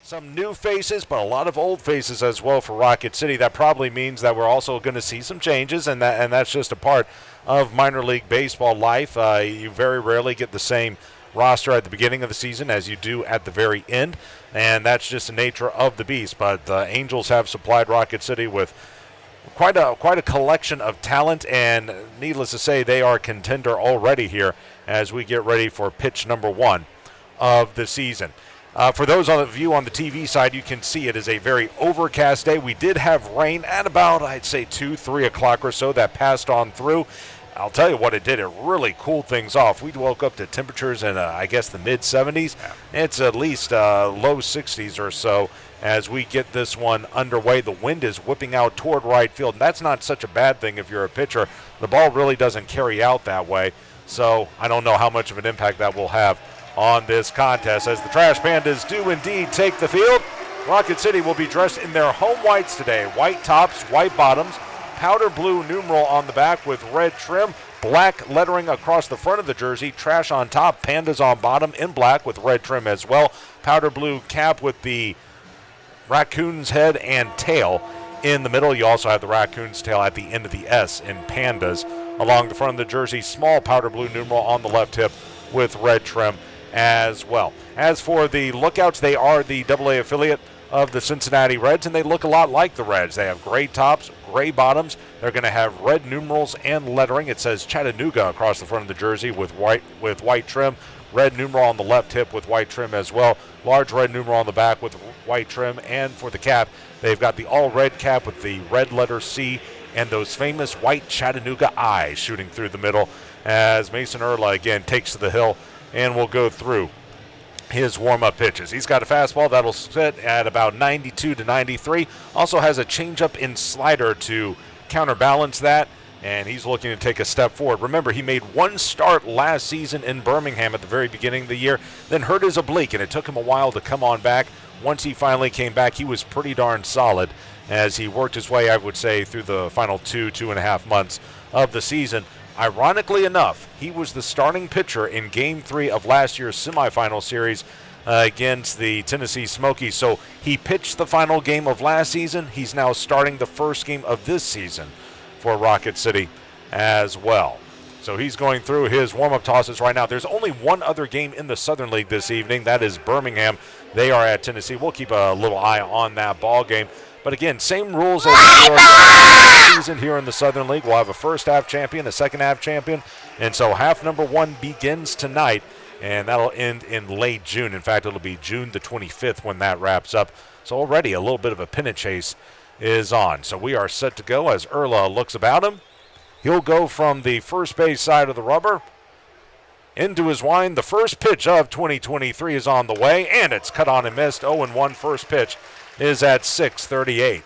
Some new faces, but a lot of old faces as well for Rocket City. That probably means that we're also going to see some changes, and that's just a part of minor league baseball life. You very rarely get the same roster at the beginning of the season as you do at the very end, and that's just the nature of the beast. But the Angels have supplied Rocket City with quite a collection of talent, and needless to say, they are a contender already here as we get ready for pitch number 1 of the season. For those of you on the TV side, you can see it is a very overcast day. We did have rain at about, I'd say, 2, 3 o'clock or so that passed on through. I'll tell you what it did. It really cooled things off. We woke up to temperatures in, I guess, the mid-70s. It's at least low 60s or so as we get this one underway. The wind is whipping out toward right field, and that's not such a bad thing if you're a pitcher. The ball really doesn't carry out that way, so I don't know how much of an impact that will have on this contest as the Trash Pandas do indeed take the field. Rocket City will be dressed in their home whites today. White tops, white bottoms, powder blue numeral on the back with red trim, black lettering across the front of the jersey, Trash on top, Pandas on bottom in black with red trim as well. Powder blue cap with the raccoon's head and tail in the middle. You also have the raccoon's tail at the end of the S in Pandas. Along the front of the jersey, small powder blue numeral on the left hip with red trim as well. As for the Lookouts, they are the AA affiliate of the Cincinnati Reds, and they look a lot like the Reds. They have gray tops, gray bottoms. They're going to have red numerals and lettering. It says Chattanooga across the front of the jersey with white trim. Red numeral on the left hip with white trim as well. Large red numeral on the back with white trim. And for the cap, they've got the all-red cap with the red letter C and those famous white Chattanooga eyes shooting through the middle as Mason Erla again takes to the hill and will go through his warm-up pitches. He's got a fastball that'll sit at about 92 to 93. Also has a changeup in slider to counterbalance that, and he's looking to take a step forward. Remember, he made one start last season in Birmingham at the very beginning of the year, then hurt his oblique, and it took him a while to come on back. Once he finally came back, he was pretty darn solid as he worked his way, I would say, through the final 2.5 months of the season. Ironically enough, he was the starting pitcher in Game 3 of last year's semifinal series against the Tennessee Smokies. So he pitched the final game of last season. He's now starting the first game of this season for Rocket City as well. So he's going through his warm-up tosses right now. There's only one other game in the Southern League this evening. That is Birmingham. They are at Tennessee. We'll keep a little eye on that ball game. But again, same rules as the season here in the Southern League. We'll have a first-half champion, a second-half champion. And so half number 1 begins tonight, and that'll end in late June. In fact, it'll be June the 25th when that wraps up. So already a little bit of a pennant chase is on. So we are set to go as Erla looks about him. He'll go from the first base side of the rubber into his wind. The first pitch of 2023 is on the way, and it's cut on and missed. 0-1 first pitch is at 6:38.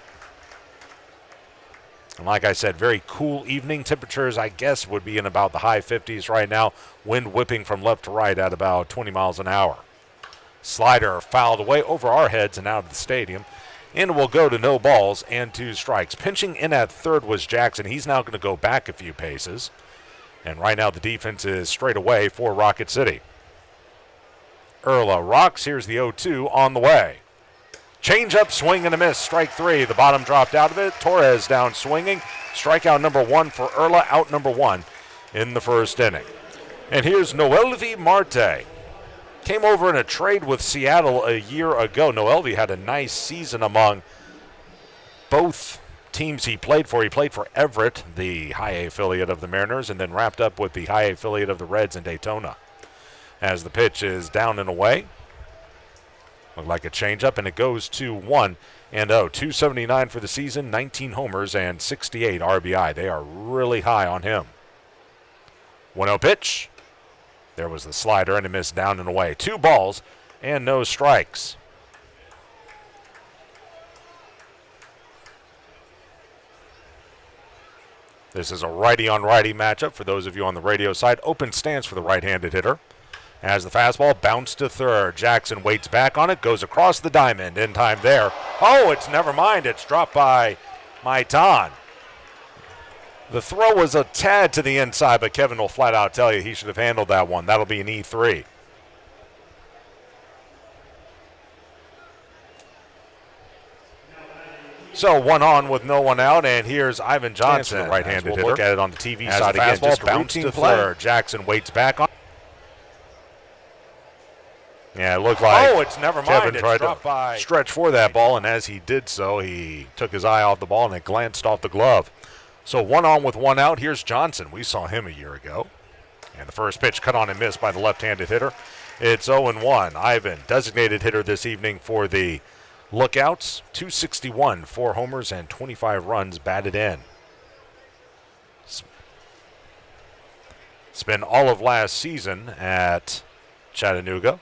And like I said, very cool evening. Temperatures, I guess, would be in about the high 50s right now. Wind whipping from left to right at about 20 miles an hour. Slider fouled away over our heads and out of the stadium. And we'll go to no balls and 2 strikes. Pinching in at third was Jackson. He's now going to go back a few paces. And right now the defense is straight away for Rocket City. Erla rocks. Here's the 0-2 on the way. Change-up, swing and a miss. Strike 3. The bottom dropped out of it. Torres down swinging. Strikeout number 1 for Erla. Out number 1 in the first inning. And here's Noelvi Marte. Came over in a trade with Seattle a year ago. Noelvi had a nice season among both teams he played for. He played for Everett, the high A affiliate of the Mariners, and then wrapped up with the high A affiliate of the Reds in Daytona. As the pitch is down and away. Looked like a changeup, and it goes to 1-0. 279 for the season, 19 homers, and 68 RBI. They are really high on him. 1-0 pitch. There was the slider, and it missed down and away. 2 balls and no strikes. This is a righty-on-righty matchup for those of you on the radio side. Open stance for the right-handed hitter. As the fastball bounced to third, Jackson waits back on it, goes across the diamond, in time there. Oh, it's never mind. It's dropped by Maitan. The throw was a tad to the inside, but Kevin will flat out tell you he should have handled that one. That'll be an E3. So 1 on with no one out, and here's Ivan Johnson, the right-handed hitter. Look at it on the TV As side the again. fastball Just bounced to third. Jackson waits back on. Yeah, it looked like it's never mind. Kevin It's tried dropped to by. stretch for that ball, and as he did so, he took his eye off the ball and it glanced off the glove. So 1 on with 1 out. Here's Johnson. We saw him a year ago. And the first pitch cut on and missed by the left-handed hitter. It's 0-1. Ivan, designated hitter this evening for the Lookouts. 261, 4 homers, and 25 runs batted in. Spent all of last season at Chattanooga.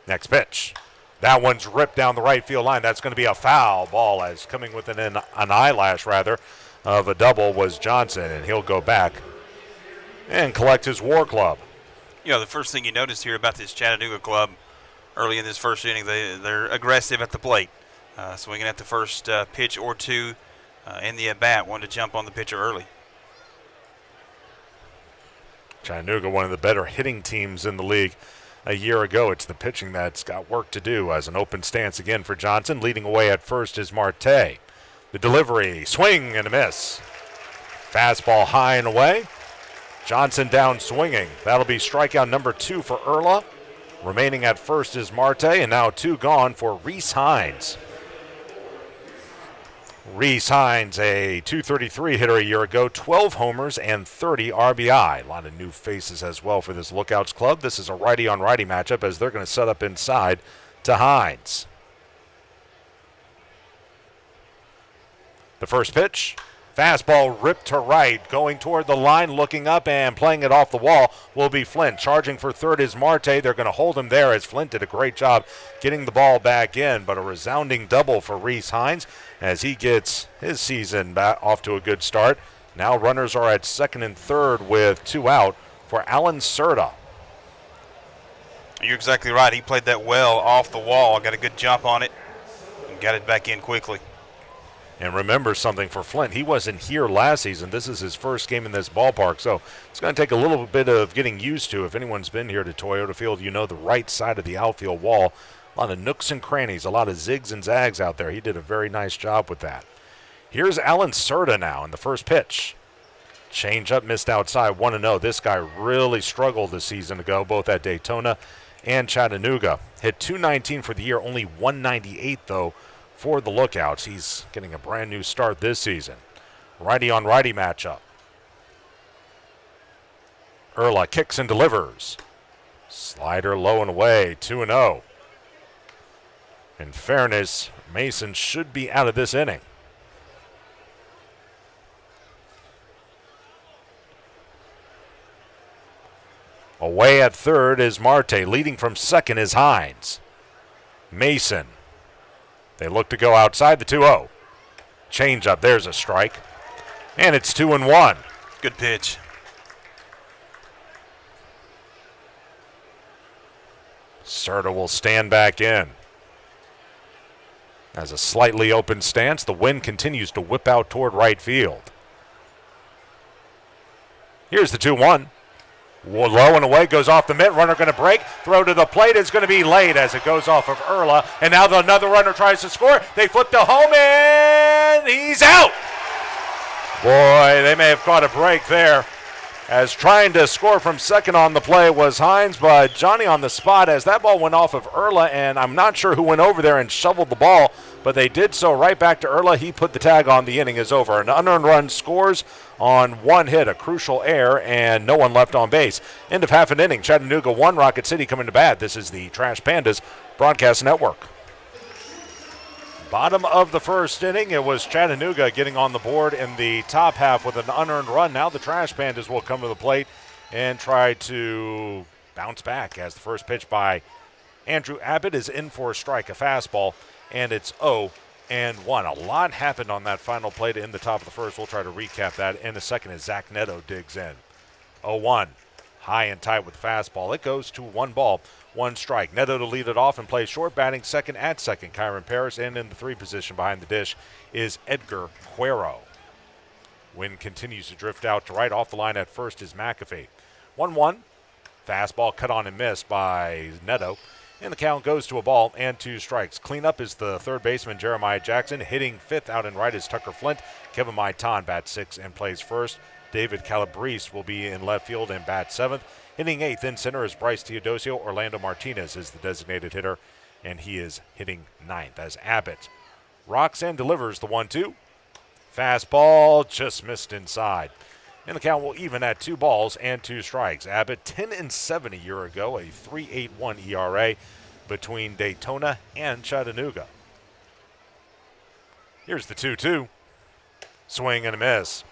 Next pitch. That one's ripped down the right field line. That's going to be a foul ball, as coming within an eyelash, rather, of a double was Johnson, and he'll go back and collect his WAR club. You know, the first thing you notice here about this Chattanooga club early in this first inning, they're aggressive at the plate, swinging at the first pitch or two in the at-bat, wanting to jump on the pitcher early. Chattanooga, one of the better hitting teams in the league a year ago. It's the pitching that's got work to do, as an open stance again for Johnson. Leading away at first is Marte. The delivery, swing and a miss. Fastball high and away. Johnson down swinging. That'll be strikeout number 2 for Erla. Remaining at first is Marte, and now 2 gone for Reese Hines. Reese Hines, a .233 hitter a year ago, 12 homers and 30 RBI. A lot of new faces as well for this Lookouts club. This is a righty-on-righty matchup, as they're going to set up inside to Hines. The first pitch, fastball ripped to right, going toward the line, looking up and playing it off the wall will be Flint. Charging for third is Marte. They're going to hold him there, as Flint did a great job getting the ball back in, but a resounding double for Reese Hines as he gets his season back off to a good start. Now runners are at second and third with 2 out for Alan Serta. You're exactly right. He played that well off the wall, got a good jump on it, and got it back in quickly. And remember something for Flint, he wasn't here last season. This is his first game in this ballpark, so it's going to take a little bit of getting used to. If anyone's been here to Toyota Field, you know the right side of the outfield wall. A lot of nooks and crannies, a lot of zigs and zags out there. He did a very nice job with that. Here's Alan Serta now in the first pitch. Change up, missed outside, 1-0. This guy really struggled this season ago, both at Daytona and Chattanooga. Hit .219 for the year, only .198 though for the Lookouts. He's getting a brand new start this season. Righty-on-righty matchup. Erla kicks and delivers. Slider low and away, 2-0. In fairness, Mason should be out of this inning. Away at third is Marte. Leading from second is Hines. Mason. They look to go outside the 2-0. Change up. There's a strike. And it's 2-1. Good pitch. Serta will stand back in. As a slightly open stance, the wind continues to whip out toward right field. Here's the 2-1. Low and away, goes off the mitt. Runner going to break. Throw to the plate is going to be late as it goes off of Erla. And now another runner tries to score. They flip to home and he's out. Boy, they may have caught a break there, as trying to score from second on the play was Hines, but Johnny on the spot as that ball went off of Erla, and I'm not sure who went over there and shoveled the ball, but they did so right back to Erla. He put the tag on. The inning is over. An unearned run scores on 1 hit, a crucial error, and no one left on base. End of half an inning. Chattanooga 1, Rocket City coming to bat. This is the Trash Pandas Broadcast Network. Bottom of the first inning, it was Chattanooga getting on the board in the top half with an unearned run. Now the Trash Pandas will come to the plate and try to bounce back, as the first pitch by Andrew Abbott is in for a strike, a fastball, and it's 0-1. A lot happened on that final play to end the top of the first. We'll try to recap that in a second as Zach Neto digs in. 0-1, high and tight with the fastball. It goes to 1 ball, 1 strike. Neto to lead it off and play short, batting second at second. Kyron Paris, and in the 3 position behind the dish is Edgar Cuero. Wind continues to drift out to right. Off the line at first is McAfee. 1-1. Fastball cut on and missed by Neto. And the count goes to a ball and 2 strikes. Cleanup is the third baseman, Jeremiah Jackson. Hitting fifth out in right is Tucker Flint. Kevin Maitan bats 6th and plays first. David Calabrese will be in left field and bat 7th. Hitting 8th in center is Bryce Teodosio. Orlando Martinez is the designated hitter, and he is hitting 9th as Abbott rocks and delivers the 1-2. Fastball just missed inside. And the count will even at 2 balls and 2 strikes. Abbott 10-7 a year ago, a 3.81 ERA between Daytona and Chattanooga. Here's the 2-2. Swing and a miss.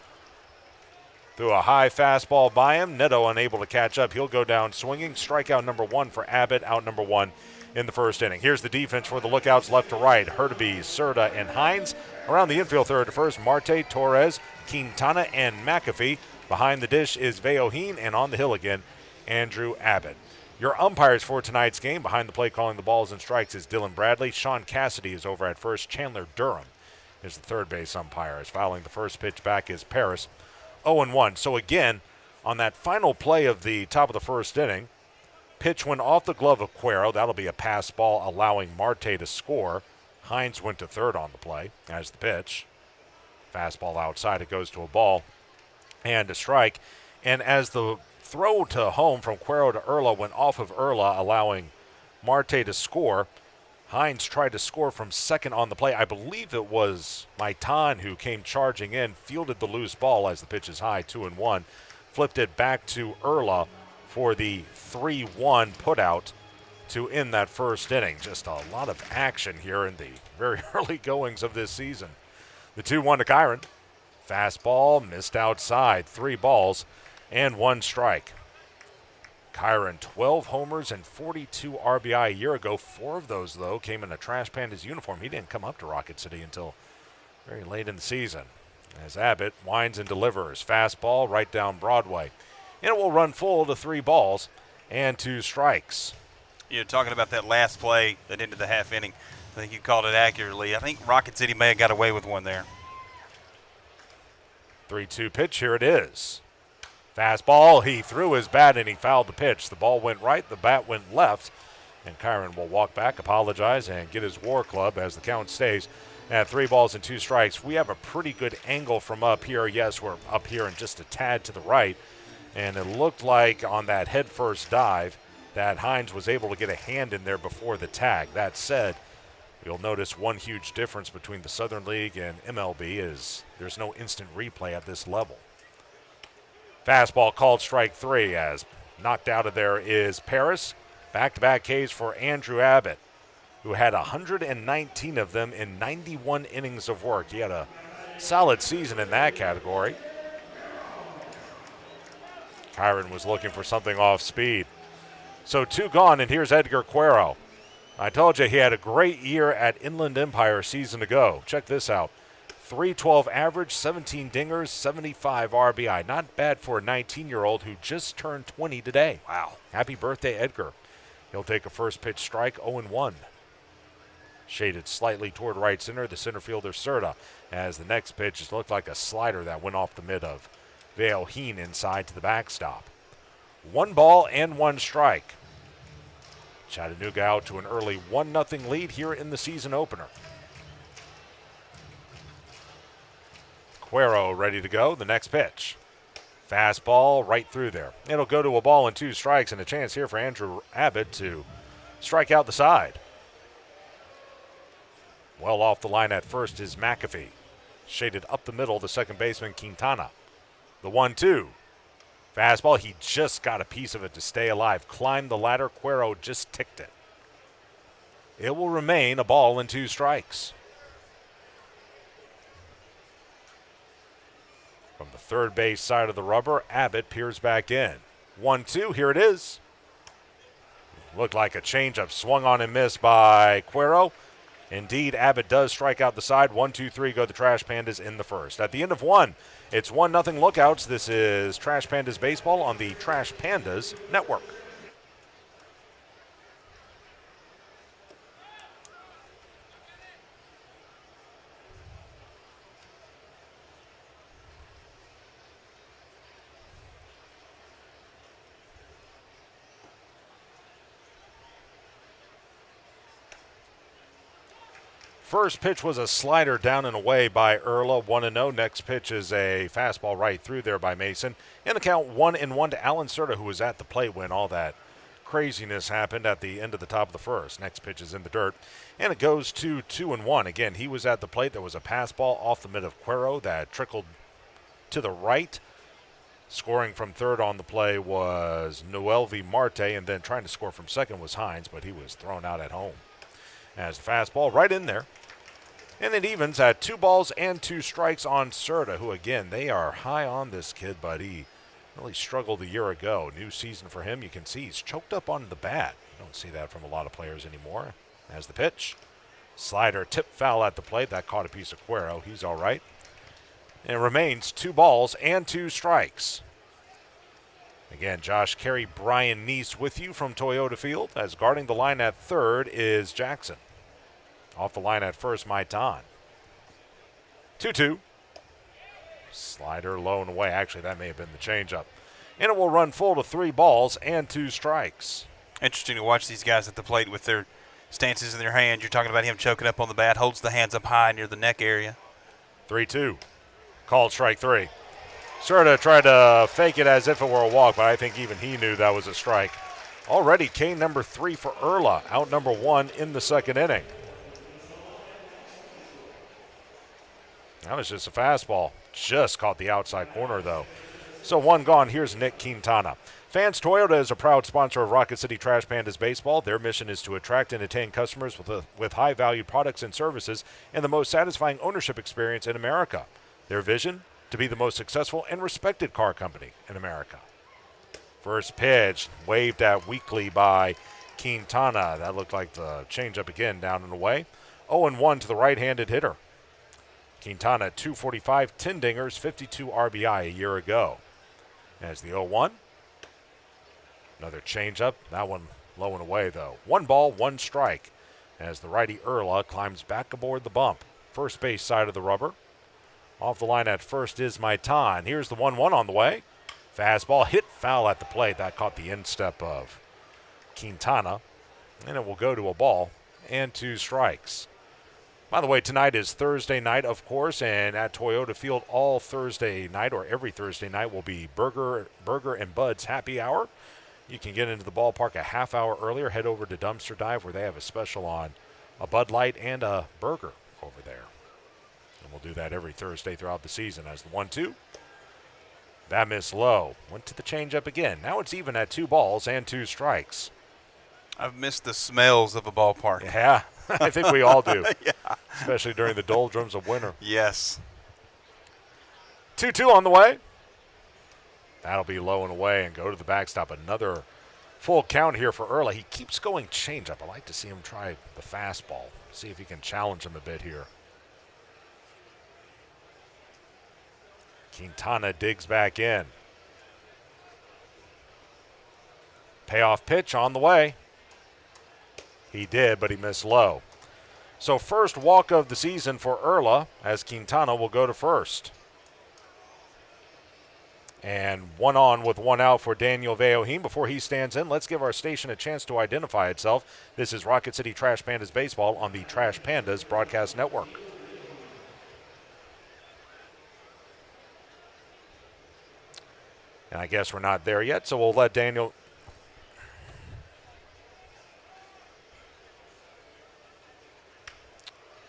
Threw a high fastball by him. Neto unable to catch up. He'll go down swinging. Strikeout number 1 for Abbott, out number 1 in the first inning. Here's the defense for the Lookouts left to right. Hurtubise, Serta, and Hines. Around the infield third to first, Marte, Torres, Quintana, and McAfee. Behind the dish is Veoheen, and on the hill again, Andrew Abbott. Your umpires for tonight's game, behind the plate calling the balls and strikes, is Dylan Bradley. Sean Cassidy is over at first. Chandler Durham is the third base umpire. As fouling the first pitch back is Paris. 0-1. So again, on that final play of the top of the first inning, pitch went off the glove of Cuero. That'll be a pass ball allowing Marte to score. Hines went to third on the play as the pitch. Fastball outside, it goes to a ball and a strike. And as the throw to home from Cuero to Urla went off of Urla, allowing Marte to score, Hines tried to score from second on the play. I believe it was Maitan who came charging in, fielded the loose ball as the pitch is high, 2-1, flipped it back to Urla for the 3-1 putout to end that first inning. Just a lot of action here in the very early goings of this season. The 2-1 to Kyron. Fastball missed outside. 3 balls and 1 strike. Kyron, 12 homers and 42 RBI a year ago. 4 of those, though, came in a Trash Pandas uniform. He didn't come up to Rocket City until very late in the season. As Abbott winds and delivers. Fastball right down Broadway. And it will run full to 3 balls and 2 strikes. You're talking about that last play that ended the half inning. I think you called it accurately. I think Rocket City may have got away with one there. 3-2 pitch, here it is. Fastball, he threw his bat and he fouled the pitch. The ball went right, the bat went left, and Kyron will walk back, apologize, and get his war club as the count stays at 3 balls and 2 strikes. We have a pretty good angle from up here. Yes, we're up here and just a tad to the right, and it looked like on that headfirst dive that Hines was able to get a hand in there before the tag. That said, you'll notice one huge difference between the Southern League and MLB is there's no instant replay at this level. Fastball called strike 3 as knocked out of there is Paris. Back-to-back Ks for Andrew Abbott, who had 119 of them in 91 innings of work. He had a solid season in that category. Kyron was looking for something off speed. So 2 gone, and here's Edgar Cuero. I told you he had a great year at Inland Empire a season ago. Check this out. 312 average, 17 dingers, 75 RBI. Not bad for a 19-year-old who just turned 20 today. Wow. Happy birthday, Edgar. He'll take a first pitch strike, 0-1. Shaded slightly toward right center, the center fielder Serta, as the next pitch just looked like a slider that went off the mid of Veoheen inside to the backstop. 1 ball and 1 strike. Chattanooga out to an early 1-0 lead here in the season opener. Cuero ready to go. The next pitch. Fastball right through there. It'll go to a ball and 2 strikes, and a chance here for Andrew Abbott to strike out the side. Well off the line at first is McAfee. Shaded up the middle, the second baseman Quintana. The 1-2. Fastball, he just got a piece of it to stay alive. Climbed the ladder, Cuero just ticked it. It will remain a ball and 2 strikes. From the third base side of the rubber, Abbott peers back in. 1-2, here it is. Looked like a changeup swung on and missed by Cuero. Indeed, Abbott does strike out the side. 1-2-3 go the Trash Pandas in the first. At the end of 1, it's 1-0 Lookouts. This is Trash Pandas Baseball on the Trash Pandas Network. First pitch was a slider down and away by Erla, 1-0. Next pitch is a fastball right through there by Mason. And the count 1-1 to Alan Serta, who was at the plate when all that craziness happened at the end of the top of the first. Next pitch is in the dirt. And it goes to 2-1. Again, he was at the plate. There was a pass ball off the mid of Cuero that trickled to the right. Scoring from third on the play was Noelvi Marte, and then trying to score from second was Hines, but he was thrown out at home. As the fastball right in there. And it evens at 2 balls and 2 strikes on Serta, who, again, they are high on this kid, but he really struggled a year ago. New season for him. You can see he's choked up on the bat. You don't see that from a lot of players anymore. As the pitch. Slider tip foul at the plate. That caught a piece of Cuero. He's all right. And it remains 2 balls and 2 strikes. Again, Josh Carey, Brian Neese with you from Toyota Field, as guarding the line at third is Jackson. Off the line at first, Maitan. 2-2. Slider low and away. Actually, that may have been the changeup. And it will run full to 3 balls and 2 strikes. Interesting to watch these guys at the plate with their stances in their hands. You're talking about him choking up on the bat, holds the hands up high near the neck area. 3-2. Called strike 3. Serta tried to fake it as if it were a walk, but I think even he knew that was a strike. Already K number 3 for Erla, out number 1 in the second inning. That was just a fastball. Just caught the outside corner, though. So 1 gone. Here's Nick Quintana. Fans, Toyota is a proud sponsor of Rocket City Trash Pandas Baseball. Their mission is to attract and attain customers with high-value products and services and the most satisfying ownership experience in America. Their vision? To be the most successful and respected car company in America. First pitch, waved at weakly by Quintana. That looked like the changeup again, down and away. 0-1 to the right-handed hitter. Quintana, 245, 10 dingers, 52 RBI a year ago. As the 0-1. Another changeup. That one low and away, though. 1 ball, 1 strike. As the righty Erla climbs back aboard the bump. First base side of the rubber. Off the line at first is Maitan. Here's the 1-1 on the way. Fastball hit foul at the plate. That caught the instep of Quintana. And it will go to a ball and 2 strikes. By the way, tonight is Thursday night, of course, and at Toyota Field all Thursday night, or every Thursday night, will be Burger and Bud's Happy Hour. You can get into the ballpark a half hour earlier. Head over to Dumpster Dive, where they have a special on a Bud Light and a burger over there. And we'll do that every Thursday throughout the season. As the 1-2. That missed low. Went to the changeup again. Now it's even at 2 balls and 2 strikes. I've missed the smells of a ballpark. Yeah, I think we all do. Yeah. Especially during the doldrums of winter. Yes. 2-2 on the way. That'll be low and away and go to the backstop. Another full count here for Erla. He keeps going changeup. I like to see him try the fastball. See if he can challenge him a bit here. Quintana digs back in. Payoff pitch on the way. He did, but he missed low. So first walk of the season for Erla, as Quintana will go to first. And 1 on with 1 out for Daniel Veohim. Before he stands in, let's give our station a chance to identify itself. This is Rocket City Trash Pandas Baseball on the Trash Pandas Broadcast Network. And I guess we're not there yet, so we'll let Daniel...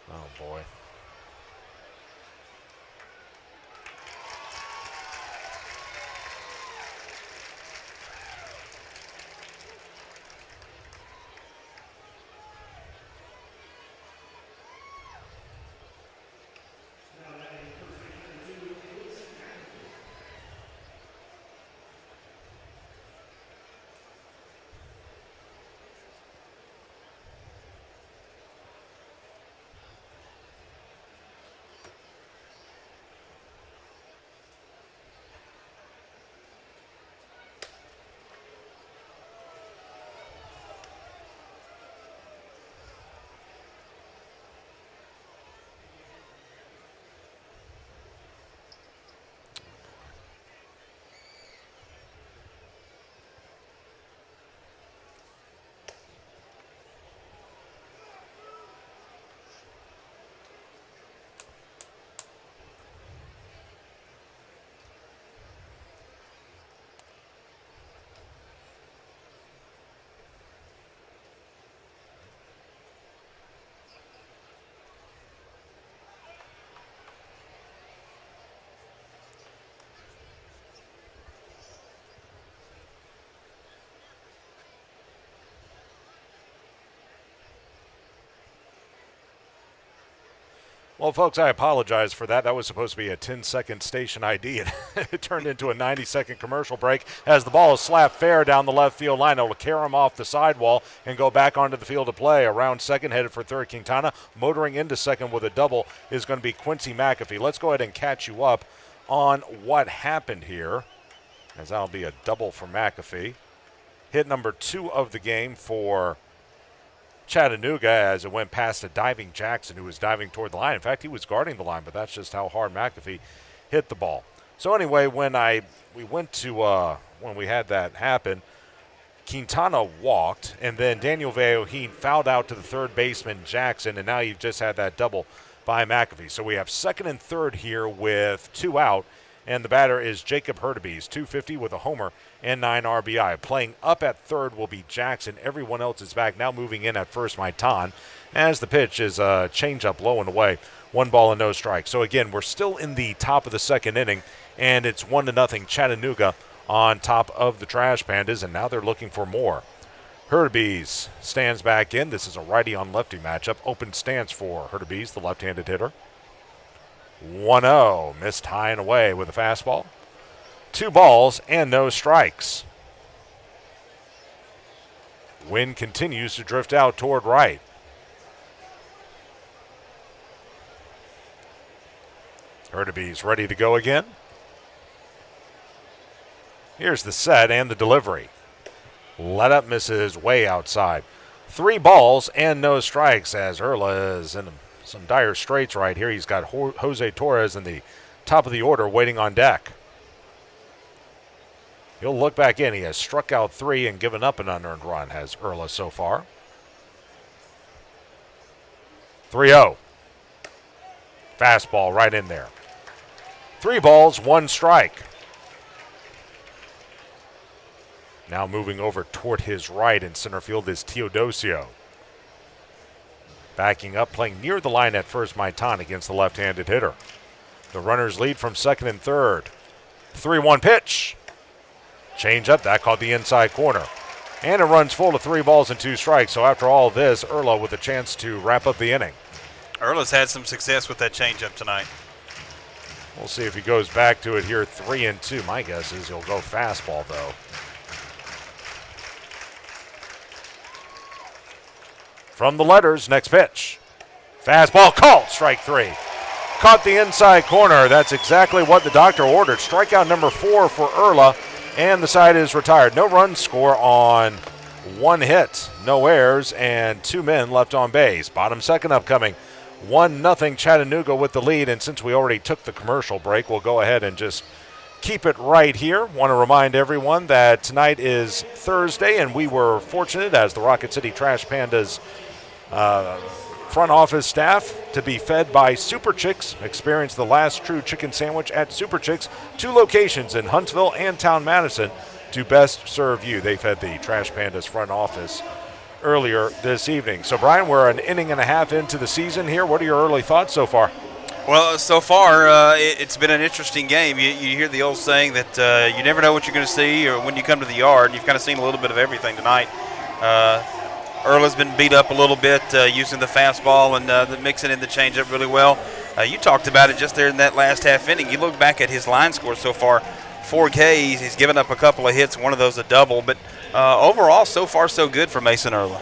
Oh, boy. Well, folks, I apologize for that. That was supposed to be a 10-second station ID. It turned into a 90-second commercial break as the ball is slapped fair down the left field line. It will carry him off the sidewall and go back onto the field to play. Around second, headed for third, Quintana. Motoring into second with a double is going to be Quincy McAfee. Let's go ahead and catch you up on what happened here, as that'll be a double for McAfee. Hit number 2 of the game for Chattanooga as it went past a diving Jackson who was diving toward the line. In fact, he was guarding the line, but that's just how hard McAfee hit the ball. So anyway, when we had that happen, Quintana walked, and then Daniel Veohin fouled out to the third baseman Jackson, and now you've just had that double by McAfee. So we have second and third here with 2 out, and the batter is Jacob Hurtubise, 250 with a homer and 9 RBI. Playing up at third will be Jackson. Everyone else is back. Now moving in at first, Maitan, as the pitch is a changeup low and away. 1 ball and no strike. So again, we're still in the top of the second inning, and it's 1-0 Chattanooga on top of the Trash Pandas, and now they're looking for more. Hurtubise stands back in. This is a righty on lefty matchup. Open stance for Hurtubise, the left-handed hitter. 1-0, missed high and away with a fastball. 2 balls and no strikes. Wind continues to drift out toward right. Hurtubise ready to go again. Here's the set and the delivery. Let up, misses way outside. 3 balls and no strikes as Erla is in some dire straits right here. He's got Jose Torres in the top of the order waiting on deck. He'll look back in. He has struck out 3 and given up an unearned run, has Erla so far. 3-0. Fastball right in there. 3 balls, 1 strike. Now moving over toward his right in center field is Teodosio. Backing up, playing near the line at first, Maitan against the left-handed hitter. The runners lead from second and third. 3-1 pitch. Change up, that caught the inside corner. And it runs full to 3 balls and 2 strikes. So after all this, Erla with a chance to wrap up the inning. Erla's had some success with that changeup tonight. We'll see if he goes back to it here, 3-2. My guess is he'll go fastball, though. From the letters, next pitch. Fastball called, strike 3. Caught the inside corner. That's exactly what the doctor ordered. Strikeout number 4 for Erla, and the side is retired. No run score on 1 hit, no errors, and 2 men left on base. Bottom second upcoming. 1-0 Chattanooga with the lead, and since we already took the commercial break, we'll go ahead and just keep it right here. Want to remind everyone that tonight is Thursday, and we were fortunate as the Rocket City Trash Pandas front office staff to be fed by Super Chicks. Experience the last true chicken sandwich at Super Chicks. 2 locations in Huntsville and Town Madison to best serve you. They fed the Trash Pandas front office earlier this evening. So, Brian, we're an inning and a half into the season here. What are your early thoughts so far? Well, so far, it's been an interesting game. You hear the old saying that you never know what you're going to see or when you come to the yard. You've kind of seen a little bit of everything tonight. Erla's been beat up a little bit using the fastball and mixing in the changeup really well. You talked about it just there in that last half inning. You look back at his line score so far, 4 Ks. He's given up a couple of hits, one of those a double. But overall, so far so good for Mason Erla.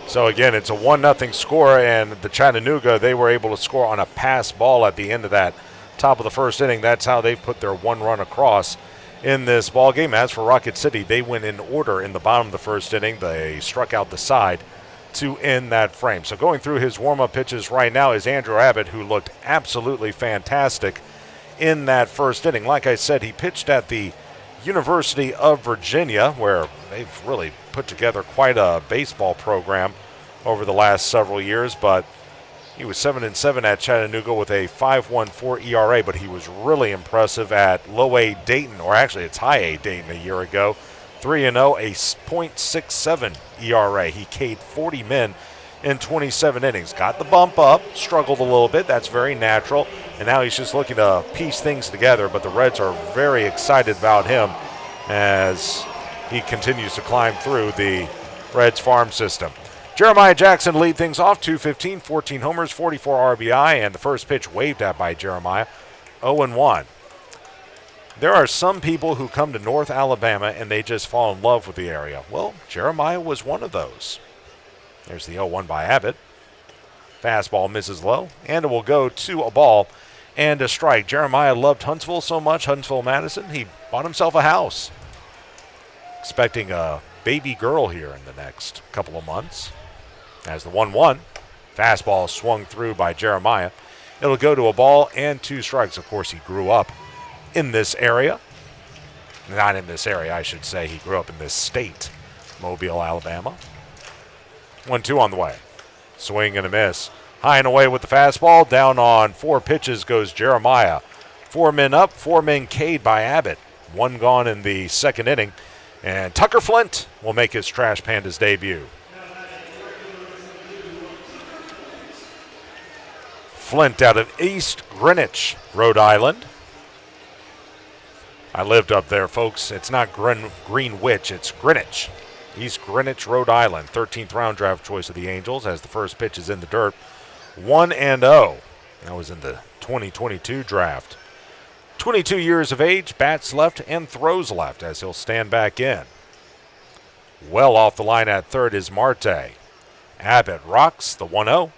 So, again, it's a 1-0 score, and the Chattanooga, they were able to score on a pass ball at the end of that top of the first inning. That's how they've put their 1 run across in this ball game. As for Rocket City, they went in order in the bottom of the first inning. They struck out the side to end that frame. So going through his warm-up pitches right now is Andrew Abbott, who looked absolutely fantastic in that first inning. Like I said, he pitched at the University of Virginia, where they've really put together quite a baseball program over the last several years, but he was 7-7 at Chattanooga with a 5.14 ERA, but he was really impressive at low A Dayton, or actually it's high A Dayton a year ago. 3-0, a .67 ERA. He K'd 40 men in 27 innings. Got the bump up, struggled a little bit. That's very natural, and now he's just looking to piece things together, but the Reds are very excited about him as he continues to climb through the Reds farm system. Jeremiah Jackson lead things off, 215, 14 homers, 44 RBI, and the first pitch waved at by Jeremiah, 0-1. There are some people who come to North Alabama and they just fall in love with the area. Well, Jeremiah was one of those. There's the 0-1 by Abbott. Fastball misses low, and it will go to a ball and a strike. Jeremiah loved Huntsville so much, Huntsville-Madison, he bought himself a house. Expecting a baby girl here in the next couple of months. As the 1-1, fastball swung through by Jeremiah. It'll go to a ball and 2 strikes. Of course, he grew up in this area. Not in this area, I should say. He grew up in this state, Mobile, Alabama. 1-2 on the way. Swing and a miss. High and away with the fastball. Down on 4 pitches goes Jeremiah. 4 men up, 4 men K'd by Abbott. 1 gone in the second inning. And Tucker Flint will make his Trash Pandas debut. Flint out of East Greenwich, Rhode Island. I lived up there, folks. It's not Greenwich, it's Greenwich. East Greenwich, Rhode Island. 13th round draft choice of the Angels as the first pitch is in the dirt. 1-0. That was in the 2022 draft. 22 years of age, bats left and throws left as he'll stand back in. Well off the line at third is Marte. Abbott rocks the 1-0.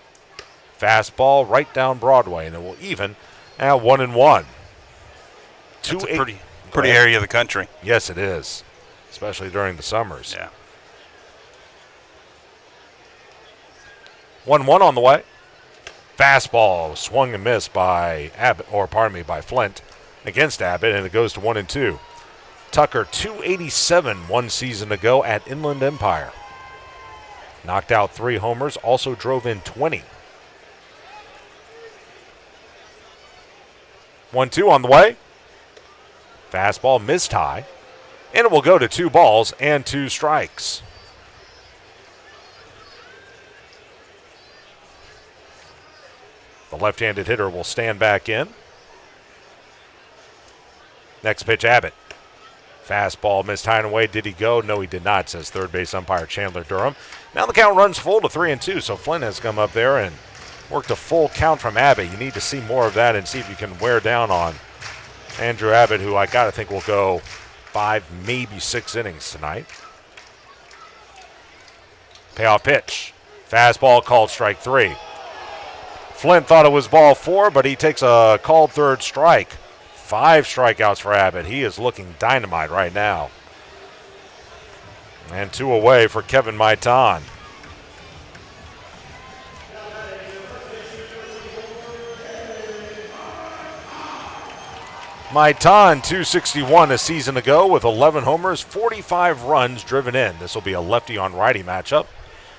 Fastball right down Broadway, and it will even at 1-1. It's a pretty area of the country. Yes, it is, especially during the summers. Yeah. 1-1 on the way. Fastball swung and missed by by Flint against Abbott, and it goes to 1-2. Tucker, 287 one season ago at Inland Empire. Knocked out 3 homers, also drove in 20. 1-2 on the way. Fastball missed high, and it will go to 2 balls and 2 strikes. The left-handed hitter will stand back in. Next pitch, Abbott. Fastball missed high and away. Did he go? No, he did not, says third base umpire Chandler Durham. Now the count runs full to 3-2, so Flynn has come up there and worked a full count from Abbott. You need to see more of that and see if you can wear down on Andrew Abbott, who I got to think will go 5, maybe 6 innings tonight. Payoff pitch. Fastball called strike 3. Flint thought it was ball 4, but he takes a called third strike. 5 strikeouts for Abbott. He is looking dynamite right now. And 2 away for Kevin Maitan. Maitan, 261 a season ago with 11 homers, 45 runs driven in. This will be a lefty on righty matchup.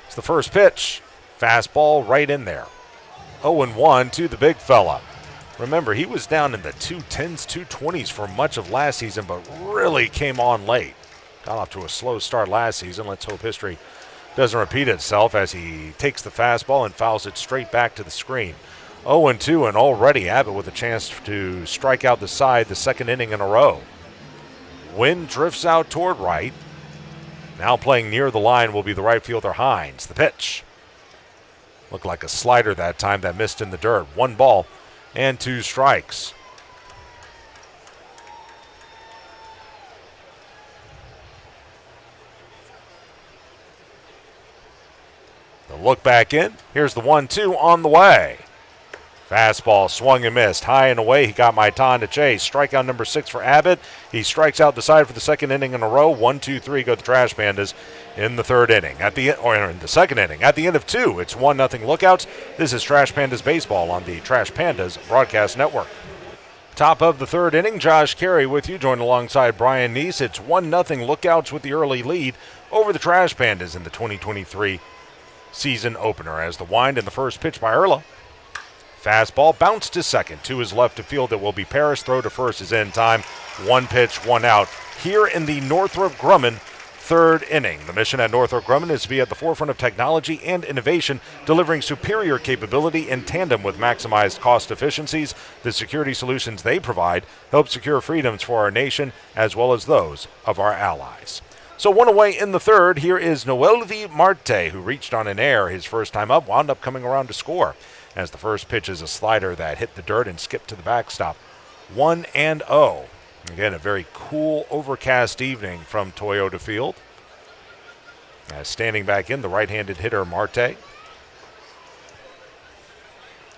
It's the first pitch. Fastball right in there. 0-1 to the big fella. Remember, he was down in the 210s, 220s for much of last season, but really came on late. Got off to a slow start last season. Let's hope history doesn't repeat itself as he takes the fastball and fouls it straight back to the screen. 0-2, and already Abbott with a chance to strike out the side the second inning in a row. Wind drifts out toward right. Now playing near the line will be the right fielder Hines. The pitch. Looked like a slider that time that missed in the dirt. 1 ball and 2 strikes. The look back in. Here's the 1-2 on the way. Fastball swung and missed. High and away, he got Maitan to chase. Strikeout number 6 for Abbott. He strikes out the side for the second inning in a row. 1-2-3 go the Trash Pandas in the third inning. In the second inning. At the end of 2, it's 1-0 Lookouts. This is Trash Pandas Baseball on the Trash Pandas Broadcast Network. Top of the third inning, Josh Carey with you, joined alongside Brian Neese. It's 1-0 Lookouts with the early lead over the Trash Pandas in the 2023 season opener as the wind in the first pitch by Erla. Fastball bounced to second. To his left to field, it will be Paris. Throw to first is in time. 1 pitch, 1 out. Here in the Northrop Grumman third inning. The mission at Northrop Grumman is to be at the forefront of technology and innovation, delivering superior capability in tandem with maximized cost efficiencies. The security solutions they provide help secure freedoms for our nation as well as those of our allies. So one away in the third. Here is Noelvi Marte, who reached on an air his first time up, wound up coming around to score, as the first pitch is a slider that hit the dirt and skipped to the backstop. 1-0. Again, a very cool, overcast evening from Toyota Field. Standing back in, the right-handed hitter Marte.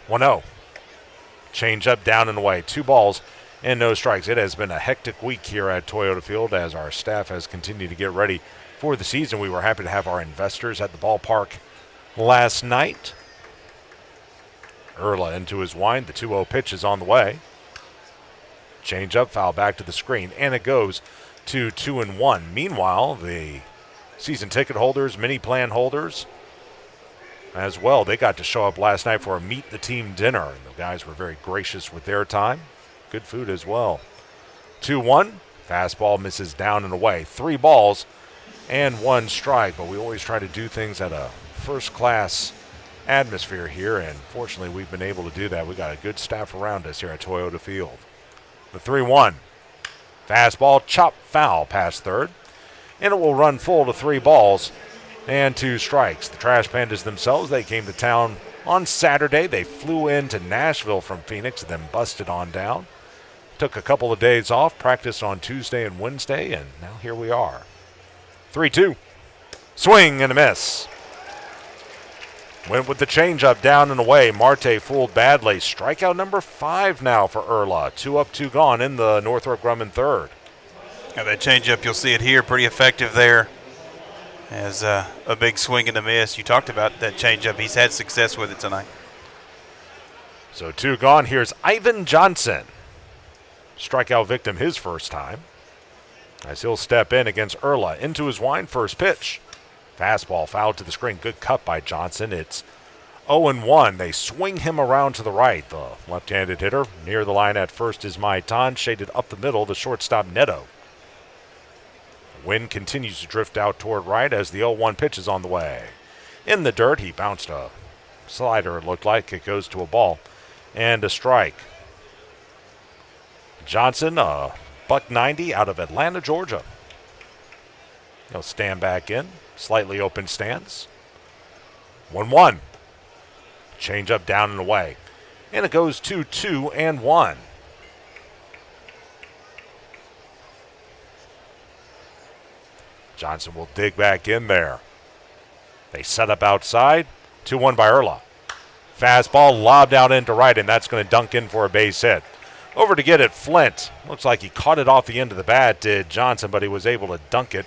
1-0. Change up, down and away. 2 balls and no strikes. It has been a hectic week here at Toyota Field as our staff has continued to get ready for the season. We were happy to have our investors at the ballpark last night. Urla into his wind. The 2-0 pitch is on the way. Change up, foul back to the screen, and it goes to 2-1. Meanwhile, the season ticket holders, mini plan holders as well, they got to show up last night for a meet the team dinner. And the guys were very gracious with their time. Good food as well. 2-1, fastball misses down and away. 3 balls and 1 strike, but we always try to do things at a first-class atmosphere here, and fortunately we've been able to do that. We got a good staff around us here at Toyota Field. The 3-1. Fastball, chop foul past third. And it will run full to 3 balls and 2 strikes. The Trash Pandas themselves, they came to town on Saturday. They flew into Nashville from Phoenix, then busted on down. Took a couple of days off, practiced on Tuesday and Wednesday, and now here we are. 3-2. Swing and a miss. Went with the changeup down and away. Marte fooled badly. Strikeout number 5 now for Urla. 2 up, 2 gone in the Northrop Grumman third. Now that changeup, you'll see it here, pretty effective there. As a big swing and a miss. You talked about that changeup. He's had success with it tonight. So 2 gone. Here's Ivan Johnson. Strikeout victim his first time. As he'll step in against Urla. Into his wind, first pitch. Fastball fouled to the screen. Good cut by Johnson. It's 0-1. They swing him around to the right. The left-handed hitter near the line at first is Maitan. Shaded up the middle, the shortstop Neto. Wind continues to drift out toward right as the 0-1 pitch is on the way. In the dirt, he bounced a slider, it looked like. It goes to a ball and a strike. Johnson, $190 out of Atlanta, Georgia. He'll stand back in. Slightly open stance. 1-1. Change up, down and away. And it goes to 2-1. Johnson will dig back in there. They set up outside. 2-1 by Urla. Fastball lobbed out into right, and that's going to dunk in for a base hit. Over to get it, Flint. Looks like he caught it off the end of the bat, did Johnson, but he was able to dunk it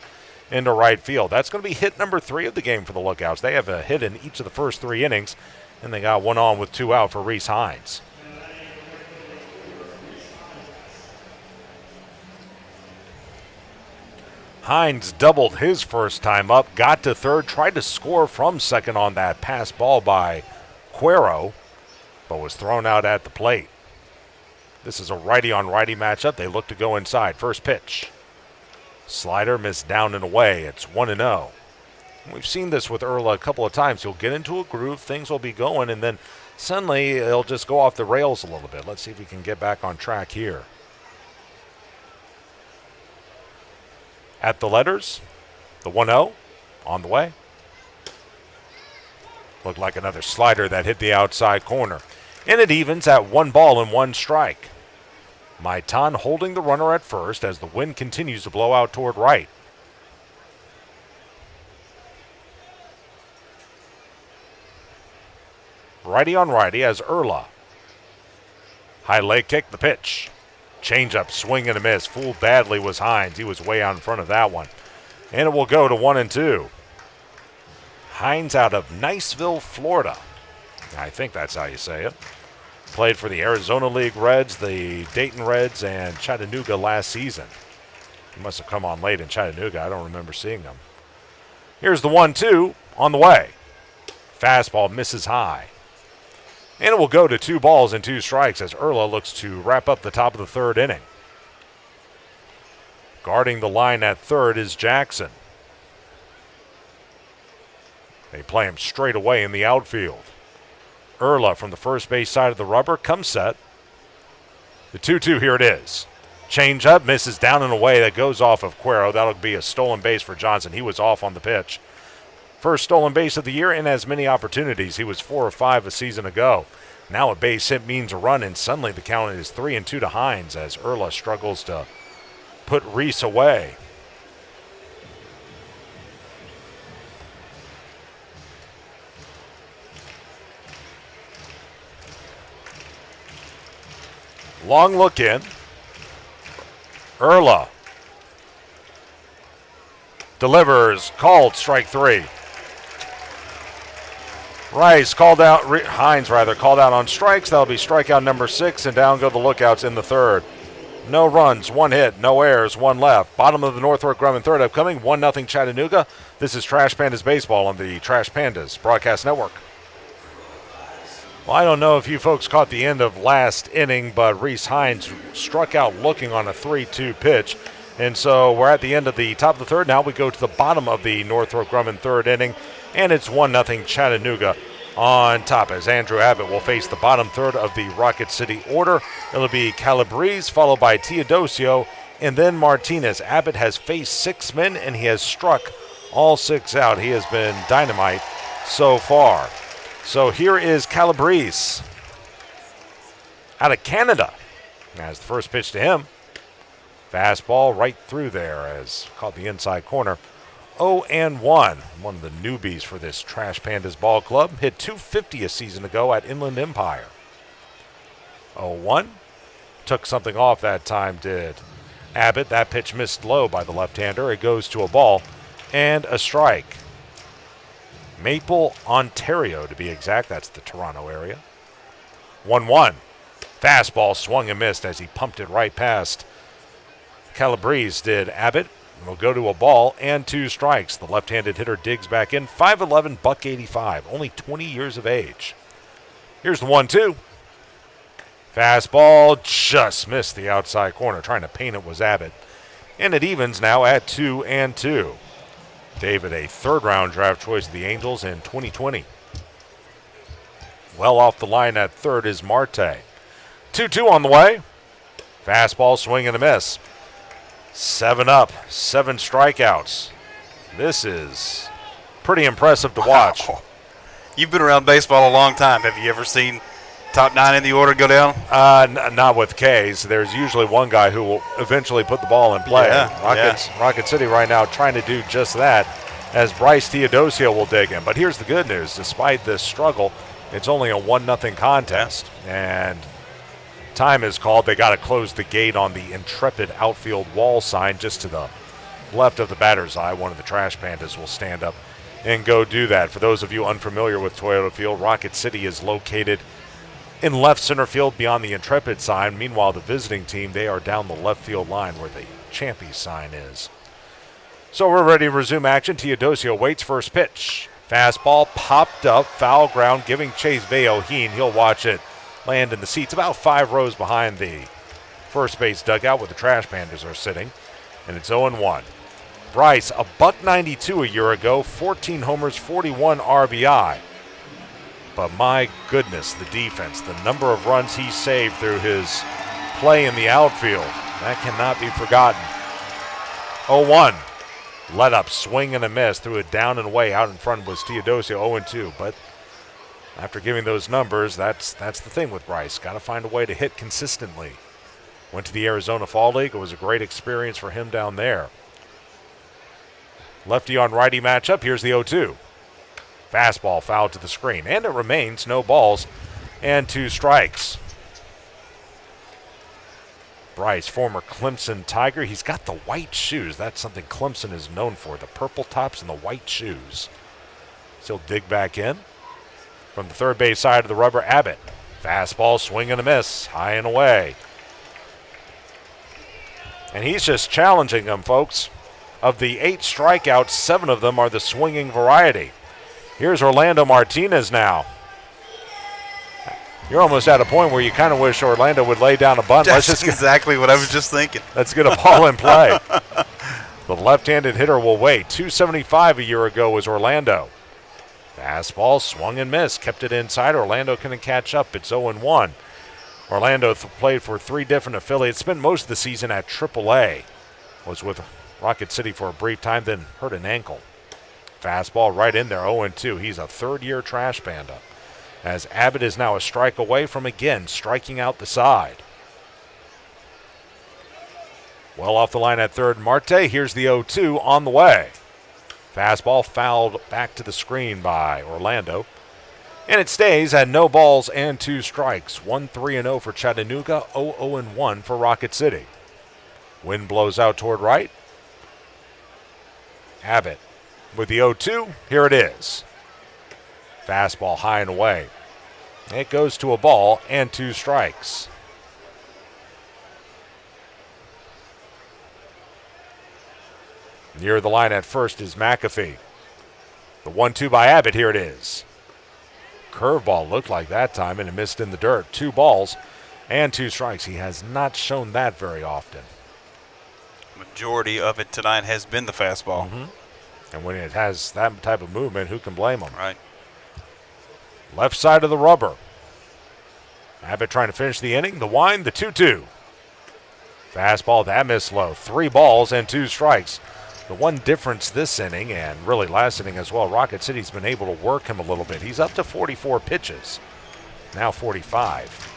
into right field. That's going to be hit number 3 of the game for the Lookouts. They have a hit in each of the first 3 innings, and they got 1 on with 2 out for Reese Hines. Hines doubled his first time up, got to third, tried to score from second on that pass ball by Cuero, but was thrown out at the plate. This is a righty-on-righty matchup. They look to go inside. First pitch. Slider missed down and away. It's 1-0. We've seen this with Urla a couple of times. He'll get into a groove, things will be going, and then suddenly he'll just go off the rails a little bit. Let's see if we can get back on track here. At the letters, the 1-0 on the way. Looked like another slider that hit the outside corner. And it evens at 1 ball and 1 strike. Maitan holding the runner at first as the wind continues to blow out toward right. Righty on righty as Urla. High leg kick, the pitch. Change-up, swing and a miss. Fooled badly was Hines. He was way out in front of that one. And it will go to 1-2. Hines out of Niceville, Florida. I think that's how you say it. Played for the Arizona League Reds, the Dayton Reds, and Chattanooga last season. He must have come on late in Chattanooga. I don't remember seeing them. Here's the 1-2 on the way. Fastball misses high. And it will go to 2 balls and 2 strikes as Urla looks to wrap up the top of the 3rd inning. Guarding the line at third is Jackson. They play him straight away in the outfield. Urla from the first base side of the rubber comes set. The 2-2, here it is. Change up, misses down and away. That goes off of Cuero. That'll be a stolen base for Johnson. He was off on the pitch. First stolen base of the year and as many opportunities. He was 4 of 5 a season ago. Now a base hit means a run, and suddenly the count is 3-2 to Hines as Erla struggles to put Reese away. Long look in. Erla delivers, called, strike 3. Hines called out on strikes. That'll be strikeout number 6, and down go the Lookouts in the third. No runs, 1 hit, no errors, 1 left. Bottom of the Northrop Grumman third upcoming, 1-0 Chattanooga. This is Trash Pandas Baseball on the Trash Pandas Broadcast Network. Well, I don't know if you folks caught the end of last inning, but Reese Hines struck out looking on a 3-2 pitch. And so we're at the end of the top of the third. Now we go to the bottom of the Northrop Grumman third inning, and it's 1-0 Chattanooga on top as Andrew Abbott will face the bottom third of the Rocket City order. It'll be Calabrese followed by Teodosio and then Martinez. Abbott has faced 6 men, and he has struck all 6 out. He has been dynamite so far. So here is Calabrese out of Canada. As the first pitch to him. Fastball right through there as caught the inside corner. 0-1. One of the newbies for this Trash Pandas ball club. Hit .250 a season ago at Inland Empire. 0-1. Took something off that time, did Abbott. That pitch missed low by the left-hander. It goes to a ball and a strike. Maple, Ontario, to be exact. That's the Toronto area. 1-1. Fastball swung and missed as he pumped it right past Calabrese, did Abbott. Will go to a ball and 2 strikes. The left-handed hitter digs back in. 5'11", $185. Only 20 years of age. Here's the 1-2. Fastball just missed the outside corner. Trying to paint it was Abbott. And it evens now at 2-2. David, a third-round draft choice of the Angels in 2020. Well off the line at third is Marte. 2-2 on the way. Fastball, swing and a miss. 7 up, 7 strikeouts. This is pretty impressive to watch. Wow. You've been around baseball a long time. Have you ever seen top 9 in the order go down? Not with K's. There's usually one guy who will eventually put the ball in play. Rocket City right now trying to do just that as Bryce Teodosio will dig in. But here's the good news. Despite this struggle, it's only a 1-0 contest. And time is called. They got to close the gate on the Intrepid outfield wall sign just to the left of the batter's eye. One of the Trash Pandas will stand up and go do that. For those of you unfamiliar with Toyota Field, Rocket City is located in left center field beyond the Intrepid sign. Meanwhile, the visiting team, they are down the left field line where the Champy sign is. So we're ready to resume action. Teodosio waits first pitch. Fastball popped up, foul ground, giving chase Veoheen. He'll watch it land in the seats about 5 rows behind the first base dugout where the Trash Pandas are sitting. And it's 0-1. Bryce, a $192 a year ago, 14 homers, 41 RBI. But my goodness, the defense, the number of runs he saved through his play in the outfield, that cannot be forgotten. 0-1. Let up, swing and a miss, threw it down and away. Out in front was Teodosio, 0-2. But after giving those numbers, that's the thing with Bryce. Got to find a way to hit consistently. Went to the Arizona Fall League. It was a great experience for him down there. Lefty on righty matchup. Here's the 0-2. Fastball fouled to the screen. And it remains no balls and 2 strikes. Bryce, former Clemson Tiger. He's got the white shoes. That's something Clemson is known for. The purple tops and the white shoes. So he'll dig back in. From the third base side of the rubber, Abbott. Fastball, swing and a miss. High and away. And he's just challenging them, folks. Of the 8 strikeouts, 7 of them are the swinging variety. Here's Orlando Martinez now. You're almost at a point where you kind of wish Orlando would lay down a bunt. That's exactly what I was just thinking. Let's get a ball in play. The left-handed hitter will wait. 275 a year ago was Orlando. Fastball swung and missed. Kept it inside. Orlando couldn't catch up. It's 0-1. Orlando played for 3 different affiliates, spent most of the season at AAA. Was with Rocket City for a brief time, then hurt an ankle. Fastball right in there, 0-2. He's a third-year Trash Panda, as Abbott is now a strike away from again striking out the side. Well off the line at third, Marte. Here's the 0-2 on the way. Fastball fouled back to the screen by Orlando. And it stays at no balls and 2 strikes. 1-3-0 for Chattanooga, 0-1 for Rocket City. Wind blows out toward right. Abbott with the 0-2. Here it is. Fastball high and away. It goes to a ball and 2 strikes. Near the line at first is McAfee. The 1-2 by Abbott. Here it is. Curveball looked like that time, and it missed in the dirt. 2 balls and 2 strikes. He has not shown that very often. Majority of it tonight has been the fastball. And when it has that type of movement, who can blame him? Right. Left side of the rubber. Abbott trying to finish the inning. The wind, the 2-2. Fastball, that missed low. 3 balls and 2 strikes. The one difference this inning, and really last inning as well, Rocket City's been able to work him a little bit. He's up to 44 pitches, now 45.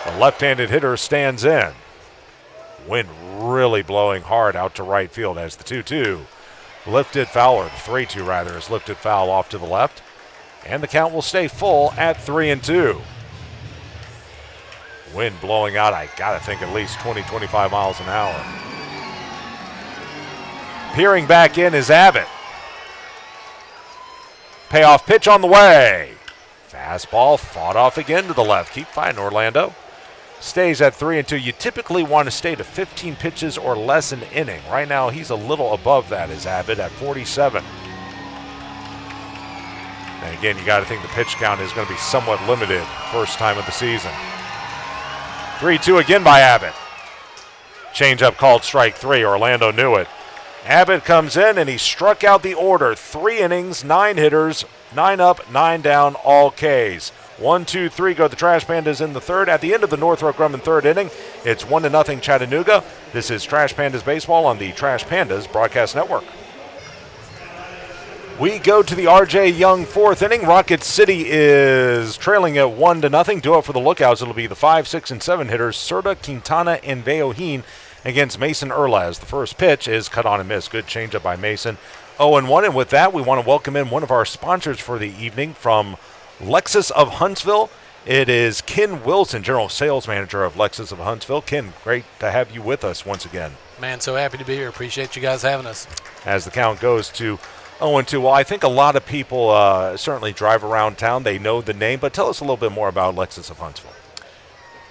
The left-handed hitter stands in. Wind really blowing hard out to right field as the 2-2 lifted foul, or the 3-2 rather, is lifted foul off to the left. And the count will stay full at 3-2. Wind blowing out, I got to think, at least 20, 25 miles an hour. Peering back in is Abbott. Payoff pitch on the way. Fastball fought off again to the left. Keep fighting, Orlando. Stays at 3-2. You typically want to stay to 15 pitches or less an inning. Right now, he's a little above that, is Abbott, at 47. And again, you got to think the pitch count is going to be somewhat limited first time of the season. 3-2 again by Abbott. Changeup called strike 3. Orlando knew it. Abbott comes in and he struck out the order. 3 innings, 9 hitters, 9 up, 9 down, all Ks. 1, 2, 3 go the Trash Pandas in the third. At the end of the Northrop Grumman third inning, it's 1-0 Chattanooga. This is Trash Pandas Baseball on the Trash Pandas Broadcast Network. We go to the R.J. Young fourth inning. Rocket City is trailing at 1-0. Do it for the Lookouts. It'll be the 5, 6, and 7 hitters, Serta, Quintana, and Veohin against Mason Erlaz. The first pitch is cut on and miss. Good changeup by Mason. 0-1. And with that, we want to welcome in one of our sponsors for the evening from Lexus of Huntsville. It is Ken Wilson, General Sales Manager of Lexus of Huntsville. Ken, great to have you with us once again. Man, so happy to be here. Appreciate you guys having us. As the count goes to 0-2. Well, I think a lot of people certainly drive around town. They know the name, but tell us a little bit more about Lexus of Huntsville.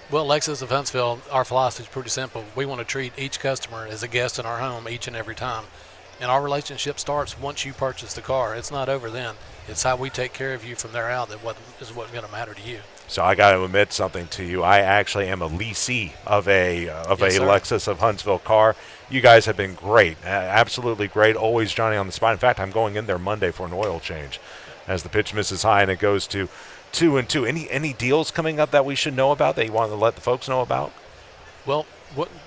Well, Lexus of Huntsville, our philosophy is pretty simple. We want to treat each customer as a guest in our home each and every time. And our relationship starts once you purchase the car. It's not over then. It's how we take care of you from there out that is what's going to matter to you. So I got to admit something to you. I actually am a leasee of a Lexus of Huntsville car. You guys have been great, absolutely great. Always Johnny on the spot. In fact, I'm going in there Monday for an oil change, as the pitch misses high and it goes to 2-2. Any deals coming up that we should know about that you want to let the folks know about? Well,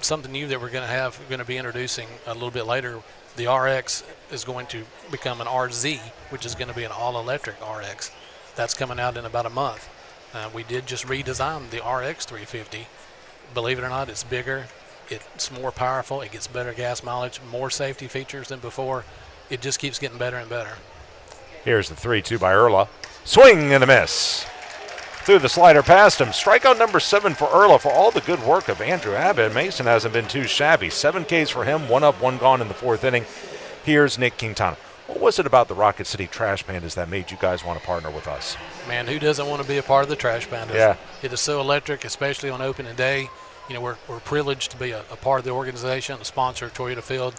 something new that we're going to be introducing a little bit later. The RX is going to become an RZ, which is going to be an all-electric RX. That's coming out in about a month. We did just redesign the RX 350. Believe it or not, it's bigger. It's more powerful. It gets better gas mileage, more safety features than before. It just keeps getting better and better. Here's the 3-2 by Erla. Swing and a miss. Threw the slider past him. Strikeout number 7 for Erla. For all the good work of Andrew Abbott, Mason hasn't been too shabby. 7 Ks for him, 1 up, 1 gone in the fourth inning. Here's Nick Quintana. What was it about the Rocket City Trash Pandas that made you guys want to partner with us? Man, who doesn't want to be a part of the Trash Pandas? Yeah. It is so electric, especially on opening day. You know, we're privileged to be a part of the organization, a sponsor of Toyota Field.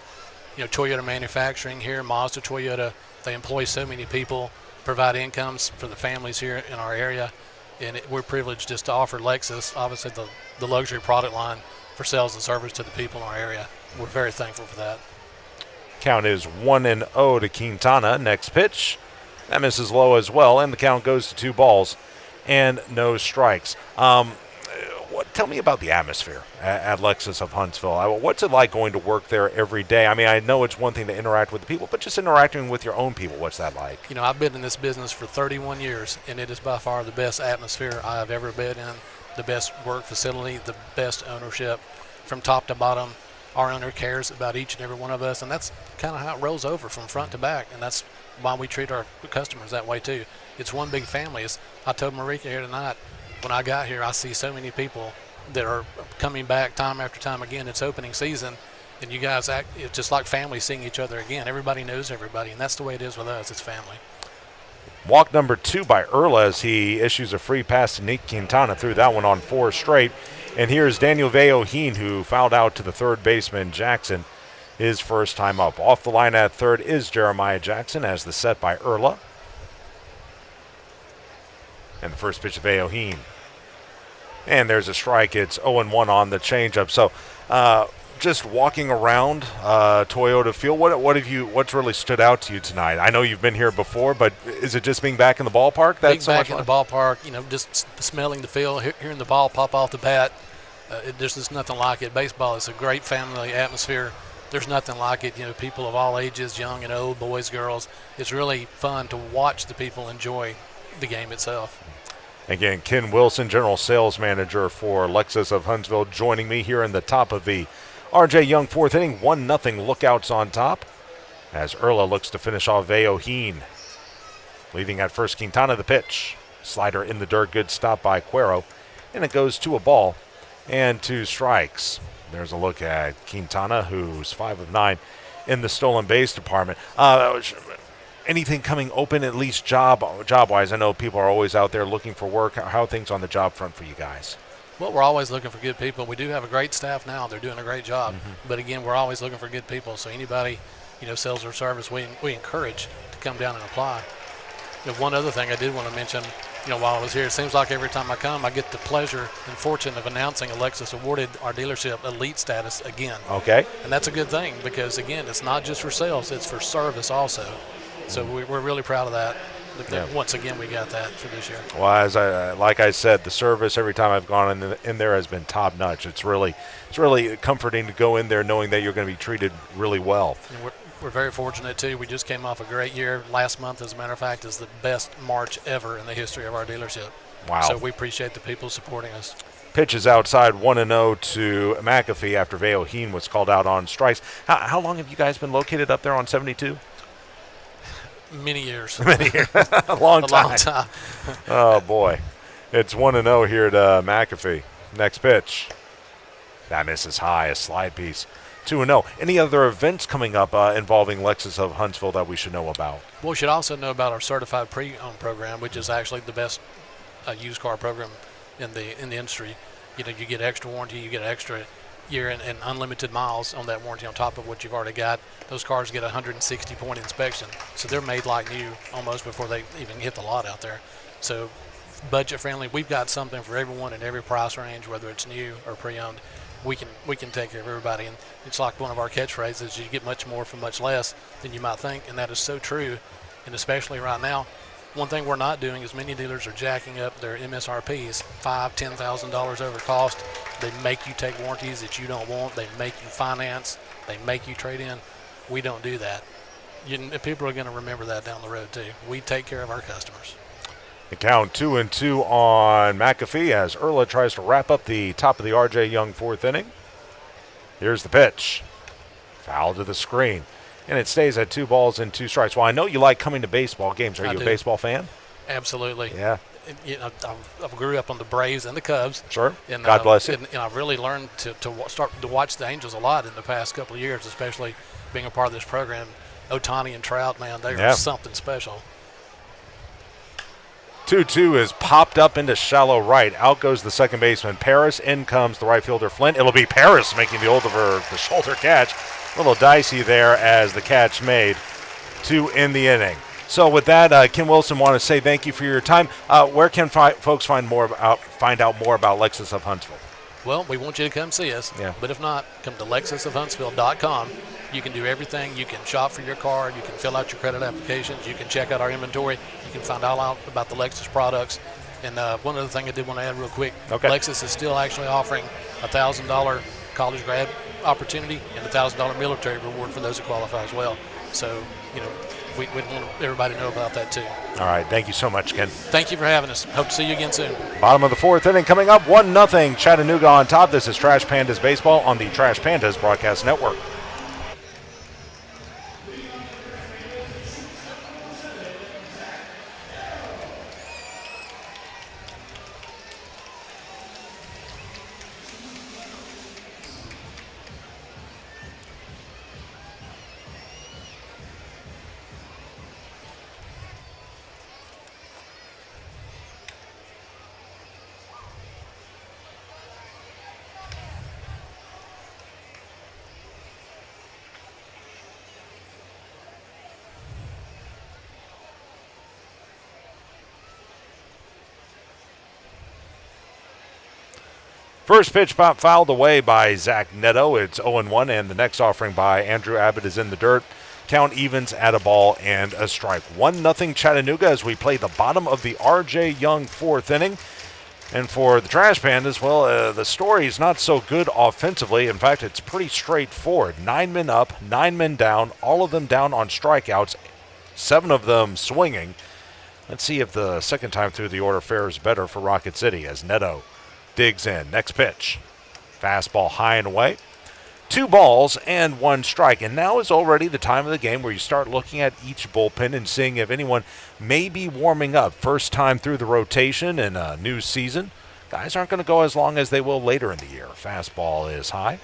You know, Toyota Manufacturing here, Mazda, Toyota, they employ so many people, provide incomes for the families here in our area. And we're privileged just to offer Lexus, obviously the luxury product line for sales and service to the people in our area. We're very thankful for that. Count is 1-0 to Quintana. Next pitch That misses low as well, and the count goes to 2 balls and no strikes. Tell me about the atmosphere at Lexus of Huntsville. What's it like going to work there every day? I mean, I know it's one thing to interact with the people, but just interacting with your own people, what's that like? You know, I've been in this business for 31 years, and it is by far the best atmosphere I have ever been in, the best work facility, the best ownership from top to bottom. Our owner cares about each and every one of us, and that's kind of how it rolls over from front to back, and that's why we treat our customers that way too. It's one big family. I told Marika here tonight, when I got here, I see so many people that are coming back time after time again. It's opening season, and you guys act it's just like family seeing each other again. Everybody knows everybody, and that's the way it is with us. It's family. Walk number 2 by Erla as he issues a free pass to Nick Quintana. Threw that one on 4 straight. And here's Daniel Veoheen, who fouled out to the third baseman, Jackson, his first time up. Off the line at third is Jeremiah Jackson as the set by Erla. And the first pitch of Veoheen. And there's a strike. It's 0-1 on the changeup. So just walking around Toyota Field, what's really stood out to you tonight? I know you've been here before, but is it just being back in the ballpark? Being back in the ballpark, you know, just smelling the field, hearing the ball pop off the bat. There's just nothing like it. Baseball is a great family atmosphere. There's nothing like it. You know, people of all ages, young and old, boys, girls. It's really fun to watch the people enjoy the game itself. Again, Ken Wilson, General Sales Manager for Lexus of Huntsville, joining me here in the top of the R.J. Young fourth inning. 1-0 Lookouts on top as Erla looks to finish off Veoheen. Leading at first, Quintana the pitch. Slider in the dirt, good stop by Cuero. And it goes to a ball and 2 strikes. There's a look at Quintana, who's 5 of 9 in the stolen base department. Anything coming open, at least job-wise? I know people are always out there looking for work. How are things on the job front for you guys? Well, we're always looking for good people. We do have a great staff now. They're doing a great job. But, again, we're always looking for good people. So anybody, you know, sales or service, we encourage to come down and apply. You know, one other thing I did want to mention, you know, while I was here, it seems like every time I come, I get the pleasure and fortune of announcing Lexus awarded our dealership elite status again. Okay. And that's a good thing because, again, it's not just for sales, it's for service also. So we're really proud of that. Yeah. Once again, we got that for this year. Well, like I said, the service every time I've gone in there has been top notch. It's really comforting to go in there knowing that you're going to be treated really well. And we're very fortunate too. We just came off a great year. Last month, as a matter of fact, is the best March ever in the history of our dealership. Wow! So we appreciate the people supporting us. Pitch is outside 1-0 to McAfee after Veoheen was called out on strikes. How long have you guys been located up there on 72? Many years. A long time. A long time. Oh, boy. It's 1-0 here to McAfee. Next pitch. That misses high, a slide piece. 2-0. Any other events coming up involving Lexus of Huntsville that we should know about? Well, we should also know about our certified pre-owned program, which is actually the best used car program in the industry. You know, you get extra warranty, you get an extra year and unlimited miles on that warranty on top of what you've already got. Those cars get a 160-point inspection, so they're made like new almost before they even hit the lot out there. So budget friendly. We've got something for everyone in every price range, whether it's new or pre-owned. We can take care of everybody, and it's like one of our catchphrases: you get much more for much less than you might think, and that is so true. And especially right now, one thing we're not doing is many dealers are jacking up their MSRPs $5,000-$10,000 over cost. They make you take warranties that you don't want. They make you finance. They make you trade in. We don't do that. People are going to remember that down the road too. We take care of our customers. The count 2-2 on McAfee as Erla tries to wrap up the top of the R.J. Young fourth inning. Here's the pitch. Foul to the screen. And it stays at 2 balls and 2 strikes. Well, I know you like coming to baseball games. Are you a baseball fan? Absolutely. Yeah. You know, I grew up on the Braves and the Cubs. Sure. And, God bless you. And I've really learned to start to watch the Angels a lot in the past couple of years, especially being a part of this program. Ohtani and Trout, man, they are something special. 2-2 is popped up into shallow right. Out goes the second baseman, Paris. In comes the right fielder, Flint. It'll be Paris making the over-the-shoulder catch. A little dicey there as the catch made to end the inning. So with that, Kim Wilson, want to say thank you for your time. Where can folks find out more about Lexus of Huntsville? Well, we want you to come see us. Yeah. But if not, come to LexusofHuntsville.com You can do everything. You can shop for your car. You can fill out your credit applications. You can check out our inventory. You can find all out about the Lexus products. And one other thing I did want to add real quick, Lexus is still actually offering a $1,000 college grad opportunity and a $1,000 military reward for those who qualify as well. So, we want everybody to know about that too. All right, thank you so much, Ken. Thank you for having us. Hope to see you again soon. Bottom of the fourth inning coming up, 1-0 Chattanooga on top. This is Trash Pandas Baseball on the Trash Pandas Broadcast Network. First pitch pop fouled away by Zach Neto. It's 0-1, and the next offering by Andrew Abbott is in the dirt. Count evens at a ball and a strike. 1-0 Chattanooga as we play the bottom of the R.J. Young fourth inning. And for the Trash Pandas, well, the story is not so good offensively. In fact, it's pretty straightforward. 9 men up, 9 men down, all of them down on strikeouts, 7 of them swinging. Let's see if the second time through the order fares better for Rocket City as Neto digs in. Next pitch. Fastball high and away. 2 balls and 1 strike. And now is already the time of the game where you start looking at each bullpen and seeing if anyone may be warming up. First time through the rotation in a new season. Guys aren't going to go as long as they will later in the year. Fastball is high.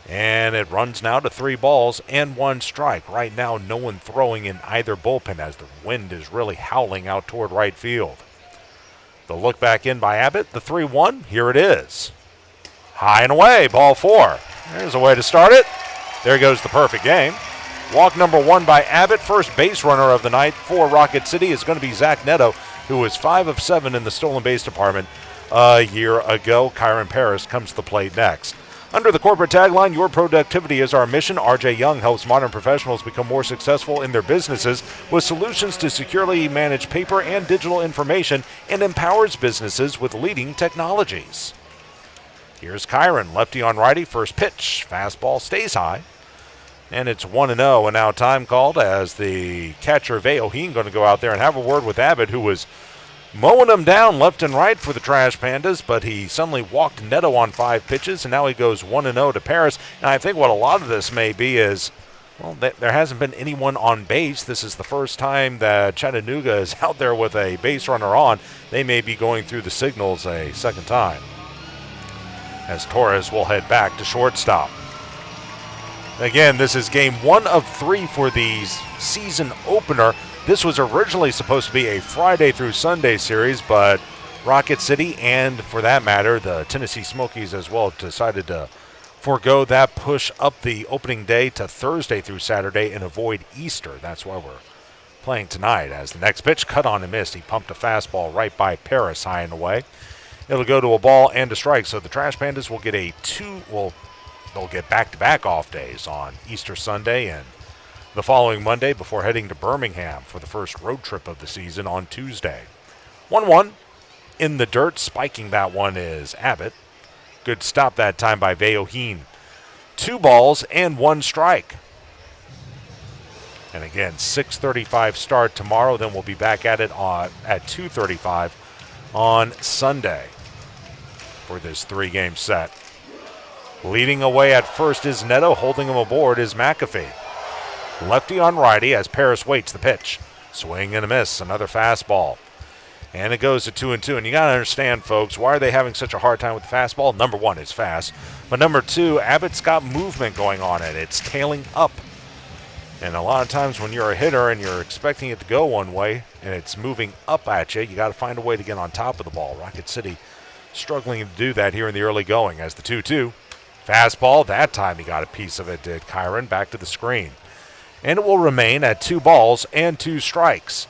And it runs now to 3 balls and 1 strike. Right now, no one throwing in either bullpen as the wind is really howling out toward right field. The look back in by Abbott, the 3-1, here it is. High and away, ball 4. There's a way to start it. There goes the perfect game. Walk number 1 by Abbott, first base runner of the night for Rocket City is going to be Zach Neto, who was 5 of 7 in the stolen base department a year ago. Kyron Paris comes to the plate next. Under the corporate tagline, your productivity is our mission, R.J. Young helps modern professionals become more successful in their businesses with solutions to securely manage paper and digital information and empowers businesses with leading technologies. Here's Kyron, lefty on righty, first pitch. Fastball stays high. And it's 1-0, and now time called as the catcher, Veoheen, going to go out there and have a word with Abbott, who was mowing him down left and right for the Trash Pandas, but he suddenly walked Neto on 5 pitches, and now he goes 1-0 to Paris. And I think what a lot of this may be is, well, there hasn't been anyone on base. This is the first time that Chattanooga is out there with a base runner on. They may be going through the signals a second time, as Torres will head back to shortstop. Again, this is game 1 of 3 for the season opener. This was originally supposed to be a Friday through Sunday series, but Rocket City and, for that matter, the Tennessee Smokies as well decided to forego that, push up the opening day to Thursday through Saturday and avoid Easter. That's why we're playing tonight. As the next pitch cut on and missed, he pumped a fastball right by Paris high and away. It'll go to a ball and a strike, so the Trash Pandas will get they'll get back-to-back off days on Easter Sunday and the following Monday before heading to Birmingham for the first road trip of the season on Tuesday. 1-1 in the dirt. Spiking that one is Abbott. Good stop that time by Veoheen. 2 balls and 1 strike. And again, 6:35 start tomorrow. Then we'll be back at it at 2:35 on Sunday for this 3-game set. Leading away at first is Neto. Holding him aboard is McAfee. Lefty on righty as Paris waits the pitch. Swing and a miss. Another fastball. And it goes to 2-2. And you got to understand, folks, why are they having such a hard time with the fastball? Number 1, it's fast. But number 2, Abbott's got movement going on it. It's tailing up. And a lot of times when you're a hitter and you're expecting it to go one way and it's moving up at you, you got to find a way to get on top of the ball. Rocket City struggling to do that here in the early going as the 2-2. Fastball. That time he got a piece of it, did Kyron. Back to the screen. And it will remain at 2 balls and 2 strikes.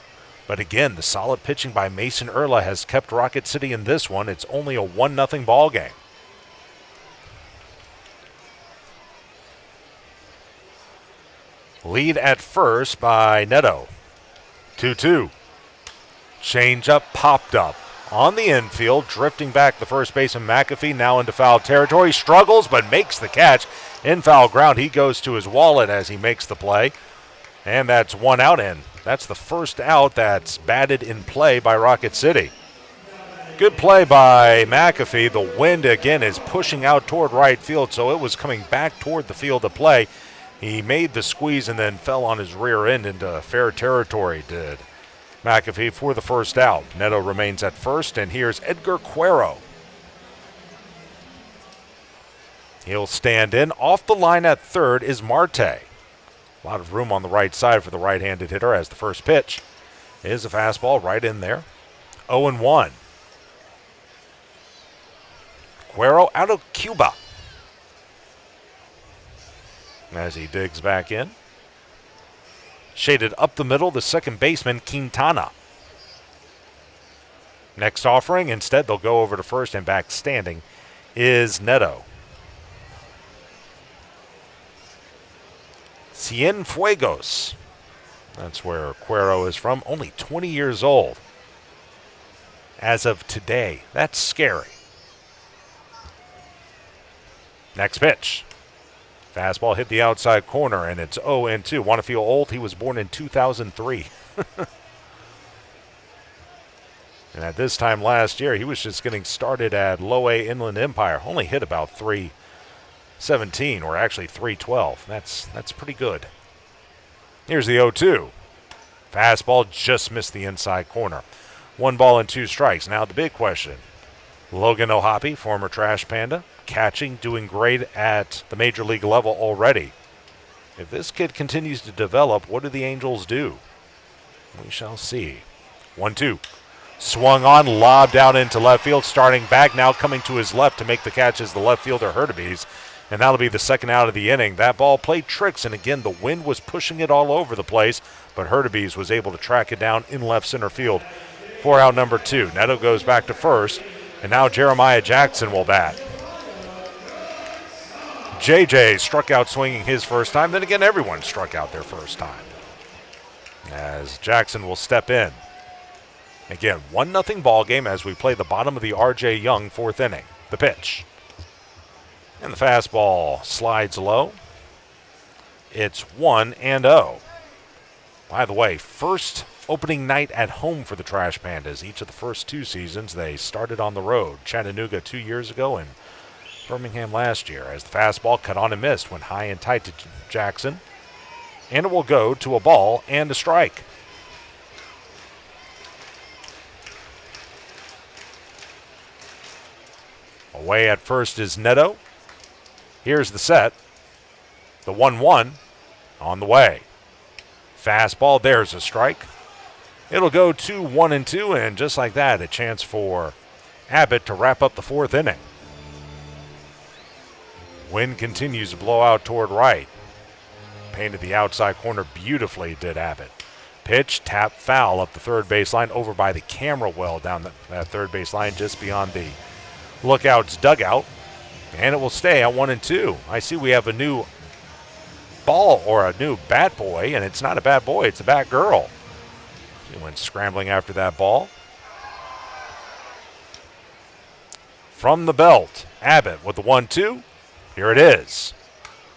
But again, the solid pitching by Mason Erla has kept Rocket City in this one. It's only a 1-0 ball game. Lead at first by Neto. 2-2. Change-up popped up on the infield, drifting back the first baseman McAfee, now into foul territory. Struggles, but makes the catch. In foul ground, he goes to his wallet as he makes the play. And that's one out in. That's the first out that's batted in play by Rocket City. Good play by McAfee. The wind, again, is pushing out toward right field, so it was coming back toward the field of play. He made the squeeze and then fell on his rear end into fair territory, did McAfee, for the first out. Neto remains at first, and here's Edgar Cuero. He'll stand in. Off the line at third is Marte. A lot of room on the right side for the right-handed hitter as the first pitch is a fastball right in there. 0-1. Cuero out of Cuba as he digs back in. Shaded up the middle, the second baseman, Quintana. Next offering, instead they'll go over to first, and back standing is Neto. Cienfuegos. That's where Cuero is from. Only 20 years old as of today. That's scary. Next pitch. Fastball hit the outside corner, and it's 0-2. Want to feel old? He was born in 2003. And at this time last year, he was just getting started at Low A Inland Empire. Only hit about 317, or actually 312. That's pretty good. Here's the 0-2. Fastball just missed the inside corner. 1 ball and 2 strikes. Now the big question. Logan Ohapi, former Trash Panda, catching, doing great at the major league level already. If this kid continues to develop, what do the Angels do? We shall see. 1-2. Swung on, lobbed out into left field, starting back, now coming to his left to make the catch is the left fielder Hurtubise, and that'll be the second out of the inning. That ball played tricks, and again, the wind was pushing it all over the place, but Hurtubise was able to track it down in left center field for out number 2. Neto goes back to first, and now Jeremiah Jackson will bat. JJ struck out swinging his first time. Then again, everyone struck out their first time, as Jackson will step in. Again, 1-0 ball game as we play the bottom of the R.J. Young 4th inning. The pitch. And the fastball slides low. It's 1-0. By the way, first opening night at home for the Trash Pandas. Each of the first 2 seasons, they started on the road. Chattanooga 2 years ago and Birmingham last year, as the fastball cut on and missed, went high and tight to Jackson. And it will go to a ball and a strike. Away at first is Neto. Here's the set. The 1-1 on the way. Fastball, there's a strike. It'll go to 1-2, and just like that, a chance for Abbott to wrap up the 4th inning. Wind continues to blow out toward right. Painted the outside corner beautifully, did Abbott. Pitch, tap, foul up the third baseline, over by the camera well down that third baseline, just beyond the Lookouts dugout. And it will stay at 1-2. I see we have a new ball, or a new bat boy, and it's not a bat boy, it's a bat girl. She went scrambling after that ball. From the belt, Abbott with the 1-2. Here it is.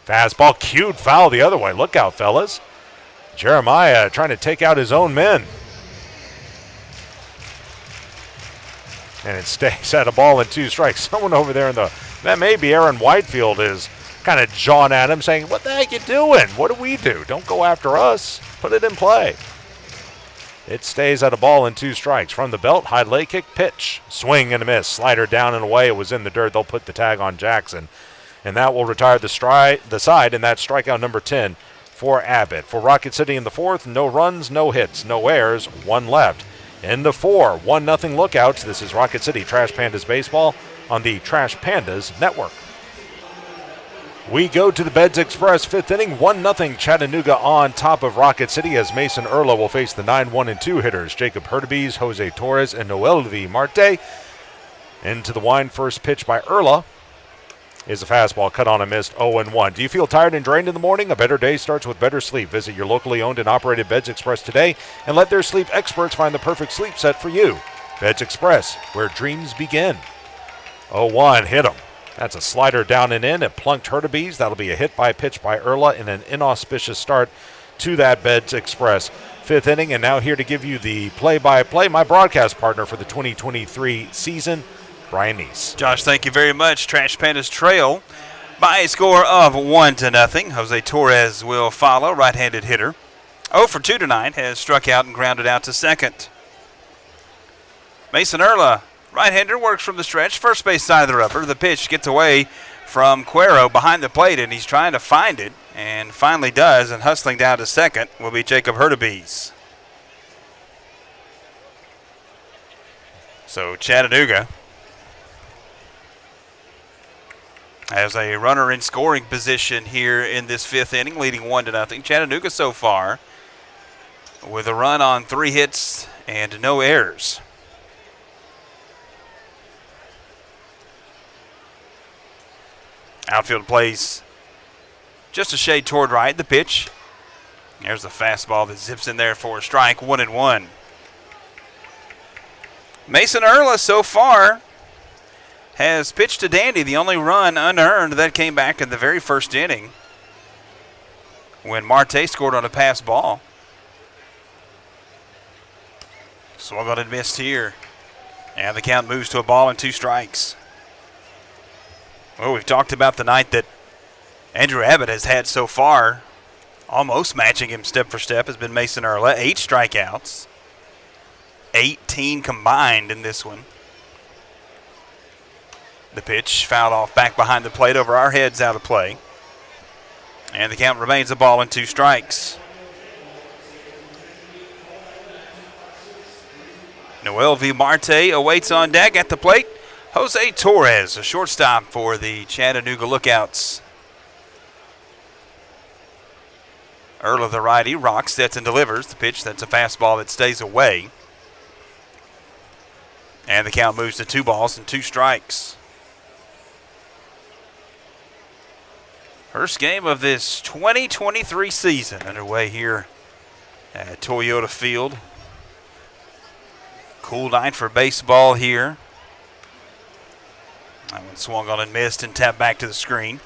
Fastball cued, foul the other way. Look out, fellas. Jeremiah trying to take out his own men. And it stays at a ball and 2 strikes. Someone over there that may be Aaron Whitefield, is kind of jawing at him, saying, "What the heck you doing? What do we do? Don't go after us. Put it in play." It stays at a ball and 2 strikes. From the belt, high leg kick, pitch. Swing and a miss. Slider down and away. It was in the dirt. They'll put the tag on Jackson. And that will retire the side, and that's strikeout number 10 for Abbott. For Rocket City in the 4th, no runs, no hits, no errors, 1 left. In the 4, 1-0 Lookouts. This is Rocket City Trash Pandas Baseball on the Trash Pandas Network. We go to the Beds Express 5th inning. 1-0 Chattanooga on top of Rocket City, as Mason Erla will face the 9-1-2 hitters, Jacob Hurtubise, Jose Torres, and Noel V. Marte. Into the wind, first pitch by Erla. is a fastball cut on and missed 0-1. Do you feel tired and drained in the morning? A better day starts with better sleep. Visit your locally owned and operated Beds Express today and let their sleep experts find the perfect sleep set for you. Beds Express, where dreams begin. 0-1, hit him. That's a slider down and in. It plunked Hurtubise. That'll be a hit by pitch by Erla in an inauspicious start to that Beds Express 5th inning. And now here to give you the play-by-play, my broadcast partner for the 2023 season, Brian Neese. Josh, thank you very much. Trash Pandas trail by a score of 1-0. Jose Torres will follow, right-handed hitter. 0 for 2 tonight, has struck out and grounded out to second. Mason Erla, right-hander, works from the stretch, first base side of the rubber. The pitch gets away from Cuero behind the plate, and he's trying to find it, and finally does, and hustling down to second will be Jacob Hurtubise. So Chattanooga has a runner in scoring position here in this 5th inning, leading 1-0. Chattanooga so far with a run on 3 hits and no errors. Outfield plays just a shade toward right. The pitch. There's the fastball that zips in there for a strike. 1-1. Mason Erla so far has pitched to Dandy. The only run unearned that came back in the very first inning when Marte scored on a pass ball. Swung on and missed here. And the count moves to a ball and 2 strikes. Well, we've talked about the night that Andrew Abbott has had so far. Almost matching him step for step has been Mason Erla. 8 strikeouts. 18 combined in this one. The pitch fouled off back behind the plate over our heads, out of play. And the count remains a ball and 2 strikes. Noel V. Marte awaits on deck at the plate. Jose Torres, a shortstop for the Chattanooga Lookouts. Erla, the righty, rocks, sets, and delivers. The pitch, that's a fastball that stays away. And the count moves to 2 balls and 2 strikes. First game of this 2023 season underway here at Toyota Field. Cool night for baseball here. That one swung on and missed and tapped back to the screen.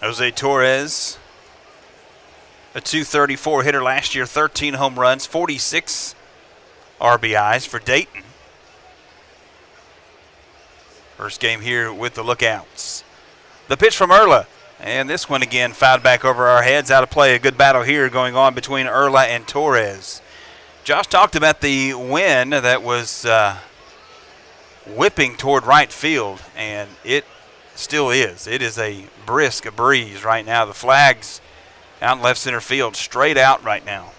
Jose Torres, a .234 hitter last year, 13 home runs, 46 RBIs for Dayton. First game here with the Lookouts. The pitch from Erla. And this one again fouled back over our heads, out of play. A good battle here going on between Erla and Torres. Josh talked about the wind that was whipping toward right field, and it still is. It is a brisk breeze right now. The flag's out in left center field, straight out right now.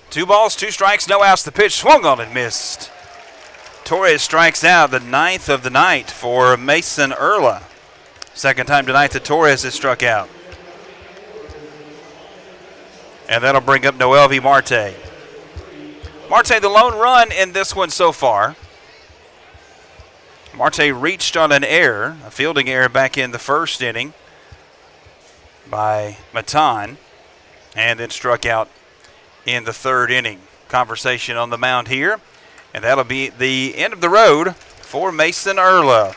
2 balls, 2 strikes, no outs. The pitch swung on and missed. Torres strikes out, the 9th of the night for Mason Erla. Second time tonight that Torres has struck out. And that'll bring up Noel V. Marte. Marte, the lone run in this one so far. Marte reached on an error, a fielding error back in the first inning by Matan, and then struck out in the 3rd inning. Conversation on the mound here, and that'll be the end of the road for Mason Erla.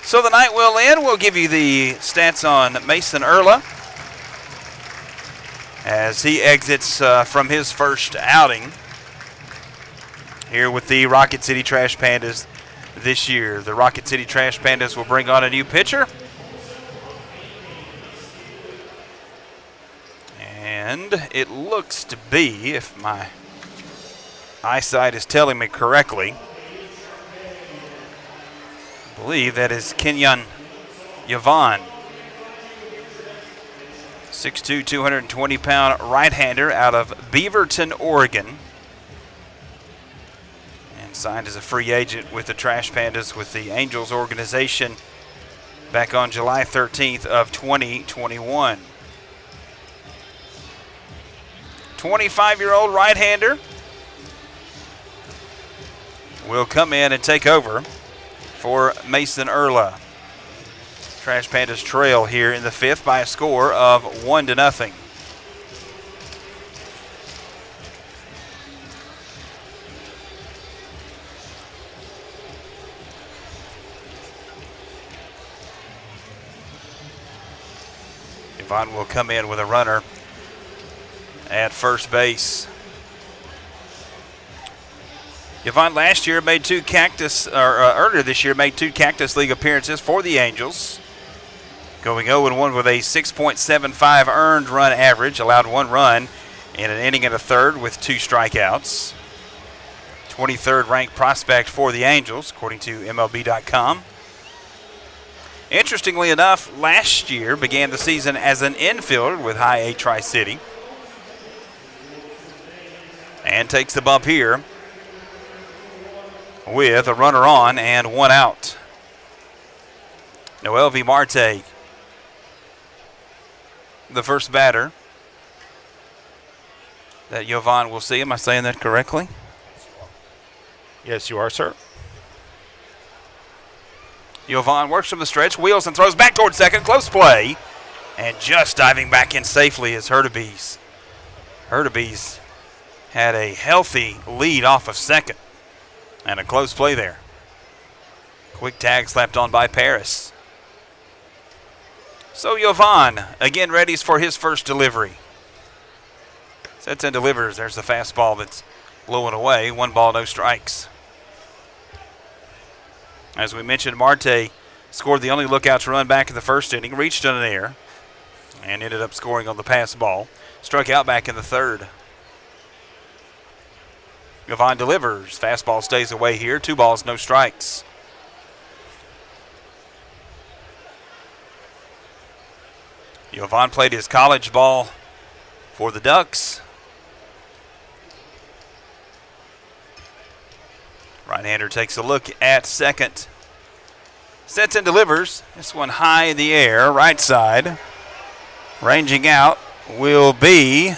So the night will end. We'll give you the stats on Mason Erla as he exits from his first outing here with the Rocket City Trash Pandas this year. The Rocket City Trash Pandas will bring on a new pitcher. And it looks to be, if my eyesight is telling me correctly, I believe that is Kenyon Yvonne. 6'2", 220-pound right-hander out of Beaverton, Oregon. And signed as a free agent with the Trash Pandas with the Angels organization back on July 13th of 2021. 25-year-old right-hander. will come in and take over for Mason Erla. Trash Pandas trail here in the 5th by a score of 1-0. Yvonne will come in with a runner at first base. Yvonne last year made earlier this year made 2 Cactus League appearances for the Angels. Going 0-1 with a 6.75 earned run average, allowed 1 run in an inning and a third with 2 strikeouts. 23rd ranked prospect for the Angels, according to MLB.com. Interestingly enough, last year began the season as an infielder with High A Tri-City. And takes the bump here with a runner on and 1 out. Noel V. Marte, the first batter that Yvonne will see. Am I saying that correctly? Yes, you are, sir. Yvonne works from the stretch, wheels and throws back toward second. Close play. And just diving back in safely is Hurtubise. Hurtubise had a healthy lead off of second. And a close play there. Quick tag slapped on by Paris. So Yvonne again readies for his first delivery. Sets and delivers. There's the fastball that's blowing away. 1 ball, no strikes. As we mentioned, Marte scored the only Lookouts run back in the first inning, reached on an air, and ended up scoring on the pass ball. Struck out back in the third. Yvonne delivers. Fastball stays away here. 2 balls, no strikes. Yvonne played his college ball for the Ducks. Right-hander takes a look at second. Sets and delivers. This one high in the air, right side. Ranging out will be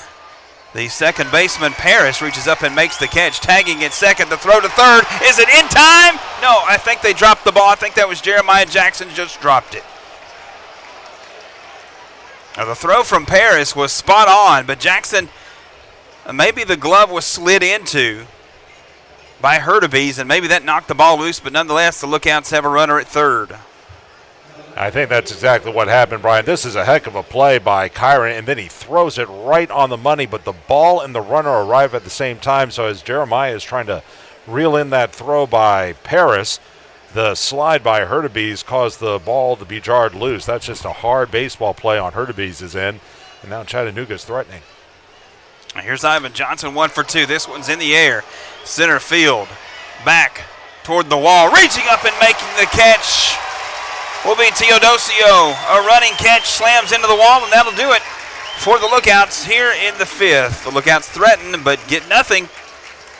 the second baseman, Paris, reaches up and makes the catch. Tagging at second, the throw to third. Is it in time? No, I think they dropped the ball. I think that was Jeremiah Jackson just dropped it. Now, the throw from Paris was spot on, but Jackson, maybe the glove was slid into by Hurtubise, and maybe that knocked the ball loose, but nonetheless, the Lookouts have a runner at third. I think that's exactly what happened, Brian. This is a heck of a play by Kyron, and then he throws it right on the money, but the ball and the runner arrive at the same time, so as Jeremiah is trying to reel in that throw by Paris, the slide by Hurtubise caused the ball to be jarred loose. That's just a hard baseball play on Hurtubise's end, and now Chattanooga's threatening. Here's Ivan Johnson, 1 for 2. This one's in the air. Center field. Back toward the wall. Reaching up and making the catch will be Teodosio. A running catch slams into the wall, and that'll do it for the Lookouts here in the 5th. The Lookouts threaten but get nothing.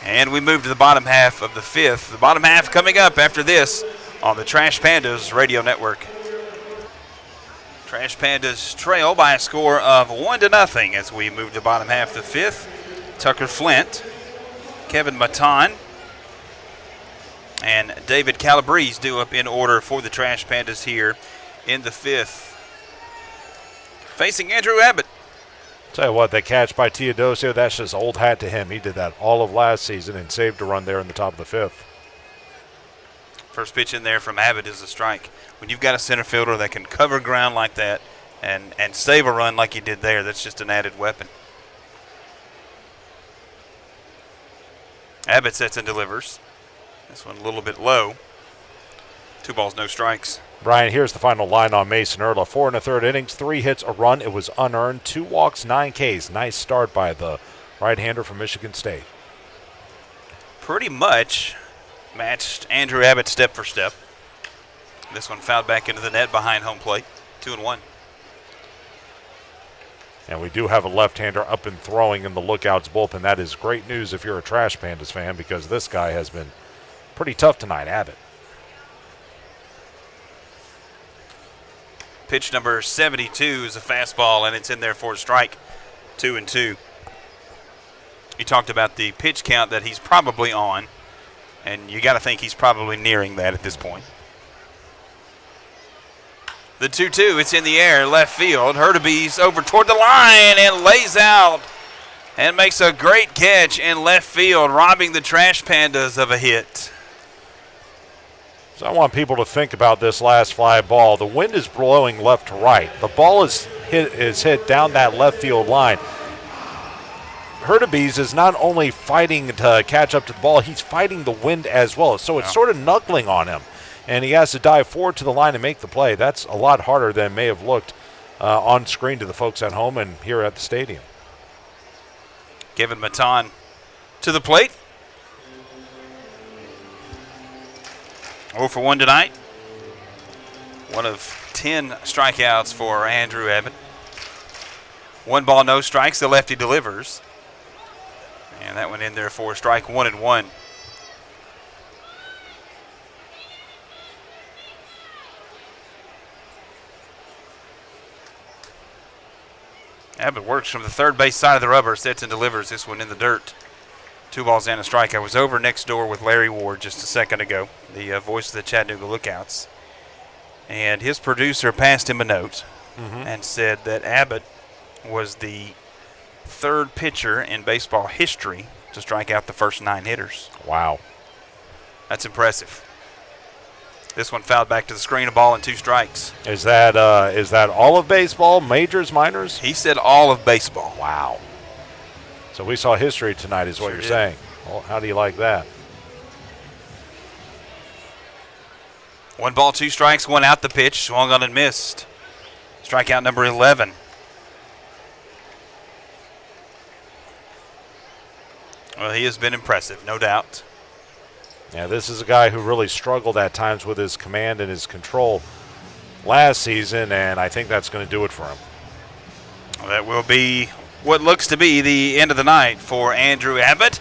And we move to the bottom half of the 5th. The bottom half coming up after this on the Trash Pandas radio network. Trash Pandas trail by a score of 1-0 as we move to the bottom half of the 5th. Tucker Flint, Kevin Matan, and David Calabrese due up in order for the Trash Pandas here in the 5th. Facing Andrew Abbott. Tell you what, that catch by Teodosio, that's just old hat to him. He did that all of last season and saved a run there in the top of the 5th. First pitch in there from Abbott is a strike. When you've got a center fielder that can cover ground like that and save a run like he did there, that's just an added weapon. Abbott sets and delivers. This one a little bit low. 2 balls, no strikes. Brian, here's the final line on Mason Erla. 4 1/3 innings, 3 hits, a run. It was unearned. 2 walks, 9 Ks. Nice start by the right-hander from Michigan State. Pretty much matched Andrew Abbott step for step. This one fouled back into the net behind home plate. 2-1. And we do have a left-hander up and throwing in the Lookouts bullpen. That is great news if you're a Trash Pandas fan, because this guy has been pretty tough tonight, Abbott. Pitch number 72 is a fastball, and it's in there for a strike. 2-2. You talked about the pitch count that he's probably on. And you got to think he's probably nearing that at this point. The 2-2, it's in the air, left field. Hurtaby's over toward the line and lays out and makes a great catch in left field, robbing the Trash Pandas of a hit. So I want people to think about this last fly ball. The wind is blowing left to right. The ball is hit down that left field line. Hurtaby's is not only fighting to catch up to the ball, he's fighting the wind as well. So it's sort of knuckling on him. And he has to dive forward to the line and make the play. That's a lot harder than it may have looked on screen to the folks at home and here at the stadium. Kevin Matan to the plate. 0 for 1 tonight. 1 of 10 strikeouts for Andrew Abbott. 1 ball, no strikes. The lefty delivers. And that went in there for strike 1 and 1. Abbott works from the third base side of the rubber, sets and delivers this one in the dirt. 2 balls and a strike. I was over next door with Larry Ward just a second ago, the voice of the Chattanooga Lookouts. And his producer passed him a note and said that Abbott was the 3rd pitcher in baseball history to strike out the first 9 hitters. Wow. That's impressive. This one fouled back to the screen, a ball and 2 strikes. Is that all of baseball, majors, minors? He said all of baseball. Wow. So we saw history tonight is what you're saying. Well, how do you like that? 1 ball, 2 strikes, 1 out the pitch, swung on and missed. Strikeout number 11. Well, he has been impressive, no doubt. Yeah, this is a guy who really struggled at times with his command and his control last season, and I think that's going to do it for him. Well, that will be what looks to be the end of the night for Andrew Abbott,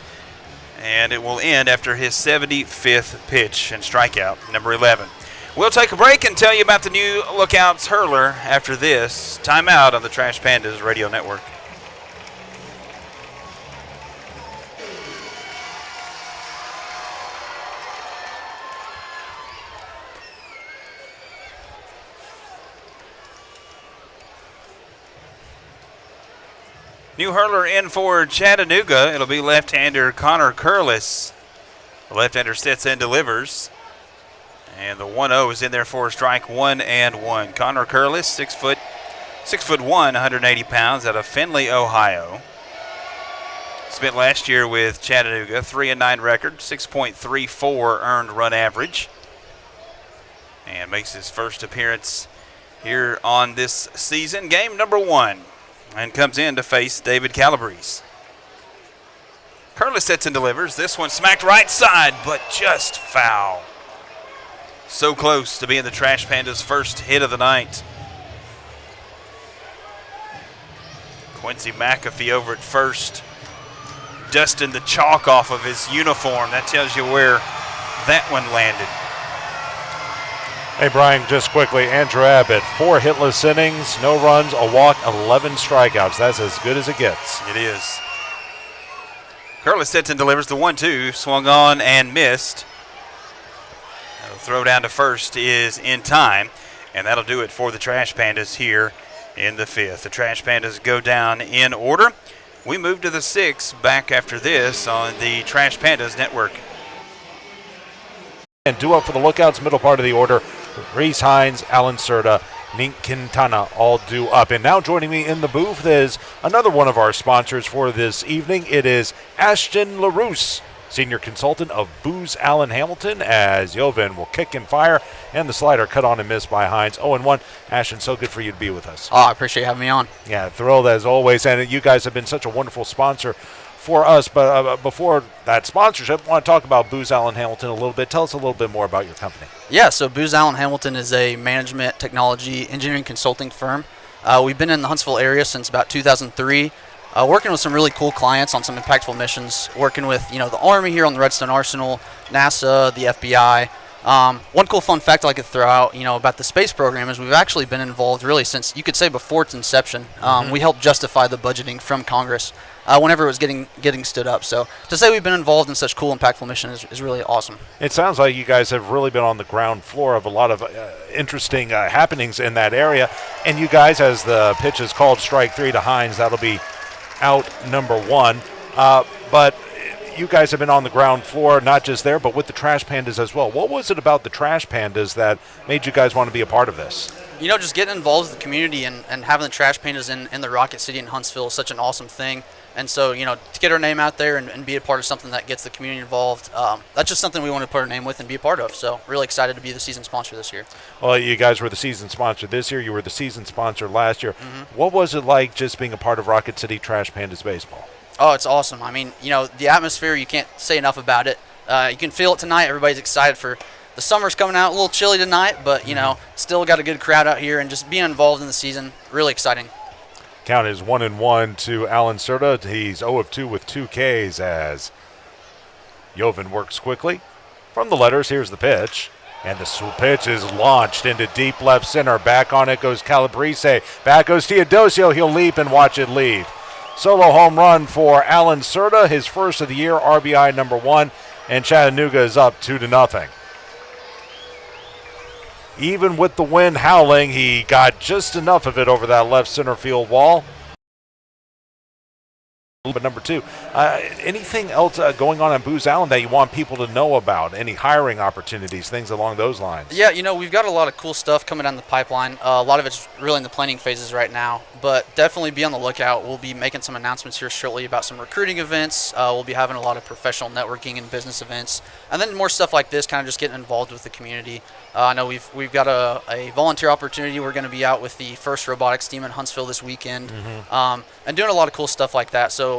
and it will end after his 75th pitch and strikeout, number 11. We'll take a break and tell you about the new Lookouts hurler after this timeout on the Trash Pandas Radio Network. New hurler in for Chattanooga. It'll be left-hander Connor Curlis. The left-hander sets and delivers. And the 1-0 is in there for strike 1 and 1. Connor Curlis, 6'1", 180 pounds, out of Findlay, Ohio. Spent last year with Chattanooga, 3-9 record, 6.34 earned run average. And makes his first appearance here on this season, game number 1. And comes in to face David Calabrese. Curlis sets and delivers. This one smacked right side, but just foul. So close to being the Trash Pandas' first hit of the night. Quincy McAfee over at first, dusting the chalk off of his uniform. That tells you where that one landed. Hey, Brian, just quickly, Andrew Abbott, 4 hitless innings, no runs, a walk, 11 strikeouts. That's as good as it gets. It is. Curlis sets and delivers the 1-2, swung on and missed. The throw down to first is in time, and that'll do it for the Trash Pandas here in the 5th. The Trash Pandas go down in order. We move to the 6th back after this on the Trash Pandas Network. And due up for the Lookouts, middle part of the order, Reese Hines, Alan Serta, Nink Quintana, all due up. And now joining me in the booth is another one of our sponsors for this evening. It is Ashton LaRousse, senior consultant of Booz Allen Hamilton, as Jovan will kick and fire, and the slider cut on and missed by Hines. 0-1. Ashton, so good for you to be with us. Oh, I appreciate you having me on. Yeah, thrilled as always. And you guys have been such a wonderful sponsor for us. But before that sponsorship, I want to talk about Booz Allen Hamilton a little bit. Tell us a little bit more about your company. Yeah, so Booz Allen Hamilton is a management, technology, engineering consulting firm. We've been in the Huntsville area since about 2003, working with some really cool clients on some impactful missions, working with the Army here on the Redstone Arsenal, NASA, the FBI, One cool fun fact I could throw out, about the space program is we've actually been involved really since, you could say, before its inception. We helped justify the budgeting from Congress whenever it was getting stood up. So to say we've been involved in such cool, impactful mission is really awesome. It sounds like you guys have really been on the ground floor of a lot of interesting happenings in that area. And you guys, as the pitch is called strike 3 to Hines, that'll be out number 1. But you guys have been on the ground floor, not just there, but with the Trash Pandas as well. What was it about the Trash Pandas that made you guys want to be a part of this? Just getting involved with the community and having the Trash Pandas in the Rocket City in Huntsville is such an awesome thing. And so, to get our name out there and be a part of something that gets the community involved, that's just something we want to put our name with and be a part of. So really excited to be the season sponsor this year. Well, you guys were the season sponsor this year. You were the season sponsor last year. What was it like just being a part of Rocket City Trash Pandas baseball? Oh, it's awesome. I mean, the atmosphere, you can't say enough about it. You can feel it tonight. Everybody's excited for the summer's coming out. A little chilly tonight, but, still got a good crowd out here, and just being involved in the season, really exciting. Count is 1-1 to Alan Serta. He's 0 of 2 with 2 Ks as Jovan works quickly. From the letters, here's the pitch. And the pitch is launched into deep left center. Back on it goes Calabrese. Back goes Teodosio. He'll leap and watch it leave. Solo home run for Alan Serta, his first of the year, RBI number 1, and Chattanooga is up 2-0. Even with the wind howling, he got just enough of it over that left center field wall. But number 2, anything else going on in Booz Allen that you want people to know about? Any hiring opportunities, things along those lines? Yeah, we've got a lot of cool stuff coming down the pipeline. A lot of it's really in the planning phases right now, but definitely be on the lookout. We'll be making some announcements here shortly about some recruiting events. We'll be having a lot of professional networking and business events, and then more stuff like this, kind of just getting involved with the community. I know we've got a volunteer opportunity. We're going to be out with the first robotics team in Huntsville this weekend, and doing a lot of cool stuff like that. So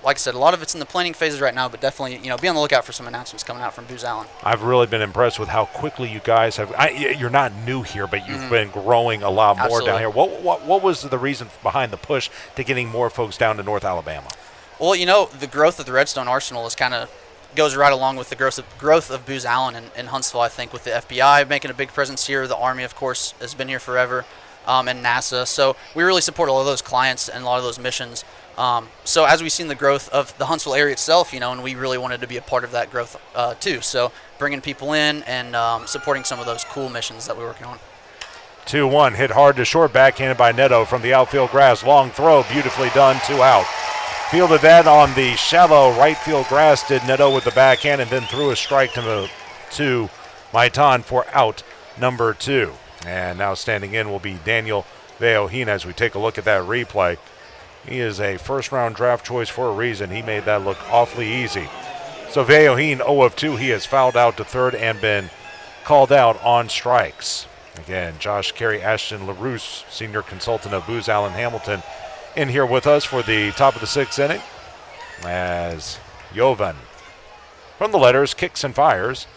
like I said, a lot of it's in the planning phases right now, but definitely, be on the lookout for some announcements coming out from Booz Allen. I've really been impressed with how quickly you guys have. You're not new here, but you've been growing a lot more down here. What was the reason behind the push to getting more folks down to North Alabama? Well, the growth of the Redstone Arsenal is kind of goes right along with the growth of Booz Allen in Huntsville, I think, with the FBI making a big presence here. The Army, of course, has been here forever, and NASA. So we really support all of those clients and a lot of those missions. So as we've seen the growth of the Huntsville area itself, and we really wanted to be a part of that growth too. So bringing people in and supporting some of those cool missions that we're working on. 2-1, hit hard to short, backhanded by Neto from the outfield grass. Long throw, beautifully done, 2 out. Fielded that on the shallow right field grass, did Neto with the backhand, and then threw a strike to Maitan for out number 2. And now standing in will be Daniel Veohin as we take a look at that replay. He is a first-round draft choice for a reason. He made that look awfully easy. So Veohin, 0 of 2. He has fouled out to third and been called out on strikes. Again, Josh Carey Ashton LaRousse, senior consultant of Booz Allen Hamilton, in here with us for the top of the 6th inning. As Jovan, from the letters, kicks and fires.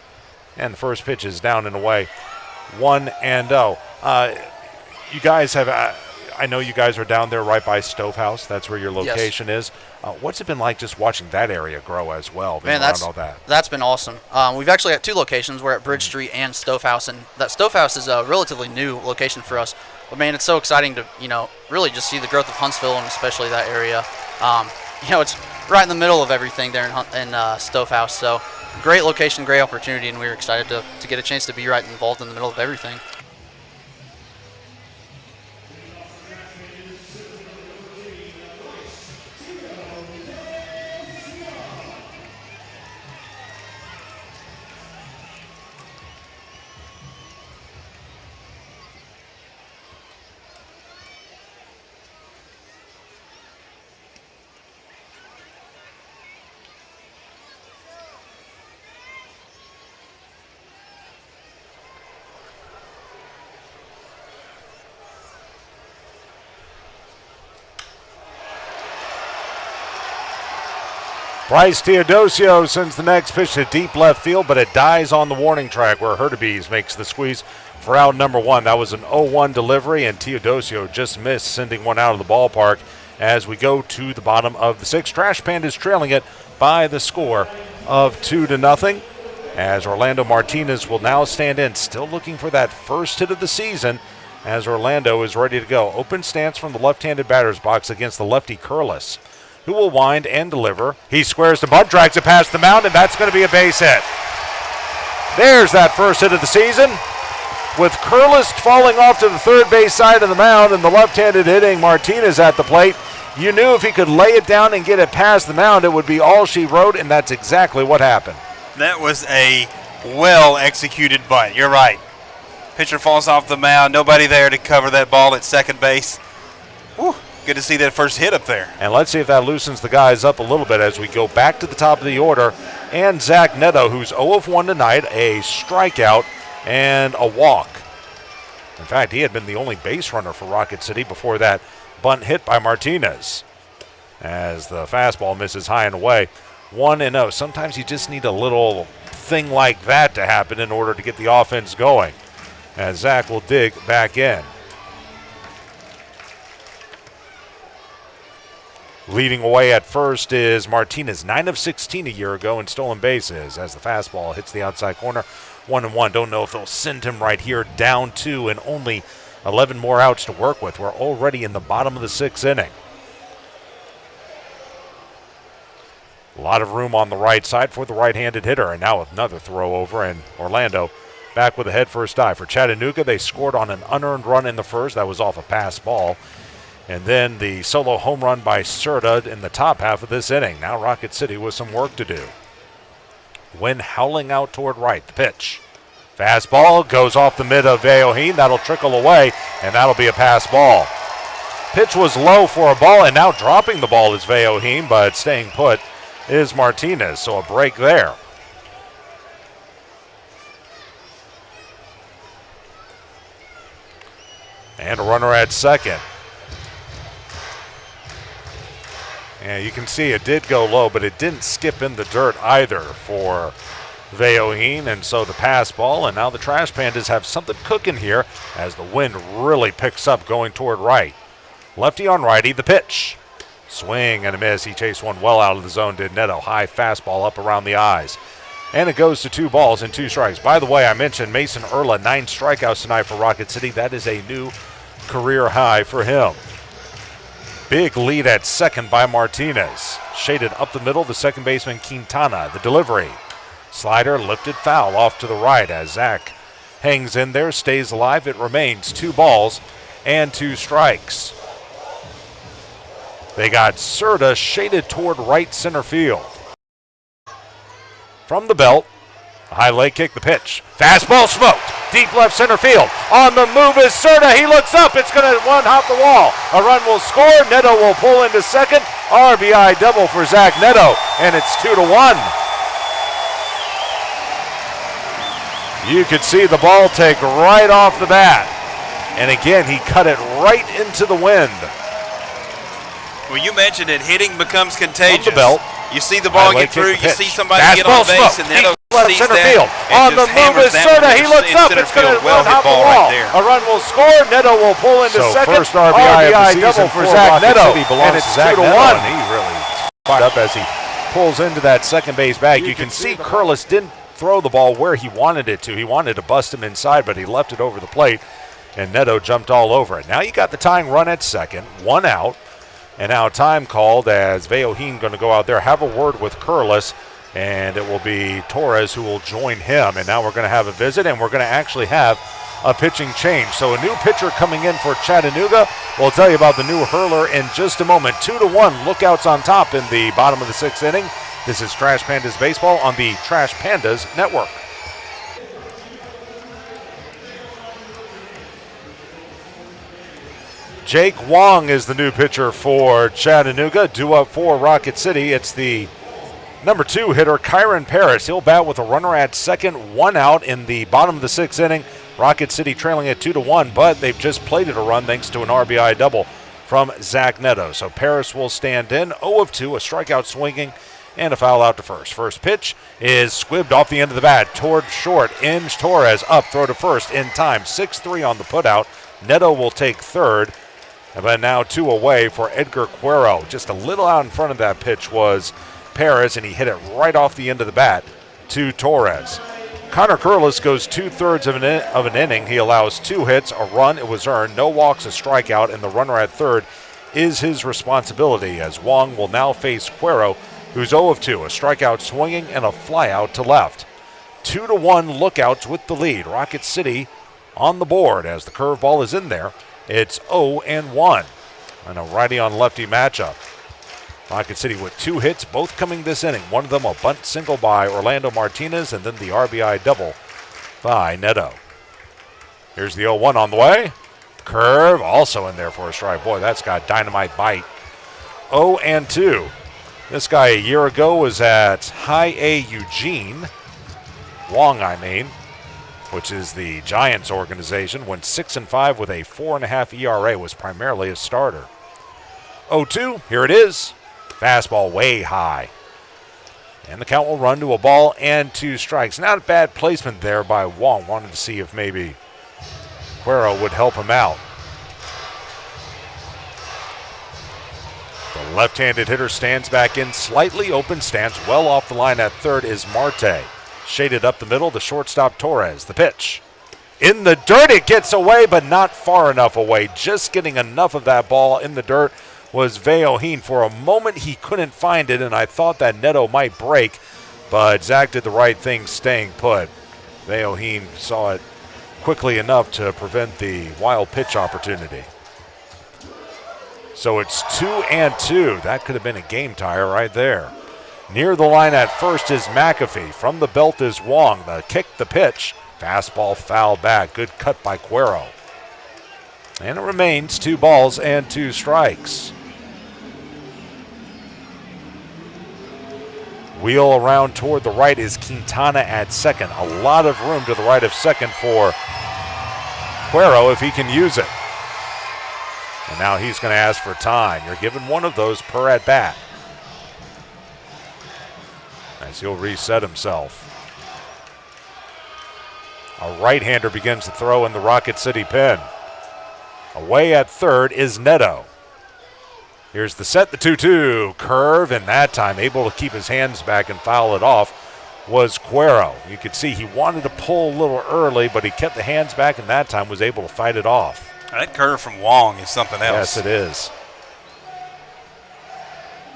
And the first pitch is down and away. 1-0. You guys have... I know you guys are down there right by Stovehouse. That's where your location is. What's it been like just watching that area grow as well? Man, that's been awesome. We've actually got 2 locations. We're at Bridge Street and Stovehouse, and that Stovehouse is a relatively new location for us. But man, it's so exciting to really just see the growth of Huntsville and especially that area. It's right in the middle of everything there in Stovehouse. So great location, great opportunity, and we were excited to get a chance to be right involved in the middle of everything. Bryce Teodosio sends the next pitch to deep left field, but it dies on the warning track where Hurtubise makes the squeeze for out number 1. That was an 0-1 delivery, and Teodosio just missed sending one out of the ballpark as we go to the bottom of the 6th. Trash Pandas trailing it by the score of 2-0. as Orlando Martinez will now stand in, still looking for that first hit of the season as Orlando is ready to go. Open stance from the left-handed batter's box against the lefty Curlis, who will wind and deliver. He squares the bunt, drags it past the mound, and that's going to be a base hit. There's that first hit of the season, with Curlis falling off to the third base side of the mound and the left-handed hitting Martinez at the plate. You knew if he could lay it down and get it past the mound, it would be all she wrote, and that's exactly what happened. That was a well-executed bunt. You're right. Pitcher falls off the mound. Nobody there to cover that ball at second base. Whew, good to see that first hit up there. And let's see if that loosens the guys up a little bit as we go back to the top of the order. And Zach Neto, who's 0 of 1 tonight, a strikeout and a walk. In fact, he had been the only base runner for Rocket City before that bunt hit by Martinez. As the fastball misses high and away, 1-0. Sometimes you just need a little thing like that to happen in order to get the offense going. As Zach will dig back in. Leading away at first is Martinez, 9 of 16 a year ago in stolen bases as the fastball hits the outside corner. 1-1. Don't know if they'll send him right here, down 2 and only 11 more outs to work with. We're already in the bottom of the 6th inning. A lot of room on the right side for the right-handed hitter, and now another throw over, and Orlando back with a head-first dive. For Chattanooga, they scored on an unearned run in the first. That was off a pass ball. And then the solo home run by Serta in the top half of this inning. Now Rocket City with some work to do. Wind howling out toward right. The pitch. Fastball goes off the mid of Veoheen. That'll trickle away, and that'll be a pass ball. Pitch was low for a ball, and now dropping the ball is Veoheen, but staying put is Martinez, so a break there. And a runner at second. And you can see it did go low, but it didn't skip in the dirt either for Veoheen, and so the pass ball, and now the Trash Pandas have something cooking here as the wind really picks up going toward right. Lefty on righty, the pitch. Swing and a miss. He chased one well out of the zone, did Neto. High fastball up around the eyes. And it goes to 2 balls and 2 strikes. By the way, I mentioned Mason Erla, 9 strikeouts tonight for Rocket City. That is a new career high for him. Big lead at second by Martinez. Shaded up the middle, the second baseman Quintana. The delivery. Slider lifted foul off to the right as Zach hangs in there, stays alive. It remains 2 balls and 2 strikes. They got Serta shaded toward right center field. From the belt, a high leg kick, the pitch. Fastball smoked, deep left center field. On the move is Serta. He looks up. It's going to one-hop the wall. A run will score. Neto will pull into second. RBI double for Zach Neto, and it's 2-1. You could see the ball take right off the bat. And again, he cut it right into the wind. Well, you mentioned it. Hitting becomes contagious. From the belt. You see the ball get through. You see somebody get Fastball on base, smoked. and then Left sees center that field. and On the just move hammers is that Serta. one He in looks up. center It's going to field. Well-hit one-hop the ball wall. right there. A run will score. Neto will pull into second. First RBI of the season double for for Zach Rocket Neto, City belongs and it's to Zach 2-1. Neto, and he really Fired up as he pulls into that second base bag. You can see Curlis didn't throw the ball where he wanted it to. He wanted to bust him inside, but he left it over the plate, and Neto jumped all over it. Now you got the tying run at second, 1 out, and now time called as Veoheen going to go out there, have a word with Curlis, and it will be Torres who will join him. And now we're going to have a visit, and we're going to actually have a pitching change. So a new pitcher coming in for Chattanooga. We'll tell you about the new hurler in just a moment. 2-1, Lookouts on top in the bottom of the 6th inning. This is Trash Pandas Baseball on the Trash Pandas Network. Jake Wong is the new pitcher for Chattanooga. Due up for Rocket City, it's the number 2 hitter, Kyron Paris. He'll bat with a runner at second, 1 out in the bottom of the 6th inning. Rocket City trailing at 2-1, but they've just plated a run thanks to an RBI double from Zach Neto. So Paris will stand in, 0 of 2, a strikeout swinging, and a foul out to first. First pitch is squibbed off the end of the bat toward short. Inge Torres up, throw to first in time. 6-3 on the putout. Neto will take third. But now 2 away for Edgar Cuero. Just a little out in front of that pitch was Paris, and he hit it right off the end of the bat to Torres. Connor Curlis goes 2/3 of an inning. He allows 2 hits, a run, it was earned, no walks, a strikeout, and the runner at third is his responsibility, as Wong will now face Cuero, who's 0 of 2, a strikeout swinging and a flyout to left. 2-1 Lookouts with the lead. Rocket City on the board as the curveball is in there. It's 0-1 and a righty on lefty matchup. Rocket City with 2 hits, both coming this inning. One of them a bunt single by Orlando Martinez, and then the RBI double by Neto. Here's the 0-1 on the way. Curve also in there for a strike. Boy, that's got dynamite bite. 0-2. This guy a year ago was at High A Eugene, Wong I mean, which is the Giants organization, went 6-5 with a 4.5 ERA, was primarily a starter. 0-2, here it is. Fastball way high. And the count will run to a ball and 2 strikes. Not a bad placement there by Wong. Wanted to see if maybe Cuero would help him out. The left-handed hitter stands back in, slightly open stance. Well off the line at third is Marte. Shaded up the middle, the shortstop Torres. The pitch. In the dirt, it gets away, but not far enough away. Just getting enough of that ball in the dirt was Veoheen. For a moment, he couldn't find it, and I thought that Neto might break, but Zach did the right thing staying put. Veoheen saw it quickly enough to prevent the wild pitch opportunity. So it's 2-2. That could have been a game tire right there. Near the line at first is McAfee. From the belt is Wong. The kick, the pitch. Fastball foul back. Good cut by Cuero. And it remains 2 balls and 2 strikes. Wheel around toward the right is Quintana at second. A lot of room to the right of second for Cuero if he can use it. And now he's going to ask for time. You're given one of those per at bat, as he'll reset himself. A right-hander begins to throw in the Rocket City pen. Away at third is Neto. Here's the set, the 2-2. Curve, and that time able to keep his hands back and foul it off was Cuero. You could see he wanted to pull a little early, but he kept the hands back and that time was able to fight it off. That curve from Wong is something else. Yes, it is.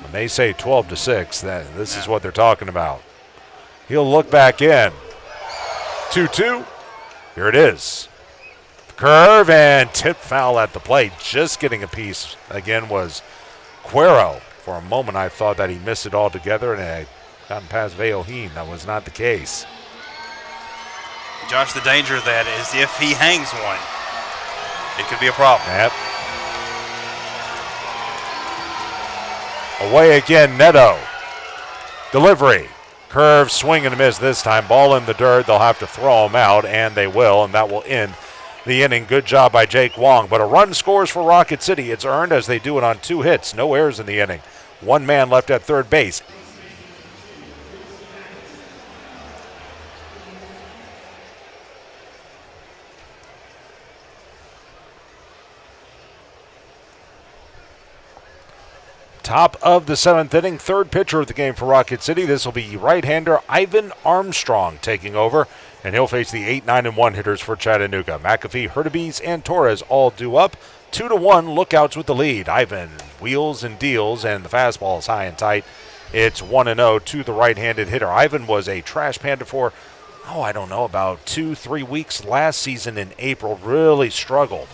When they say 12-6, this is what they're talking about. He'll look back in. 2-2. Here it is. Curve and tip foul at the plate. Just getting a piece again was Cuero. For a moment, I thought that he missed it altogether and had gotten past Veoheen. That was not the case. Josh, the danger of that is if he hangs one, it could be a problem. Yep. Away again, Neto. Delivery. Curve, swing and a miss this time. Ball in the dirt. They'll have to throw him out, and they will, and that will end the inning. Good job by Jake Wong. But a run scores for Rocket City. It's earned as they do it on 2 hits. No errors in the inning. 1 man left at third base. Top of the 7th inning, third pitcher of the game for Rocket City. This will be right-hander Ivan Armstrong taking over, and he'll face the 8-9-1 hitters for Chattanooga. McAfee, Hurtubise, and Torres all due up. 2-1, Lookouts with the lead. Ivan wheels and deals, and the fastball is high and tight. It's 1-0 to the right-handed hitter. Ivan was a Trash Panda for, I don't know, about 2-3 weeks last season in April. Really struggled.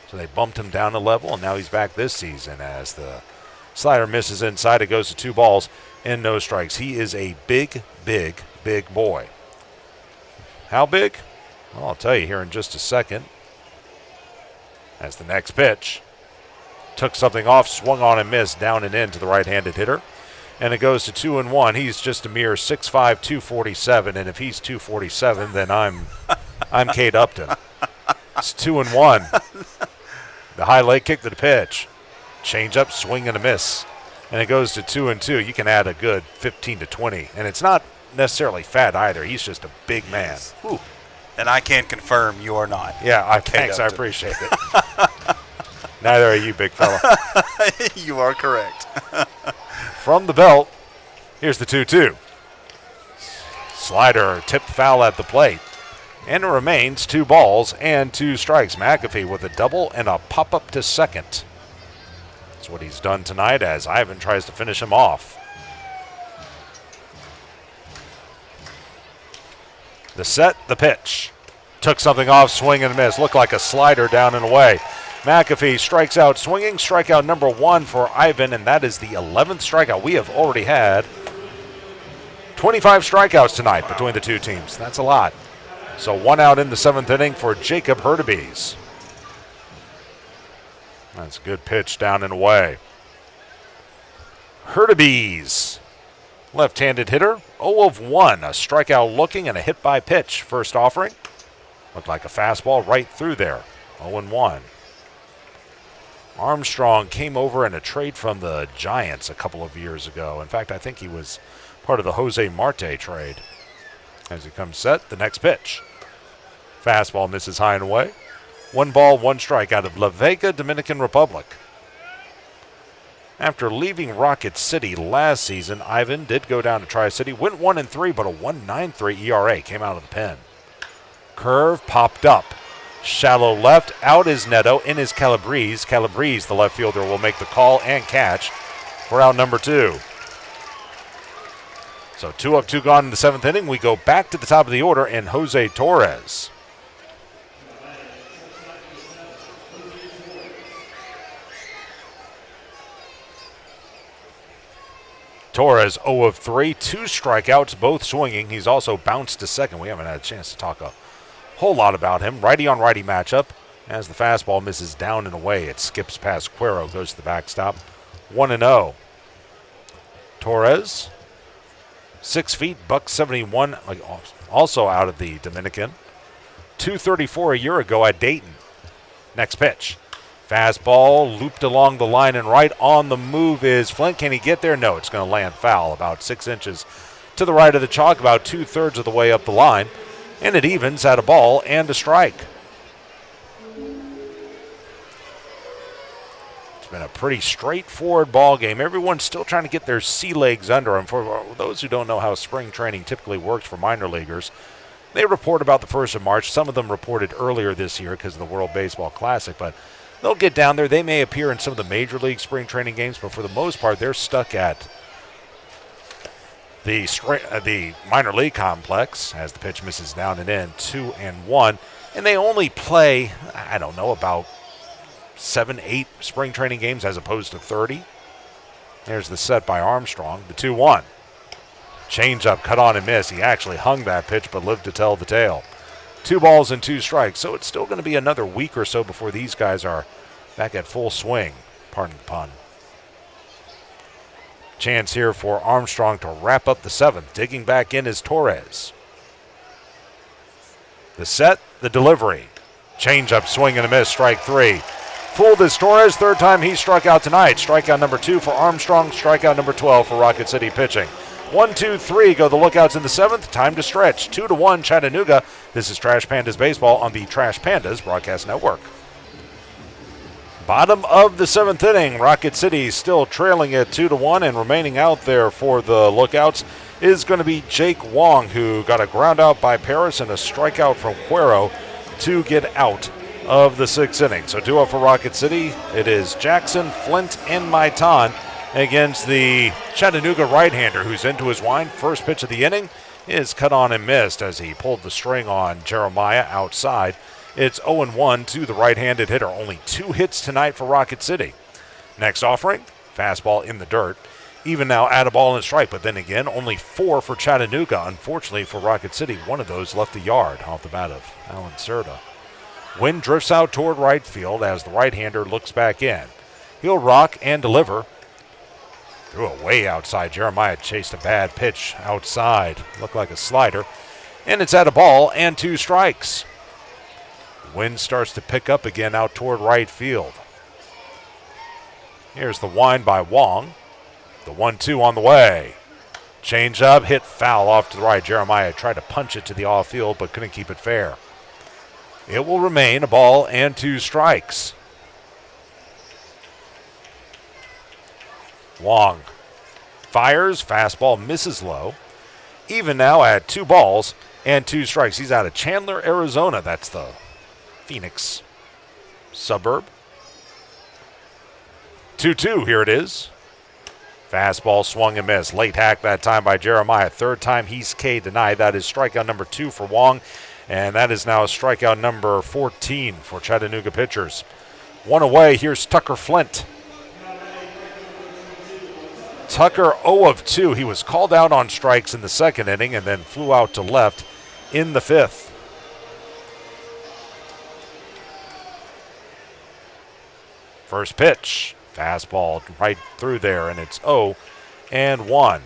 So they bumped him down a level, and now he's back this season as the slider misses inside. It goes to 2 balls and no strikes. He is a big, big, big boy. How big? Well, I'll tell you here in just a second. As the next pitch took something off, swung on and missed, down and in to the right-handed hitter. And it goes to 2-1. He's just a mere 6'5", 247. And if he's 247, then I'm Kate Upton. It's 2-1. The high leg kick to the pitch. Change up, swing and a miss. And it goes to 2-2. You can add a good 15 to 20. And it's not necessarily fat either. He's just a big man. Whew. And I can confirm you are not. Yeah, thanks. I appreciate it. Neither are you, big fella. You are correct. From the belt, here's the 2-2. Slider tipped foul at the plate. And it remains 2 balls and 2 strikes. McAfee with a double and a pop-up to second. That's what he's done tonight as Ivan tries to finish him off. The set, the pitch. Took something off, swing and a miss. Looked like a slider down and away. McAfee strikes out swinging. Strikeout number 1 for Ivan, and that is the 11th strikeout. We have already had 25 strikeouts tonight between the two teams. That's a lot. So 1 out in the 7th inning for Jacob Hurtubise. That's a good pitch down and away. Hurtubise, left-handed hitter, 0 of 1. A strikeout looking and a hit by pitch. First offering. Looked like a fastball right through there. 0-1. Armstrong came over in a trade from the Giants a couple of years ago. In fact, I think he was part of the Jose Marte trade. As he comes set, the next pitch. Fastball misses high and away. 1 ball, 1 strike out of La Vega, Dominican Republic. After leaving Rocket City last season, Ivan did go down to Tri-City, went 1-3, but a 1.93 ERA came out of the pen. Curve popped up. Shallow left, out is Neto, in is Calabrese. Calabrese, the left fielder, will make the call and catch for out number 2. So 2 up, 2 gone in the 7th inning. We go back to the top of the order and Jose Torres. Torres 0 of 3, 2 strikeouts, both swinging. He's also bounced to second. We haven't had a chance to talk a whole lot about him. Righty on righty matchup. As the fastball misses down and away, it skips past Cuero, goes to the backstop. 1-0. Torres, 6 feet, .171, also out of the Dominican. 234 a year ago at Dayton. Next pitch. Fastball looped along the line and right. On the move is Flint. Can he get there? No, it's going to land foul about 6 inches to the right of the chalk, about 2/3 of the way up the line. And it evens at a ball and a strike. It's been a pretty straightforward ball game. Everyone's still trying to get their sea legs under them. For those who don't know how spring training typically works for minor leaguers, they report about the 1st of March. Some of them reported earlier this year because of the World Baseball Classic, but they'll get down there. They may appear in some of the major league spring training games, but for the most part, they're stuck at the minor league complex as the pitch misses down and in, 2-1. And they only play, I don't know, about 7-8 spring training games as opposed to 30. There's the set by Armstrong, the 2-1. Change-up, cut on and miss. He actually hung that pitch but lived to tell the tale. 2 balls and 2 strikes, so it's still going to be another week or so before these guys are back at full swing. Pardon the pun. Chance here for Armstrong to wrap up the 7th. Digging back in is Torres. The set, the delivery. Change-up, swing and a miss, strike 3. Fooled is Torres, 3rd time he struck out tonight. Strikeout number 2 for Armstrong, strikeout number 12 for Rocket City pitching. 1, 2, 3 go the Lookouts in the 7th. Time to stretch. 2-1 Chattanooga. This is Trash Pandas Baseball on the Trash Pandas Broadcast Network. Bottom of the 7th inning. Rocket City still trailing at 2-1, and remaining out there for the Lookouts is going to be Jake Wong, who got a ground out by Paris and a strikeout from Cuero to get out of the 6th inning. So 2 up for Rocket City. It is Jackson, Flint, and Maitan against the Chattanooga right-hander who's into his wind. First pitch of the inning is cut on and missed as he pulled the string on Jeremiah outside. It's 0-1 to the right-handed hitter. Only 2 hits tonight for Rocket City. Next offering, fastball in the dirt. Even now at a ball and strike, but then again, only 4 for Chattanooga. Unfortunately for Rocket City, one of those left the yard off the bat of Alan Serta. Wind drifts out toward right field as the right-hander looks back in. He'll rock and deliver. Threw it way outside. Jeremiah chased a bad pitch outside. Looked like a slider. And it's at a ball and 2 strikes. Wind starts to pick up again out toward right field. Here's the wind by Wong. The 1-2 on the way. Change up, hit foul off to the right. Jeremiah tried to punch it to the off field but couldn't keep it fair. It will remain a ball and 2 strikes. Wong fires, fastball misses low. even now at 2 balls and 2 strikes. He's out of Chandler, Arizona. That's the Phoenix suburb. 2-2, here it is. Fastball swung and missed. Late hack that time by Jeremiah. Third time he's K denied. That is strikeout number 2 for Wong. And that is now strikeout number 14 for Chattanooga pitchers. 1 away. Here's Tucker Flint. Tucker 0 of 2. He was called out on strikes in the 2nd inning and then flew out to left in the 5th. First pitch. Fastball right through there, and it's 0-1.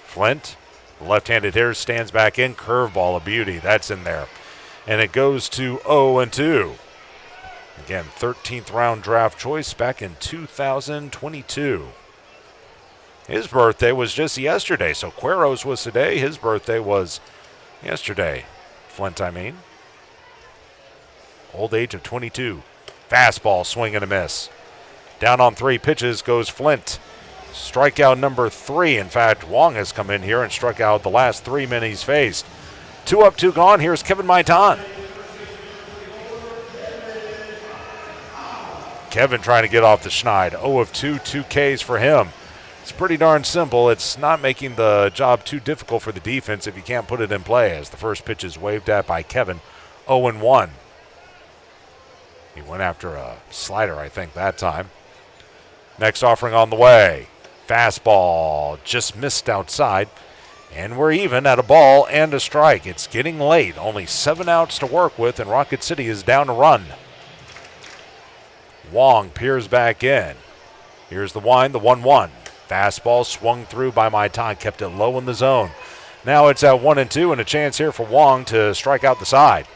Flint, the left-handed hitter, stands back in. Curveball, a beauty. That's in there. And it goes to 0-2. Again, 13th round draft choice back in 2022. His birthday was just yesterday, so Cuero's was today. His birthday was yesterday. Flint, I mean. Old age of 22. Fastball, swing and a miss. Down on 3 pitches goes Flint. Strikeout number 3. In fact, Wong has come in here and struck out the last 3 men he's faced. 2 up, 2 gone. Here's Kevin Maitan. Kevin trying to get off the schneid. 0 of 2, 2 Ks for him. It's pretty darn simple. It's not making the job too difficult for the defense if you can't put it in play, as the first pitch is waved at by Kevin. 0-1. He went after a slider, I think, that time. Next offering on the way. Fastball just missed outside. And we're even at a ball and a strike. It's getting late. Only 7 outs to work with, and Rocket City is down a run. Wong peers back in. Here's the wind, the 1-1. Fastball swung through by Maitan, kept it low in the zone. Now it's at 1-2, and a chance here for Wong to strike out the side.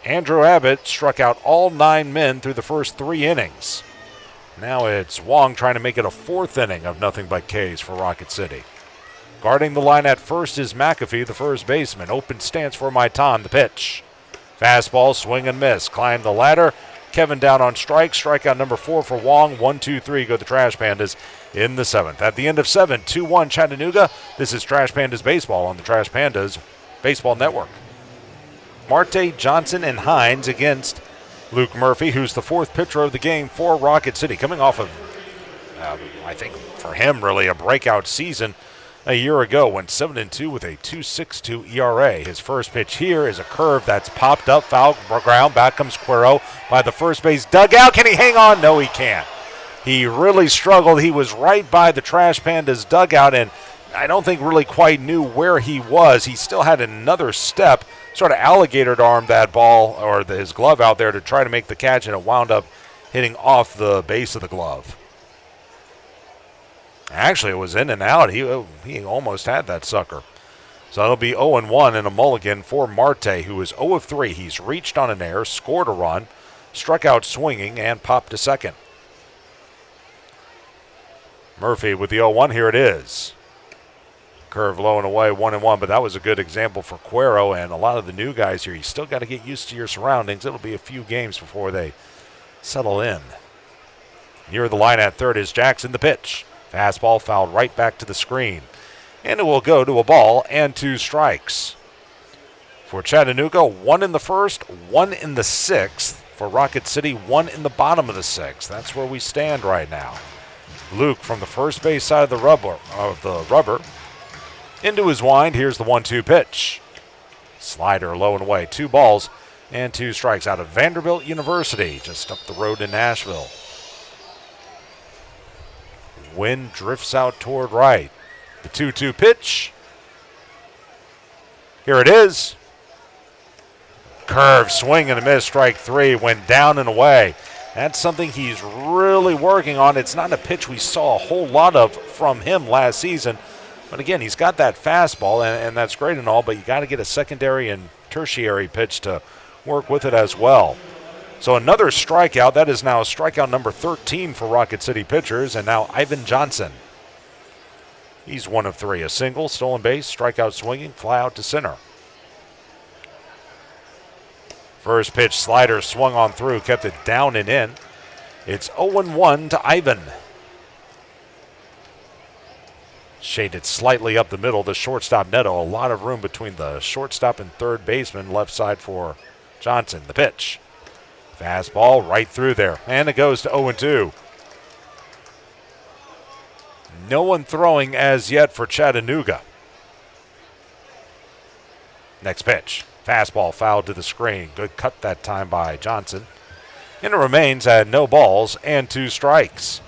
Andrew Abbott struck out all 9 men through the first 3 innings. Now it's Wong trying to make it a 4th inning of nothing but Ks for Rocket City. Guarding the line at first is McAfee, the first baseman. Open stance for Maitan, the pitch. Fastball, swing and miss. Climb the ladder. Kevin down on strike. Strikeout number 4 for Wong. 1-2-3 go the Trash Pandas in the 7th. At the end of 7, 2-1 Chattanooga. This is Trash Pandas Baseball on the Trash Pandas Baseball Network. Marte, Johnson, and Hines against Luke Murphy, who's the 4th pitcher of the game for Rocket City. Coming off of, I think for him, really a breakout season a year ago. Went 7-2 with a 2.62 ERA. His first pitch here is a curve that's popped up, foul ground. Back comes Cuero by the first base dugout. Can he hang on? No, he can't. He really struggled. He was right by the Trash Pandas dugout, and I don't think really quite knew where he was. He still had another step, sort of alligator armed that ball or his glove out there to try to make the catch, and it wound up hitting off the base of the glove. Actually, it was in and out. He almost had that sucker. So it'll be 0-1 and a mulligan for Marte, who is 0 of 3. He's reached on an error, scored a run, struck out swinging, and popped to second. Murphy with the 0-1. Here it is. Curve low and away, 1-1, but that was a good example for Cuero and a lot of the new guys here. You still got to get used to your surroundings. It'll be a few games before they settle in. Near the line at third is Jackson, the pitch. Fastball fouled right back to the screen. And it will go to a ball and 2 strikes. For Chattanooga, 1 in the first, 1 in the 6th. For Rocket City, 1 in the bottom of the 6th. That's where we stand right now. Luke from the first base side of the rubber. Into his wind, here's the 1-2 pitch. Slider low and away. 2 balls and 2 strikes out of Vanderbilt University, just up the road in Nashville. Wind drifts out toward right. The 2-2 pitch. Here it is. Curve, swing and a miss, strike 3, went down and away. That's something he's really working on. It's not a pitch we saw a whole lot of from him last season. But again, he's got that fastball, and that's great and all, but you got to get a secondary and tertiary pitch to work with it as well. So another strikeout. That is now strikeout number 13 for Rocket City pitchers, and now Ivan Johnson. He's 1 of 3. A single, stolen base, strikeout swinging, fly out to center. First pitch slider swung on through, kept it down and in. It's 0-1 to Ivan. Shaded slightly up the middle, the shortstop Neto. A lot of room between the shortstop and third baseman, left side for Johnson. The pitch. Fastball right through there, and it goes to 0-2. No one throwing as yet for Chattanooga. Next pitch. Fastball fouled to the screen. Good cut that time by Johnson. And it remains at no balls and 2 strikes.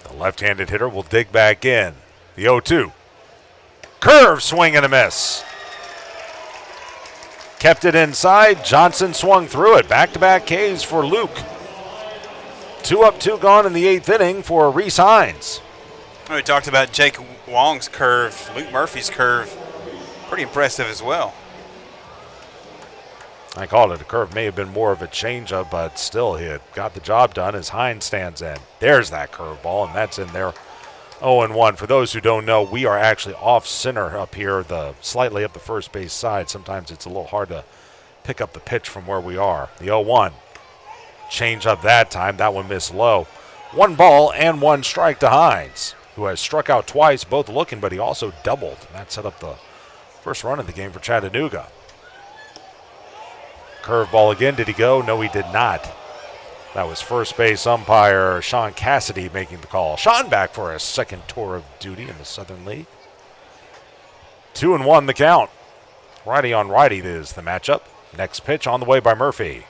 The left-handed hitter will dig back in. The 0-2. Curve swing and a miss. Kept it inside. Johnson swung through it. Back-to-back Ks for Luke. 2 up, 2 gone in the 8th inning for Reese Hines. We talked about Jake Wong's curve, Luke Murphy's curve. Pretty impressive as well. I called it a curve. May have been more of a changeup, but still he had got the job done as Hines stands in. There's that curveball, and that's in there. 0-1. For those who don't know, we are actually off center up here, slightly up the first base side. Sometimes it's a little hard to pick up the pitch from where we are. The 0-1. Change up that time. That one missed low. 1 ball and 1 strike to Hines, who has struck out twice, both looking, but he also doubled. That set up the first run of the game for Chattanooga. Curveball again. Did he go? No, he did not. That was first base umpire Sean Cassidy making the call. Sean back for his second tour of duty in the Southern League. 2-1 the count. Righty on righty is the matchup. Next pitch on the way by Murphy.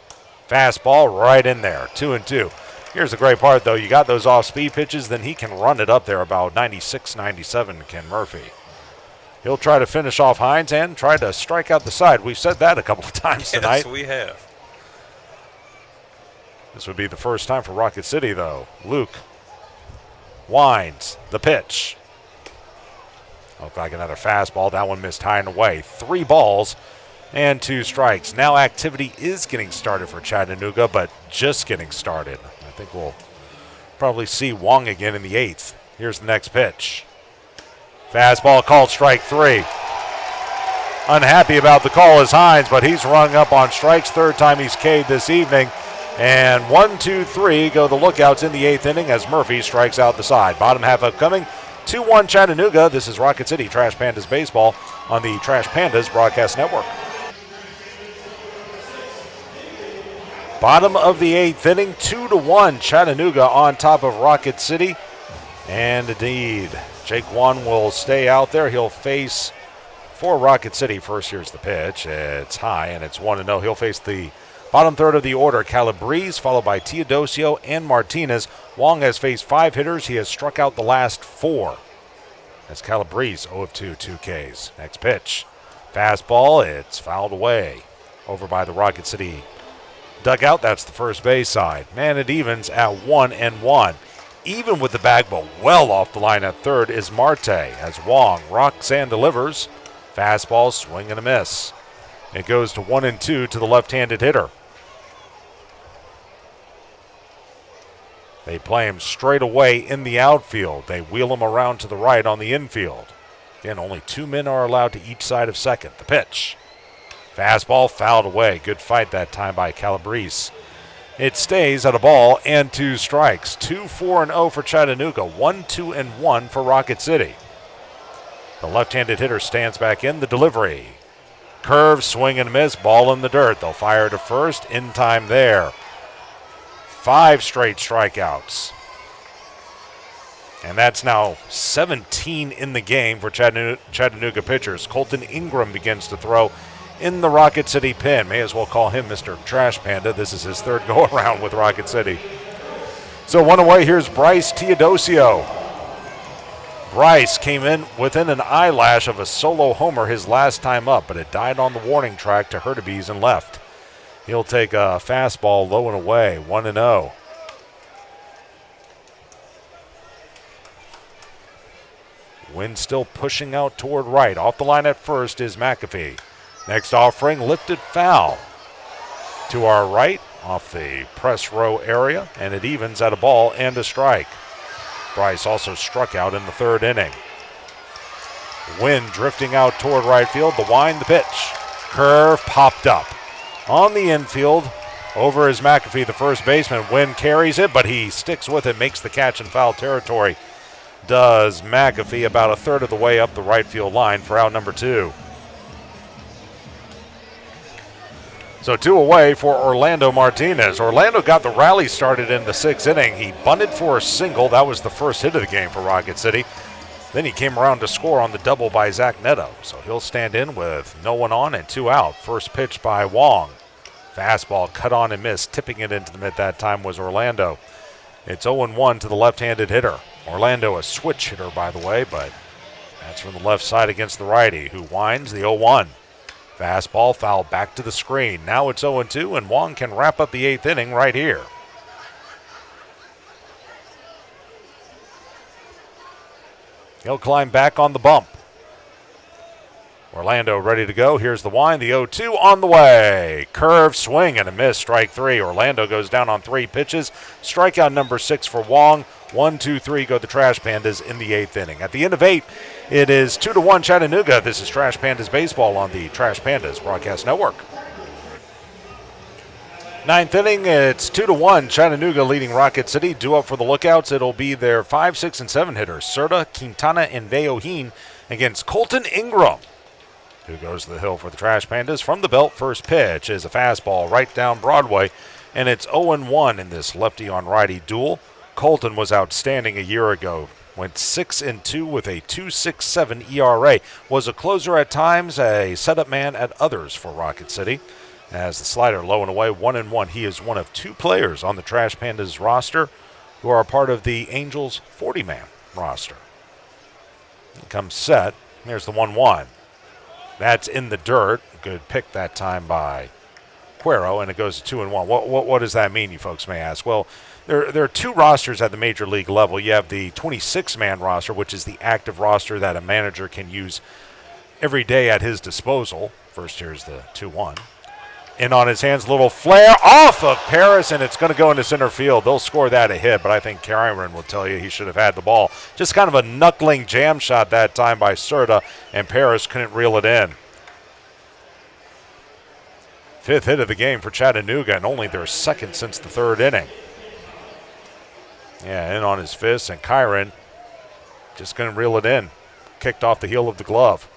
Fastball right in there. 2-2. Here's the great part, though. You got those off-speed pitches, then he can run it up there about 96, 97, Ken Murphy. He'll try to finish off Hines and try to strike out the side. We've said that a couple of times tonight. Yes, we have. This would be the first time for Rocket City, though. Luke winds the pitch. Looked like another fastball. That one missed high and away. 3 balls and 2 strikes. Now activity is getting started for Chattanooga, but just getting started. I think we'll probably see Wong again in the 8th. Here's the next pitch. Fastball called strike 3. Unhappy about the call is Hines, but he's rung up on strikes. 3rd time he's K'd this evening. And 1, 2, 3 go the Lookouts in the 8th inning as Murphy strikes out the side. Bottom half upcoming. 2-1 Chattanooga. This is Rocket City Trash Pandas baseball on the Trash Pandas broadcast network. Bottom of the 8th inning. 2-1 Chattanooga on top of Rocket City. And indeed, Jake Wan will stay out there. He'll face for Rocket City. First, here's the pitch. It's high and it's 1-0. He'll face the bottom third of the order, Calabrese, followed by Teodosio and Martinez. Wong has faced 5 hitters. He has struck out the last 4. That's Calabrese, 0 of 2, 2 Ks. Next pitch. Fastball, it's fouled away. Over by the Rocket City dugout. That's the first base side. Man, it evens at 1-1. Even with the bag, but well off the line at third is Marte as Wong rocks and delivers. Fastball, swing and a miss. It goes to 1-2 to the left-handed hitter. They play him straight away in the outfield. They wheel him around to the right on the infield. Again, only 2 men are allowed to each side of second. The pitch. Fastball fouled away. Good fight that time by Calabrese. It stays at a ball and 2 strikes. 2-4-0 for Chattanooga. 1-2-1 for Rocket City. The left-handed hitter stands back in. The delivery. Curve, swing and miss. Ball in the dirt. They'll fire to first. In time there. 5 straight strikeouts. And that's now 17 in the game for Chattanooga pitchers. Colton Ingram begins to throw in the Rocket City pen. May as well call him Mr. Trash Panda. This is his 3rd go-around with Rocket City. So 1 away, here's Bryce Teodosio. Bryce came in within an eyelash of a solo homer his last time up, but it died on the warning track to Hurtubise and left. He'll take a fastball low and away, 1-0. Wind still pushing out toward right. Off the line at first is McAfee. Next offering, lifted foul. To our right, off the press row area, and it evens at a ball and a strike. Bryce also struck out in the 3rd inning. Wind drifting out toward right field. The wind, the pitch. Curve popped up on the infield. Over is McAfee, the first baseman. Wynn carries it, but he sticks with it, makes the catch in foul territory. Does McAfee about a third of the way up the right field line for out number 2. So 2 away for Orlando Martinez. Orlando got the rally started in the 6th inning. He bunted for a single. That was the first hit of the game for Rocket City. Then he came around to score on the double by Zach Neto. So he'll stand in with no one on and 2 out. First pitch by Wong. Fastball cut on and missed. Tipping it into the mid that time was Orlando. It's 0-1 to the left-handed hitter. Orlando a switch hitter, by the way, but that's from the left side against the righty, who winds the 0-1. Fastball foul back to the screen. Now it's 0-2, and Wong can wrap up the 8th inning right here. He'll climb back on the bump. Orlando ready to go. Here's the wind. The 0-2 on the way. Curve, swing, and a miss. Strike 3. Orlando goes down on 3 pitches. Strikeout number 6 for Wong. 1, 2, 3 go the Trash Pandas in the 8th inning. At the end of 8, it is 2-1 Chattanooga. This is Trash Pandas baseball on the Trash Pandas Broadcast Network. 9th inning, it's 2-1 Chattanooga leading Rocket City. Due up for the Lookouts, it'll be their 5, 6, and 7 hitters. Serta, Quintana, and Veohin against Colton Ingram, who goes to the hill for the Trash Pandas. From the belt, first pitch is a fastball right down Broadway, and it's 0-1 in this lefty on righty duel. Colton was outstanding a year ago. Went 6-2 with a 2.67 ERA. Was a closer at times, a setup man at others for Rocket City. As the slider low and away, 1-1. He is one of 2 players on the Trash Pandas roster who are part of the Angels 40-man roster. He comes set. Here's the 1-1. That's in the dirt. Good pick that time by Cuero, and it goes to 2-1. What does that mean, you folks may ask? Well, there are 2 rosters at the major league level. You have the 26-man roster, which is the active roster that a manager can use every day at his disposal. First, here's the 2-1. In on his hands, little flare off of Paris, and it's going to go into center field. They'll score that a hit, but I think Kyron will tell you he should have had the ball. Just kind of a knuckling jam shot that time by Serta, and Paris couldn't reel it in. 5th hit of the game for Chattanooga, and only their 2nd since the 3rd inning. Yeah, in on his fist, and Kyron just going to reel it in. Kicked off the heel of the glove.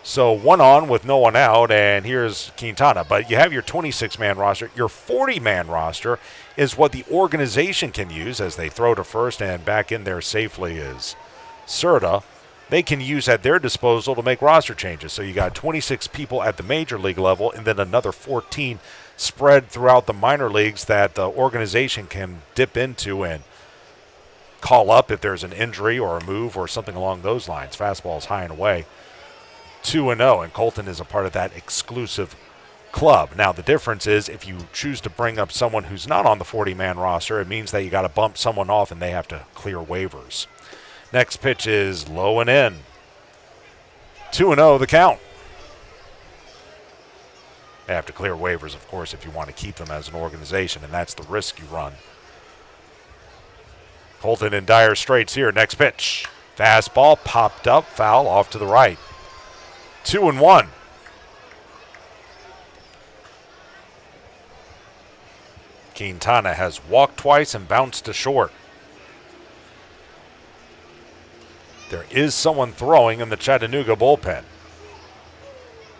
So 1 on with no one out, and here's Quintana. But you have your 26-man roster. Your 40-man roster is what the organization can use as they throw to first, and back in there safely is Serta. They can use at their disposal to make roster changes. So you got 26 people at the major league level, and then another 14 spread throughout the minor leagues that the organization can dip into and call up if there's an injury or a move or something along those lines. Fastball's high and away. 2-0, and Colton is a part of that exclusive club. Now, the difference is if you choose to bring up someone who's not on the 40-man roster, it means that you got to bump someone off and they have to clear waivers. Next pitch is low and in. 2-0 the count. They have to clear waivers, of course, if you want to keep them as an organization, and that's the risk you run. Colton in dire straits here. Next pitch. Fastball popped up, foul off to the right. 2-1. Quintana has walked twice and bounced to short. There is someone throwing in the Chattanooga bullpen.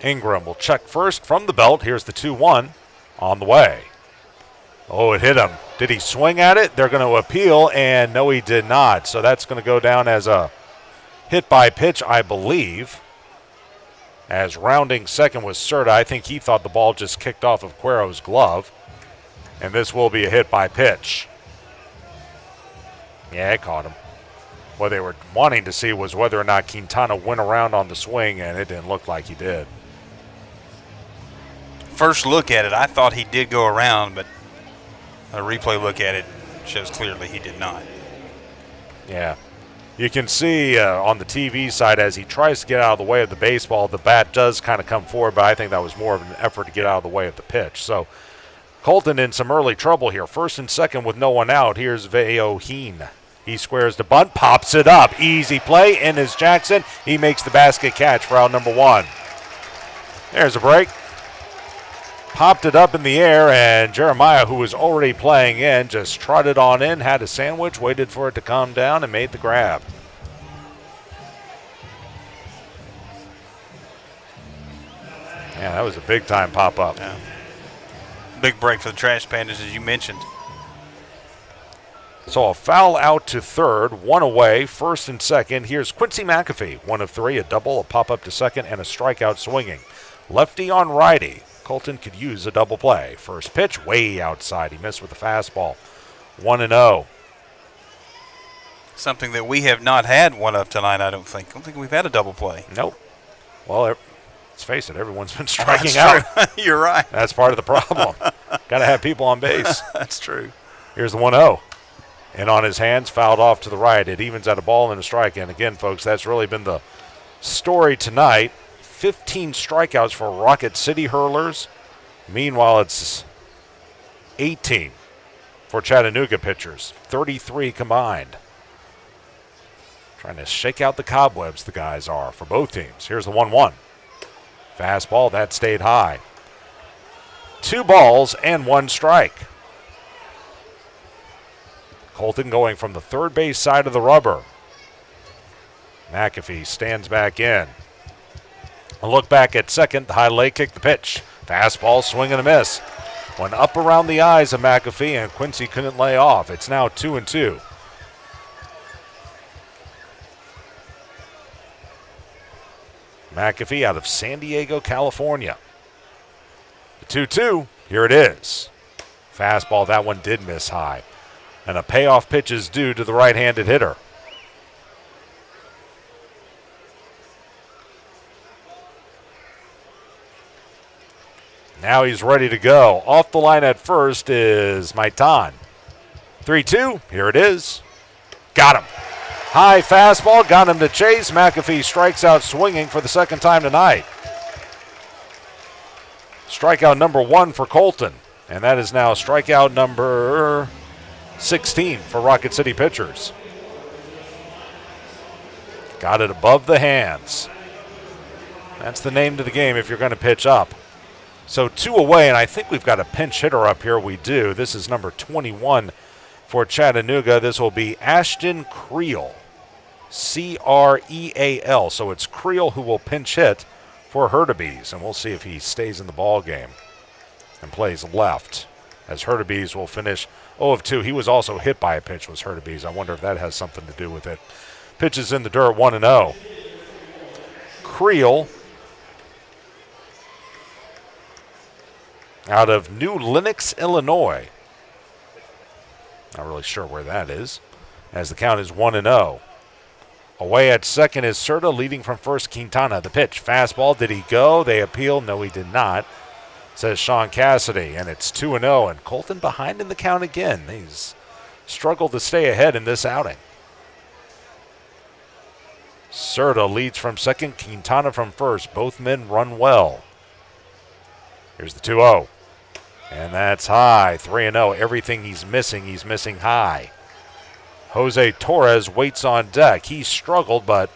Ingram will check first from the belt. Here's the 2-1 on the way. Oh, it hit him. Did he swing at it? They're going to appeal, and no, he did not. So that's going to go down as a hit by pitch, I believe. As rounding second was Serta. I think he thought the ball just kicked off of Cuero's glove. And this will be a hit by pitch. Yeah, it caught him. What they were wanting to see was whether or not Quintana went around on the swing, and it didn't look like he did. First look at it, I thought he did go around, but a replay look at it shows clearly he did not. Yeah. You can see on the TV side as he tries to get out of the way of the baseball, the bat does kind of come forward, but I think that was more of an effort to get out of the way of the pitch. So Colton in some early trouble here. First and second with no one out. Here's Veohin. He squares the bunt, pops it up. Easy play, and is Jackson. He makes the basket catch for out number 1. There's a break. popped it up in the air, and Jeremiah, who was already playing in, just trotted on in, had a sandwich, waited for it to calm down, and made the grab. Yeah, that was a big-time pop-up. Yeah. Big break for the Trash Pandas, as you mentioned. So a foul out to third, one away, first and second. Here's Quincy McAfee, 1 of 3, a double, a pop-up to second, and a strikeout swinging. Lefty on righty. Colton could use a double play. First pitch, way outside. He missed with the fastball. 1-0. Something that we have not had one of tonight, I don't think. I don't think we've had a double play. Nope. Well, let's face it, everyone's been striking out. You're right. That's part of the problem. Got to have people on base. That's true. Here's the 1-0. And on his hands, fouled off to the right. It evens out a ball and a strike. And again, folks, that's really been the story tonight. 15 strikeouts for Rocket City Hurlers. Meanwhile, it's 18 for Chattanooga pitchers. 33 combined. Trying to shake out the cobwebs, the guys are, for both teams. Here's the 1-1. Fastball, that stayed high. 2 balls and 1 strike. Colton going from the third base side of the rubber. McAfee stands back in. A look back at second. The high leg kick the pitch. Fastball, swing and a miss. Went up around the eyes of McAfee, and Quincy couldn't lay off. It's now 2-2. McAfee out of San Diego, California. The 2-2, here it is. Fastball, that one did miss high. And a payoff pitch is due to the right-handed hitter. Now he's ready to go. Off the line at first is Maitan. 3-2, here it is. Got him. High fastball, got him to chase. McAfee strikes out swinging for the second time tonight. Strikeout number 1 for Colton. And that is now strikeout number 16 for Rocket City pitchers. Got it above the hands. That's the name to the game if you're going to pitch up. So 2 away, and I think we've got a pinch hitter up here. We do. This is number 21 for Chattanooga. This will be Ashton Creel. C-R-E-A-L. So it's Creel who will pinch hit for Hurtubise, and we'll see if he stays in the ball game and plays left, as Hurtubise will finish 0 of 2. He was also hit by a pitch, was Hurtubise. I wonder if that has something to do with it. Pitches in the dirt, 1-0. Creel out of New Lenox, Illinois. Not really sure where that is, as the count is 1-0. Away at second is Serta, leading from first Quintana. The pitch, fastball, did he go? They appeal, no he did not, says Sean Cassidy, and it's 2-0, and Colton behind in the count again. He's struggled to stay ahead in this outing. Serta leads from second, Quintana from first. Both men run well. Here's the 2-0. And that's high, 3-0. Everything he's missing high. Jose Torres waits on deck. He struggled, but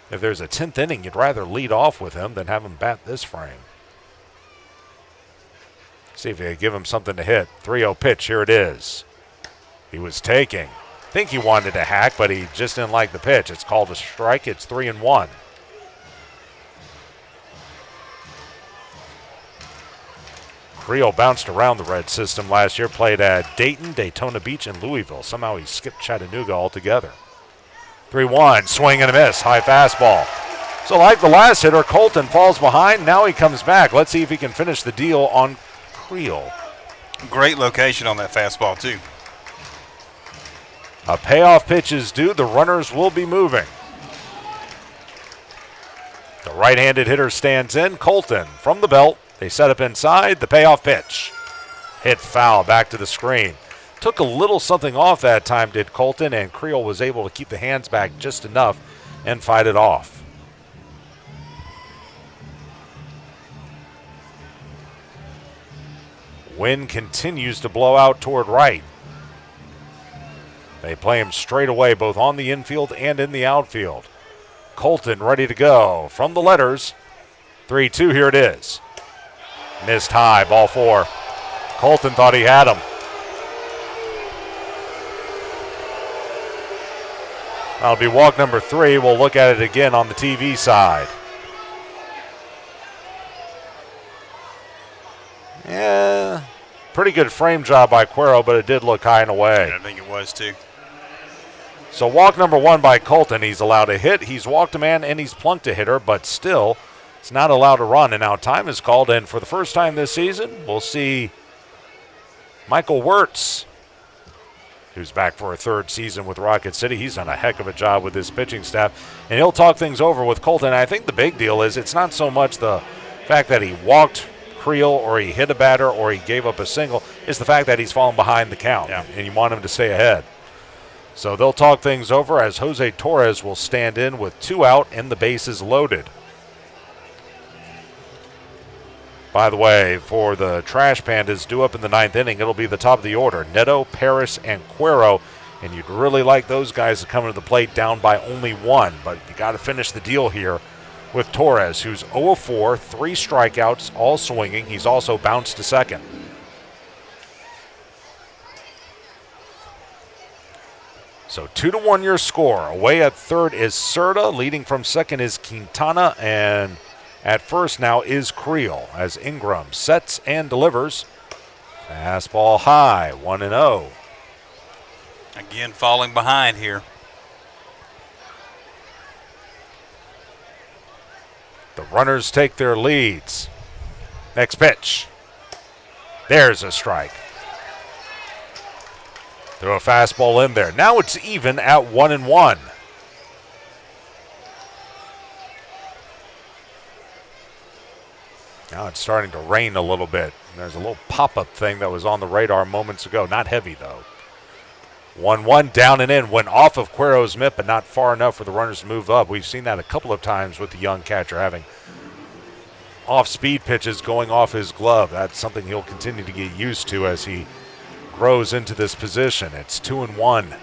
if there's a 10th inning, you'd rather lead off with him than have him bat this frame. See if they give him something to hit. 3-0 pitch, here it is. He was taking. I think he wanted to hack, but he just didn't like the pitch. It's called a strike. It's 3-1. Creel bounced around the red system last year, played at Dayton, Daytona Beach, and Louisville. Somehow he skipped Chattanooga altogether. 3-1, swing and a miss, high fastball. So like the last hitter, Colton falls behind. Now he comes back. Let's see if he can finish the deal on Creel. Great location on that fastball, too. A payoff pitch is due. The runners will be moving. The right-handed hitter stands in. Colton from the belt. They set up inside. The payoff pitch. Hit foul back to the screen. Took a little something off that time, did Colton, and Creel was able to keep the hands back just enough and fight it off. Wind continues to blow out toward right. They play him straight away, both on the infield and in the outfield. Colton ready to go from the letters. 3-2, here it is. Missed high, ball 4. Colton thought he had him. That'll be walk number 3. We'll look at it again on the TV side. Yeah, pretty good frame job by Cuero, but it did look high and away. Yeah, I think it was too. So walk number 1 by Colton. He's allowed a hit. He's walked a man and he's plunked a hitter, but still it's not allowed to run. And now time is called, and for the first time this season, we'll see Michael Wirtz, who's back for a 3rd season with Rocket City. He's done a heck of a job with his pitching staff, and he'll talk things over with Colton. I think the big deal is it's not so much the fact that he walked Creel or he hit a batter or he gave up a single. It's the fact that he's fallen behind the count, and you want him to stay ahead. So they'll talk things over as Jose Torres will stand in with 2 out and the bases loaded. By the way, for the Trash Pandas due up in the 9th inning, it'll be the top of the order. Neto, Paris, and Cuero. And you'd really like those guys to come to the plate down by only 1. But you got to finish the deal here with Torres, who's 0 of 4, 3 strikeouts, all swinging. He's also bounced to second. So 2-1 your score. Away at third is Serta. Leading from second is Quintana. And at first now is Creel as Ingram sets and delivers. Fastball high, 1-0. Again, falling behind here. The runners take their leads. Next pitch. There's a strike. Throw a fastball in there. Now it's even at 1-1. Now it's starting to rain a little bit. There's a little pop-up thing that was on the radar moments ago. Not heavy, though. 1-1, down and in. Went off of Cuero's mitt, but not far enough for the runners to move up. We've seen that a couple of times with the young catcher having off-speed pitches going off his glove. That's something he'll continue to get used to as he grows into this position. It's 2-1.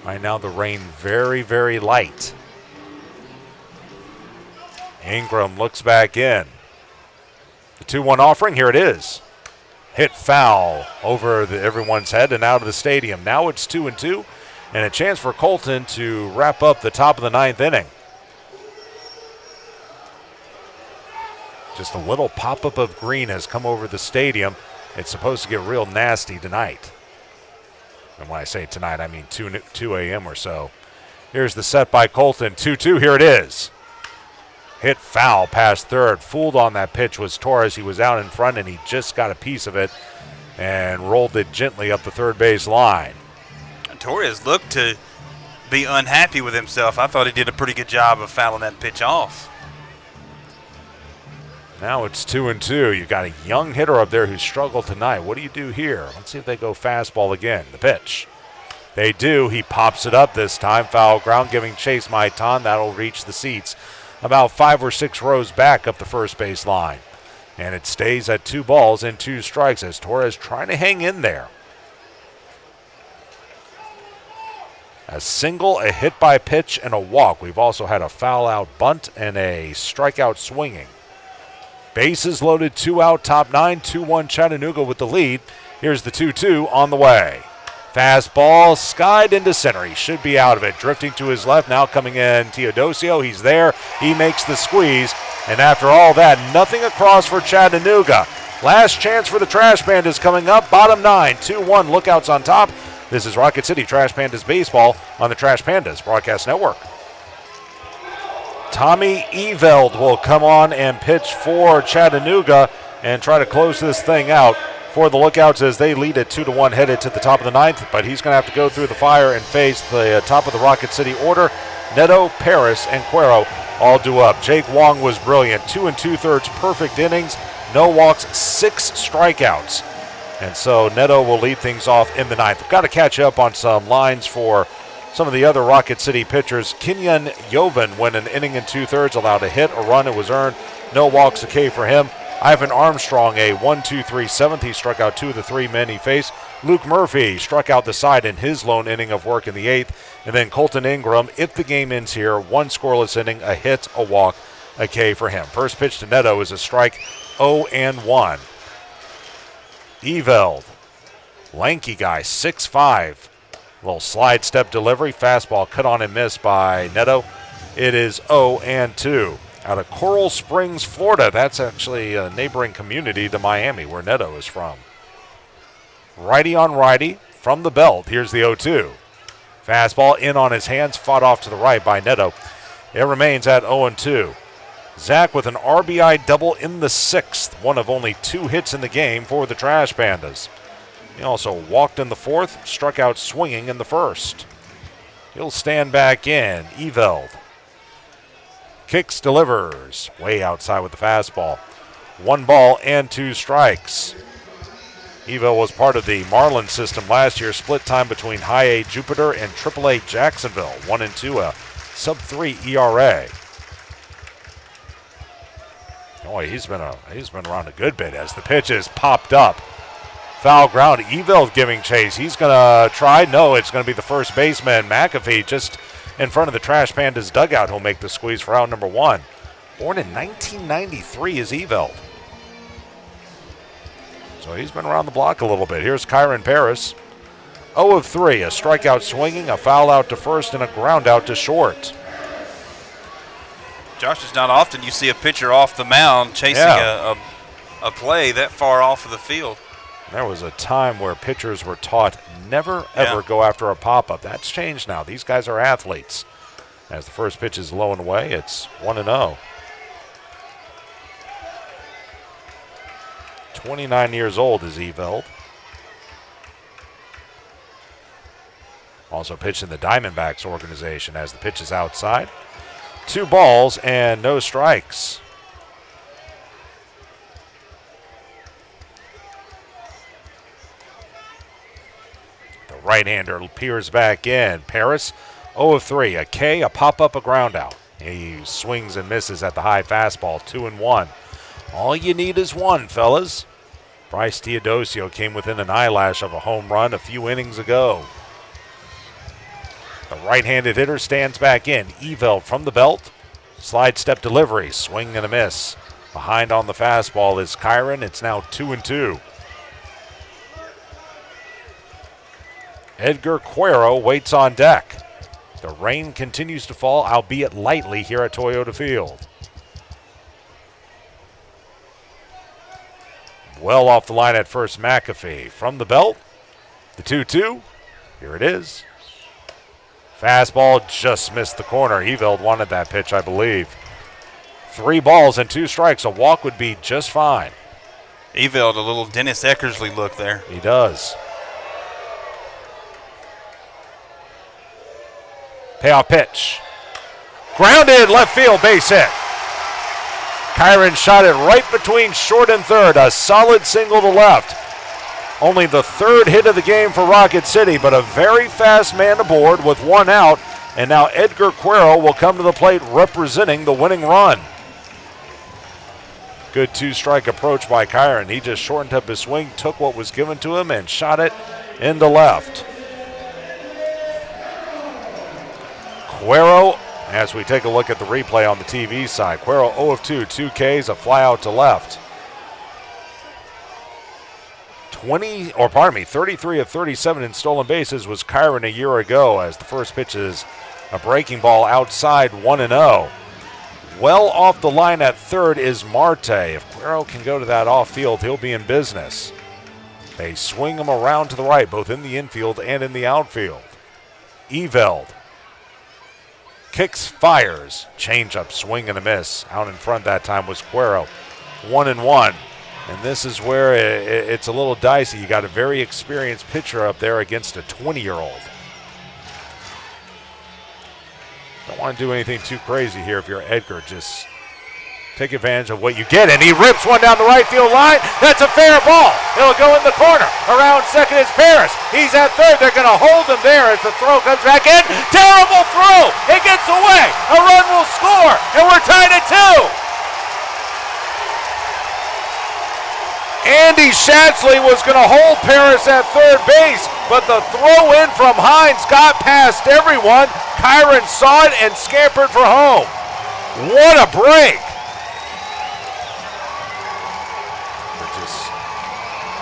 Right now the rain very, very light. Ingram looks back in. The 2-1 offering, here it is. Hit foul over everyone's head and out of the stadium. Now it's 2-2, and a chance for Colton to wrap up the top of the 9th inning. Just a little pop-up of green has come over the stadium. It's supposed to get real nasty tonight. And when I say tonight, I mean 2 a.m. or so. Here's the set by Colton. 2-2, here it is. Hit foul past third. Fooled on that pitch was Torres. He was out in front, and he just got a piece of it and rolled it gently up the third base line. Torres looked to be unhappy with himself. I thought he did a pretty good job of fouling that pitch off. Now it's 2-2. You've got a young hitter up there who struggled tonight. What do you do here? Let's see if they go fastball again. The pitch. They do. He pops it up this time. Foul ground giving Chase Maitan. That'll reach the seats about 5 or 6 rows back up the first base line. And it stays at 2 balls and 2 strikes as Torres trying to hang in there. A single, a hit by pitch, and a walk. We've also had a foul out bunt and a strikeout swinging. Bases loaded, 2 out, top 9, 2-1 Chattanooga with the lead. Here's the 2-2 on the way. Fastball skied into center. He should be out of it. Drifting to his left, now coming in Teodosio. He's there. He makes the squeeze. And after all that, nothing across for Chattanooga. Last chance for the Trash Pandas coming up. Bottom 9, 2-1, Lookouts on top. This is Rocket City Trash Pandas baseball on the Trash Pandas Broadcast Network. Tommy Eveld will come on and pitch for Chattanooga and try to close this thing out for the Lookouts as they lead at 2-1 headed to the top of the 9th. But he's going to have to go through the fire and face the top of the Rocket City order. Neto, Paris, and Cuero all due up. Jake Wong was brilliant. 2 2/3 perfect innings. No walks, 6 strikeouts. And so Neto will lead things off in the 9th. We've got to catch up on some lines for some of the other Rocket City pitchers. Kenyon Yovan went an inning and 2/3, allowed a hit, a run, it was earned. No walks, a K for him. Ivan Armstrong, a 1-2-3 7th. He struck out 2 of the 3 men he faced. Luke Murphy struck out the side in his lone inning of work in the 8th. And then Colton Ingram, if the game ends here, 1 scoreless inning, a hit, a walk, a K for him. First pitch to Neto is a strike 0-1. Eveld, lanky guy, 6'5". Little slide step delivery, fastball cut on and missed by Neto. It is 0-2. Out of Coral Springs, Florida. That's actually a neighboring community to Miami, where Neto is from. Righty on righty from the belt. Here's the 0-2. Fastball in on his hands, fought off to the right by Neto. It remains at 0-2. Zach with an RBI double in the 6th, one of only 2 hits in the game for the Trash Pandas. He also walked in the 4th, struck out swinging in the 1st. He'll stand back in. Eveld kicks, delivers, way outside with the fastball. 1 ball and 2 strikes. Eveld was part of the Marlins system last year, split time between High A Jupiter and Triple A Jacksonville, 1-2, a sub-3 ERA. Boy, he's been around a good bit as the pitch is popped up. Foul ground. Eveld giving chase. He's going to try. No, it's going to be the first baseman, McAfee, just in front of the Trash Pandas dugout. He'll make the squeeze for out number 1. Born in 1993 is Eveld. So he's been around the block a little bit. Here's Kyron Paris. 0-3, a strikeout swinging, a foul out to first, and a ground out to short. Josh, it's not often you see a pitcher off the mound chasing a play that far off of the field. There was a time where pitchers were taught never, ever go after a pop-up. That's changed now. These guys are athletes. As the first pitch is low and away, it's 1-0. 29 years old is Eveld. Also pitched in the Diamondbacks organization as the pitch is outside. 2 balls and no strikes. The right-hander peers back in. Paris, 0-3, a K, a pop-up, a ground out. He swings and misses at the high fastball, 2-1. All you need is 1, fellas. Bryce Teodosio came within an eyelash of a home run a few innings ago. The right-handed hitter stands back in. Eveld from the belt. Slide step delivery. Swing and a miss. Behind on the fastball is Kyron. It's now 2-2. Edgar Cuero waits on deck. The rain continues to fall, albeit lightly, here at Toyota Field. Well off the line at first, McAfee. From the belt, the 2-2. Here it is. Fastball just missed the corner. Eveld wanted that pitch, I believe. 3 balls and 2 strikes. A walk would be just fine. Eveld, a little Dennis Eckersley look there. He does. Payoff pitch. Grounded, left field, base hit. Kyron shot it right between short and third. A solid single to left. Only the 3rd hit of the game for Rocket City, but a very fast man aboard with 1 out. And now Edgar Cuero will come to the plate representing the winning run. Good 2-strike approach by Kyron. He just shortened up his swing, took what was given to him, and shot it into left. Cuero, as we take a look at the replay on the TV side, Cuero 0-2, 2 Ks, a fly out to left. 33 of 37 in stolen bases was Kyron a year ago, as the first pitch is a breaking ball outside, 1-0. Well off the line at third is Marte. If Cuero can go to that off field, he'll be in business. They swing him around to the right, both in the infield and in the outfield. Eveld kicks, fires, changeup, swing and a miss. Out in front that time was Cuero. 1-1. And this is where it's a little dicey. You got a very experienced pitcher up there against a 20-year-old. Don't want to do anything too crazy here if you're Edgar. Just take advantage of what you get. And he rips one down the right field line. That's a fair ball. It'll go in the corner. Around second is Paris. He's at third. They're going to hold him there as the throw comes back in. Terrible throw. It gets away. A run will score. And we're tied at 2. Andy Shatsley was going to hold Paris at third base, but the throw in from Hines got past everyone. Kyron saw it and scampered for home. What a break.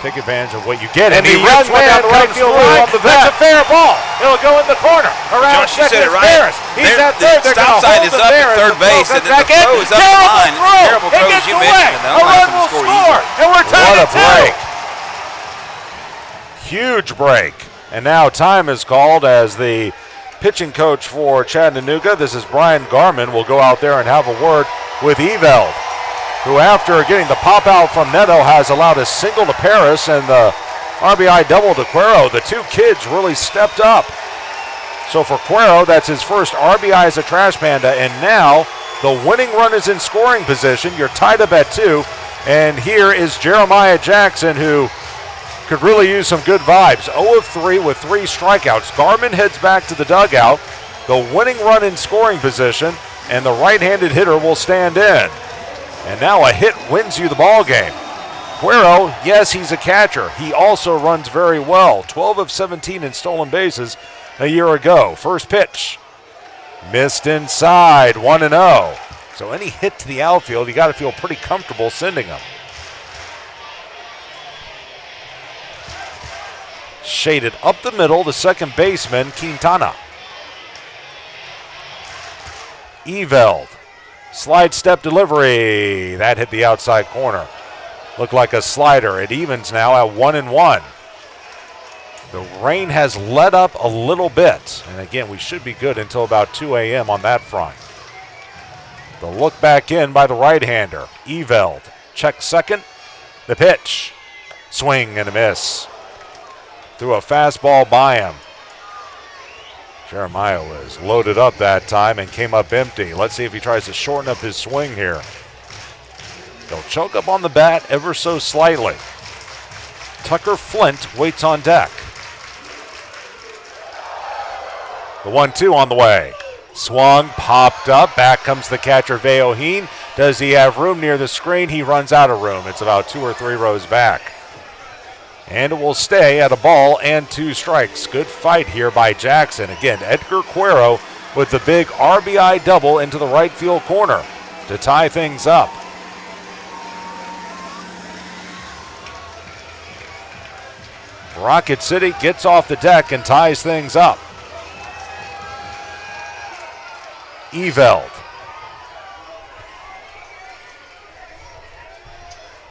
take advantage of what you get. And he the runs young one down man the right comes field through line. on the That's a vet. fair ball. It'll go in the corner. Around Josh, you second said it is right. Ferris. He's at The third. They're stop gonna sign hold is him up there at as third the throw base, comes and then back the in. throw is up the Terrible line. It's a throw. terrible It throw, as gets you away. mentioned, and they'll A allow run them to will score score, easily. and we're tied What a at 2. break. Huge break. And now time is called as the pitching coach for Chattanooga, this is Brian Garman, will go out there and have a word with Eveld, who after getting the pop out from Neto has allowed a single to Paris and the RBI double to Cuero. The two kids really stepped up. So for Cuero, that's his first RBI as a Trash Panda, and now the winning run is in scoring position. You're tied up at 2, and here is Jeremiah Jackson, who could really use some good vibes. 0 of 3 with 3 strikeouts. Garman heads back to the dugout. The winning run in scoring position, and the right-handed hitter will stand in. And now a hit wins you the ball game. Cuero, yes, he's a catcher. He also runs very well. 12 of 17 in stolen bases a year ago. First pitch. Missed inside, 1-0. So any hit to the outfield, you got to feel pretty comfortable sending them. Shaded up the middle, the second baseman, Quintana. Eveld. Slide step delivery. That hit the outside corner. Looked like a slider. It evens now at 1-1. The rain has let up a little bit. And again, we should be good until about 2 a.m. on that front. The look back in by the right-hander. Eveld. Check second. The pitch. Swing and a miss. Threw a fastball by him. Jeremiah was loaded up that time and came up empty. Let's see if he tries to shorten up his swing here. He'll choke up on the bat ever so slightly. Tucker Flint waits on deck. The 1-2 on the way. Swung, popped up. Back comes the catcher, Veoheen. Does he have room near the screen? He runs out of room. It's about 2 or 3 rows back. And it will stay at a ball and 2 strikes. Good fight here by Jackson. Again, Edgar Cuero with the big RBI double into the right field corner to tie things up. Rocket City gets off the deck and ties things up. Eveld.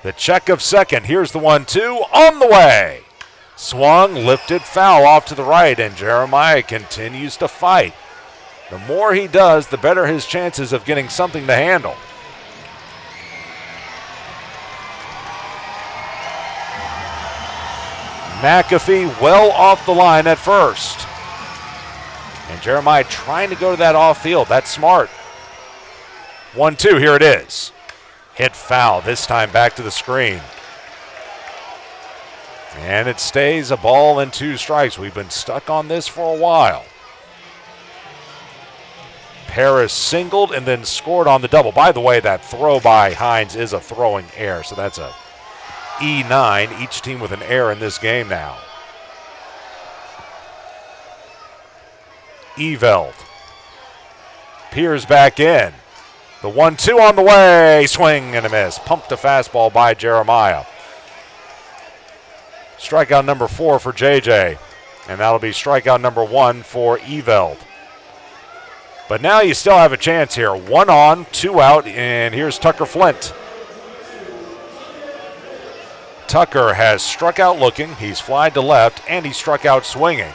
The check of second. Here's the 1-2 on the way. Swung, lifted, foul off to the right, and Jeremiah continues to fight. The more he does, the better his chances of getting something to handle. McAfee well off the line at first. And Jeremiah trying to go to that off field. That's smart. 1-2, here it is. Hit foul, this time back to the screen. And it stays a ball and 2 strikes. We've been stuck on this for a while. Paris singled and then scored on the double. By the way, that throw by Hines is a throwing error, so that's a E9. Each team with an error in this game now. Eveld. Peers back in. The 1-2 on the way. Swing and a miss. Pumped a fastball by Jeremiah. Strikeout number 4 for JJ. And that'll be strikeout number 1 for Eveld. But now you still have a chance here. 1 on, 2 out, and here's Tucker Flint. Tucker has struck out looking. He's flied to left, and he struck out swinging.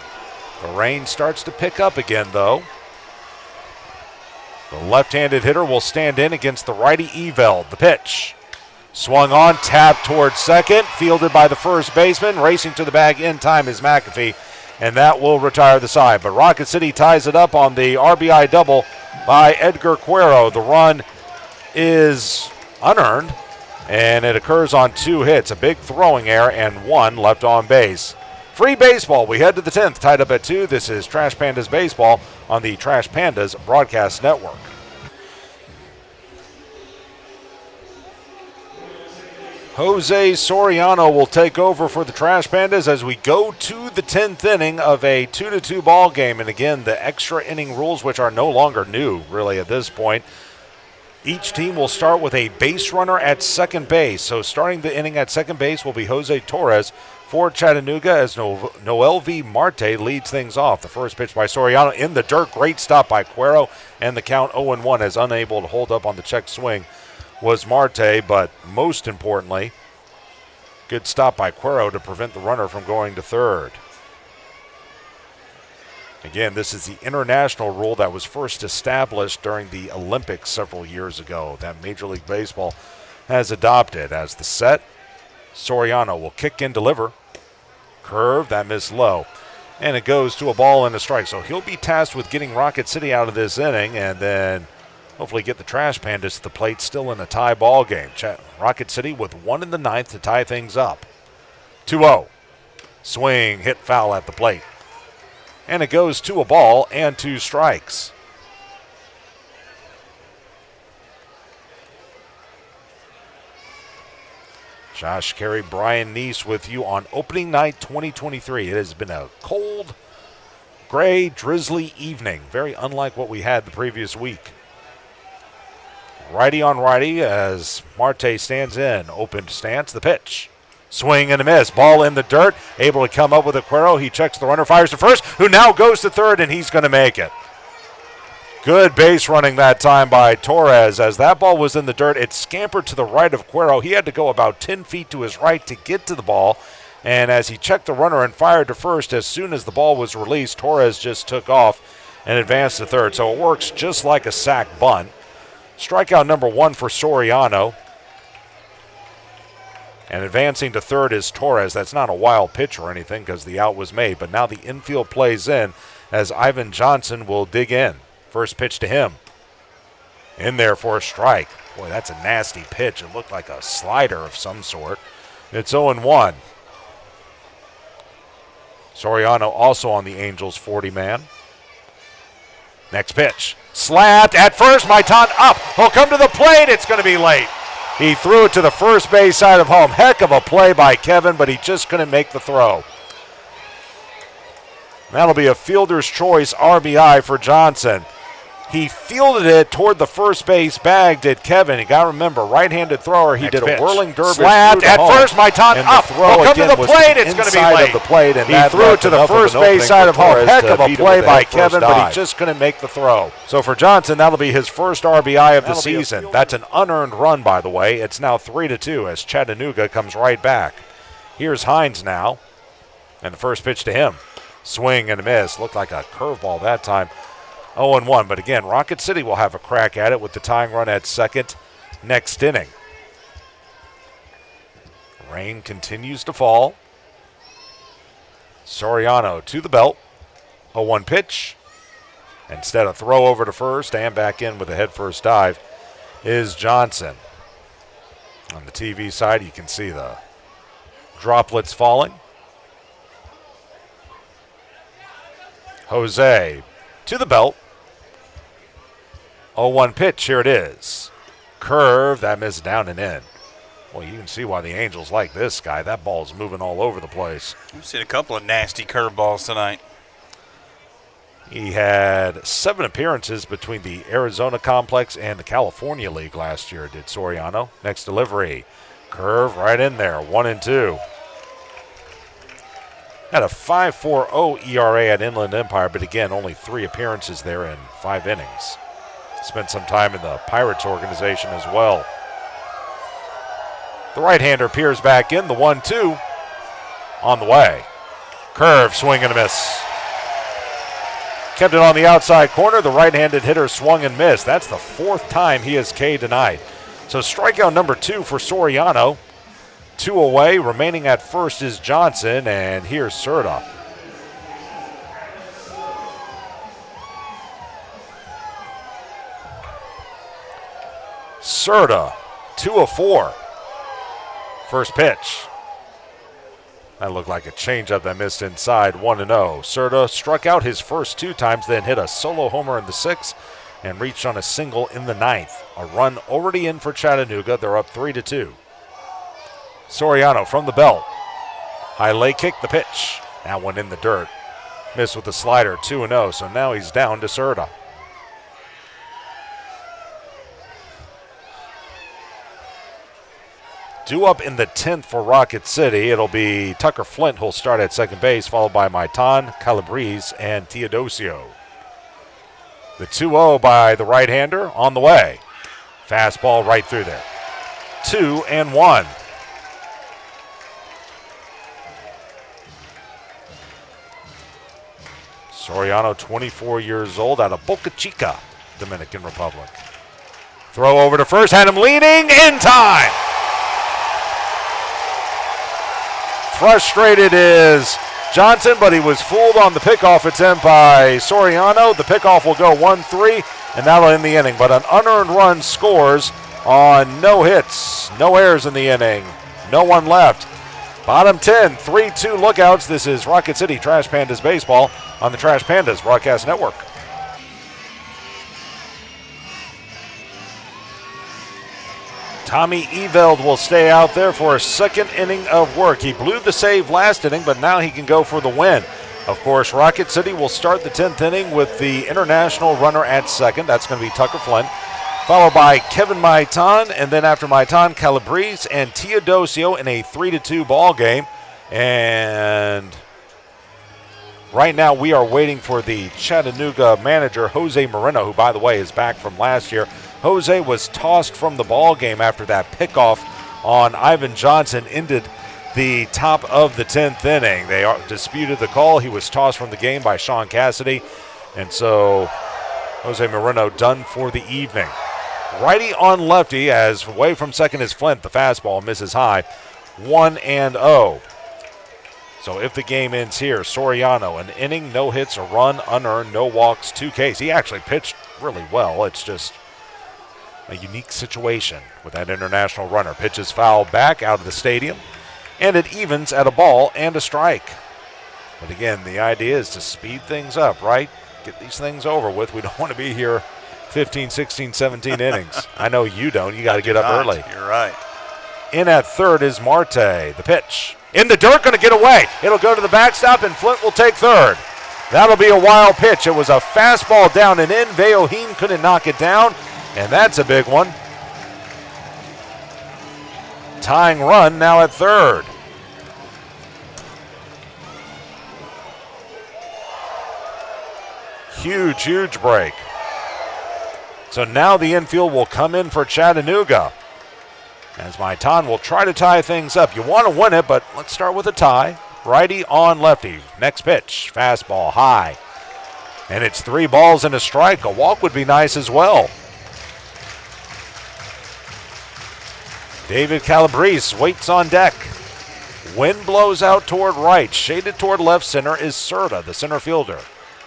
The rain starts to pick up again, though. The left-handed hitter will stand in against the righty Eveld. The pitch. Swung on, tapped towards second, fielded by the first baseman. Racing to the bag in time is McAfee, and that will retire the side. But Rocket City ties it up on the RBI double by Edgar Cuero. The run is unearned, and it occurs on 2 hits. A big throwing error and 1 left on base. Free baseball. We head to the 10th, tied up at 2. This is Trash Pandas Baseball on the Trash Pandas Broadcast Network. Jose Soriano will take over for the Trash Pandas as we go to the 10th inning of a 2-2 ball game. And again, the extra inning rules, which are no longer new, really, at this point. Each team will start with a base runner at second base. So starting the inning at second base will be Jose Torres for Chattanooga as Noel V. Marte leads things off. The first pitch by Soriano in the dirt. Great stop by Cuero, and the count 0-1 as unable to hold up on the check swing was Marte, but most importantly, good stop by Cuero to prevent the runner from going to third. Again, this is the international rule that was first established during the Olympics several years ago that Major League Baseball has adopted. As the set, Soriano will kick and deliver. Curve, that missed low. And it goes to a ball and a strike. So he'll be tasked with getting Rocket City out of this inning and then hopefully get the Trash Pandas to the plate, still in a tie ball game. Rocket City with 1 in the 9th to tie things up. 2-0. Swing, hit foul at the plate. And it goes to a ball and 2 strikes. Josh Carey, Brian Neese with you on opening night 2023. It has been a cold, gray, drizzly evening, very unlike what we had the previous week. Righty on righty as Marte stands in, open stance, the pitch. Swing and a miss. Ball in the dirt. Able to come up with a Cuero. He checks the runner, fires to first, who now goes to third, and he's going to make it. Good base running that time by Torres. As that ball was in the dirt, it scampered to the right of Cuero. He had to go about 10 feet to his right to get to the ball. And as he checked the runner and fired to first, as soon as the ball was released, Torres just took off and advanced to third. So it works just like a sac bunt. Strikeout number 1 for Soriano. And advancing to third is Torres. That's not a wild pitch or anything because the out was made. But now the infield plays in as Ivan Johnson will dig in. First pitch to him. In there for a strike. Boy, that's a nasty pitch. It looked like a slider of some sort. It's 0-1. Soriano also on the Angels 40-man. Next pitch. Slapped at first. Maitan up. He'll come to the plate. It's going to be late. He threw it to the first base side of home. Heck of a play by Kevin, but he just couldn't make the throw. That'll be a fielder's choice RBI for Johnson. He fielded it toward the first base bag, did Kevin. You got to remember, right-handed thrower. He did a whirling dervish. Slapped at first. Maitan up. Throw come to the plate. It's going to be late. The plate, and he threw it to the first base side of home. Heck of a play by Kevin, but he just couldn't make the throw. So for Johnson, that'll be his first RBI of the season. That's an unearned run, by the way. It's now 3-2 as Chattanooga comes right back. Here's Hines now, and the first pitch to him. Swing and a miss. Looked like a curveball that time. 0-1, but again, Rocket City will have a crack at it with the tying run at second next inning. Rain continues to fall. Soriano to the belt. 0-1 pitch. Instead of throw over to first and back in with a head-first dive is Johnson. On the TV side, you can see the droplets falling. Jose to the belt. 0-1 pitch, here it is. Curve, that missed down and in. Well, you can see why the Angels like this guy. That ball's moving all over the place. We've seen a couple of nasty curveballs tonight. He had 7 appearances between the Arizona Complex and the California League last year, did Soriano. Next delivery. Curve right in there, 1-2. Had a 5.40 ERA at Inland Empire, but again, only 3 appearances there in 5 innings. Spent some time in the Pirates organization as well. The right-hander peers back in, the 1-2 on the way. Curve, swing and a miss. Kept it on the outside corner. The right-handed hitter swung and missed. That's the 4th time he has K'd tonight. So strikeout number 2 for Soriano. 2 away. Remaining at first is Johnson, and here's Serta. Serta, 2 of 4. First pitch. That looked like a changeup that missed inside, 1-0. Serta struck out his first 2 times, then hit a solo homer in the 6th and reached on a single in the 9th. A run already in for Chattanooga. They're up 3-2. Soriano from the belt. High leg kick, the pitch. That one in the dirt. Missed with the slider, 2-0. So now he's down to Serta. Due up in the 10th for Rocket City, it'll be Tucker Flint who'll start at second base, followed by Maitan, Calabrese, and Teodosio. The 2-0 by the right-hander on the way. Fastball right through there. 2-1. Soriano, 24 years old, out of Boca Chica, Dominican Republic. Throw over to first, had him leaning in time. Frustrated is Johnson, but he was fooled on the pickoff attempt by Soriano. The pickoff will go 1-3, and that'll end the inning. But an unearned run scores on no hits, no errors in the inning, no one left. Bottom 10, 3-2 Lookouts. This is Rocket City Trash Pandas baseball on the Trash Pandas Broadcast Network. Tommy Eveld will stay out there for a second inning of work. He blew the save last inning, but now he can go for the win. Of course, Rocket City will start the 10th inning with the international runner at second. That's going to be Tucker Flint, followed by Kevin Maitan, and then after Maitan, Calabrese and Teodosio in a 3-2 ball game. And right now we are waiting for the Chattanooga manager, Jose Moreno, who, by the way, is back from last year. Jose was tossed from the ball game after that pickoff on Ivan Johnson ended the top of the 10th inning. They disputed the call. He was tossed from the game by Sean Cassidy. And so Jose Moreno done for the evening. Righty on lefty, as away from second is Flint. The fastball misses high. 1-0. So if the game ends here, Soriano, an inning, no hits, a run, unearned, no walks, 2 Ks. He actually pitched really well. It's just a unique situation with that international runner. Pitches foul back out of the stadium, and it evens at a ball and a strike. But again, the idea is to speed things up, right? Get these things over with. We don't want to be here 15, 16, 17 innings. I know you don't. You got to get up early. You're right. In at third is Marte. The pitch. In the dirt, going to get away. It'll go to the backstop, and Flint will take third. That'll be a wild pitch. It was a fastball down and in. Veohin couldn't knock it down, and that's a big one. Tying run now at third. Huge, huge break. So now the infield will come in for Chattanooga, as Maitan will try to tie things up. You want to win it, but let's start with a tie. Righty on lefty. Next pitch, fastball high. And it's 3 balls and a strike. A walk would be nice as well. David Calabrese waits on deck. Wind blows out toward right. Shaded toward left center is Serta, the center fielder.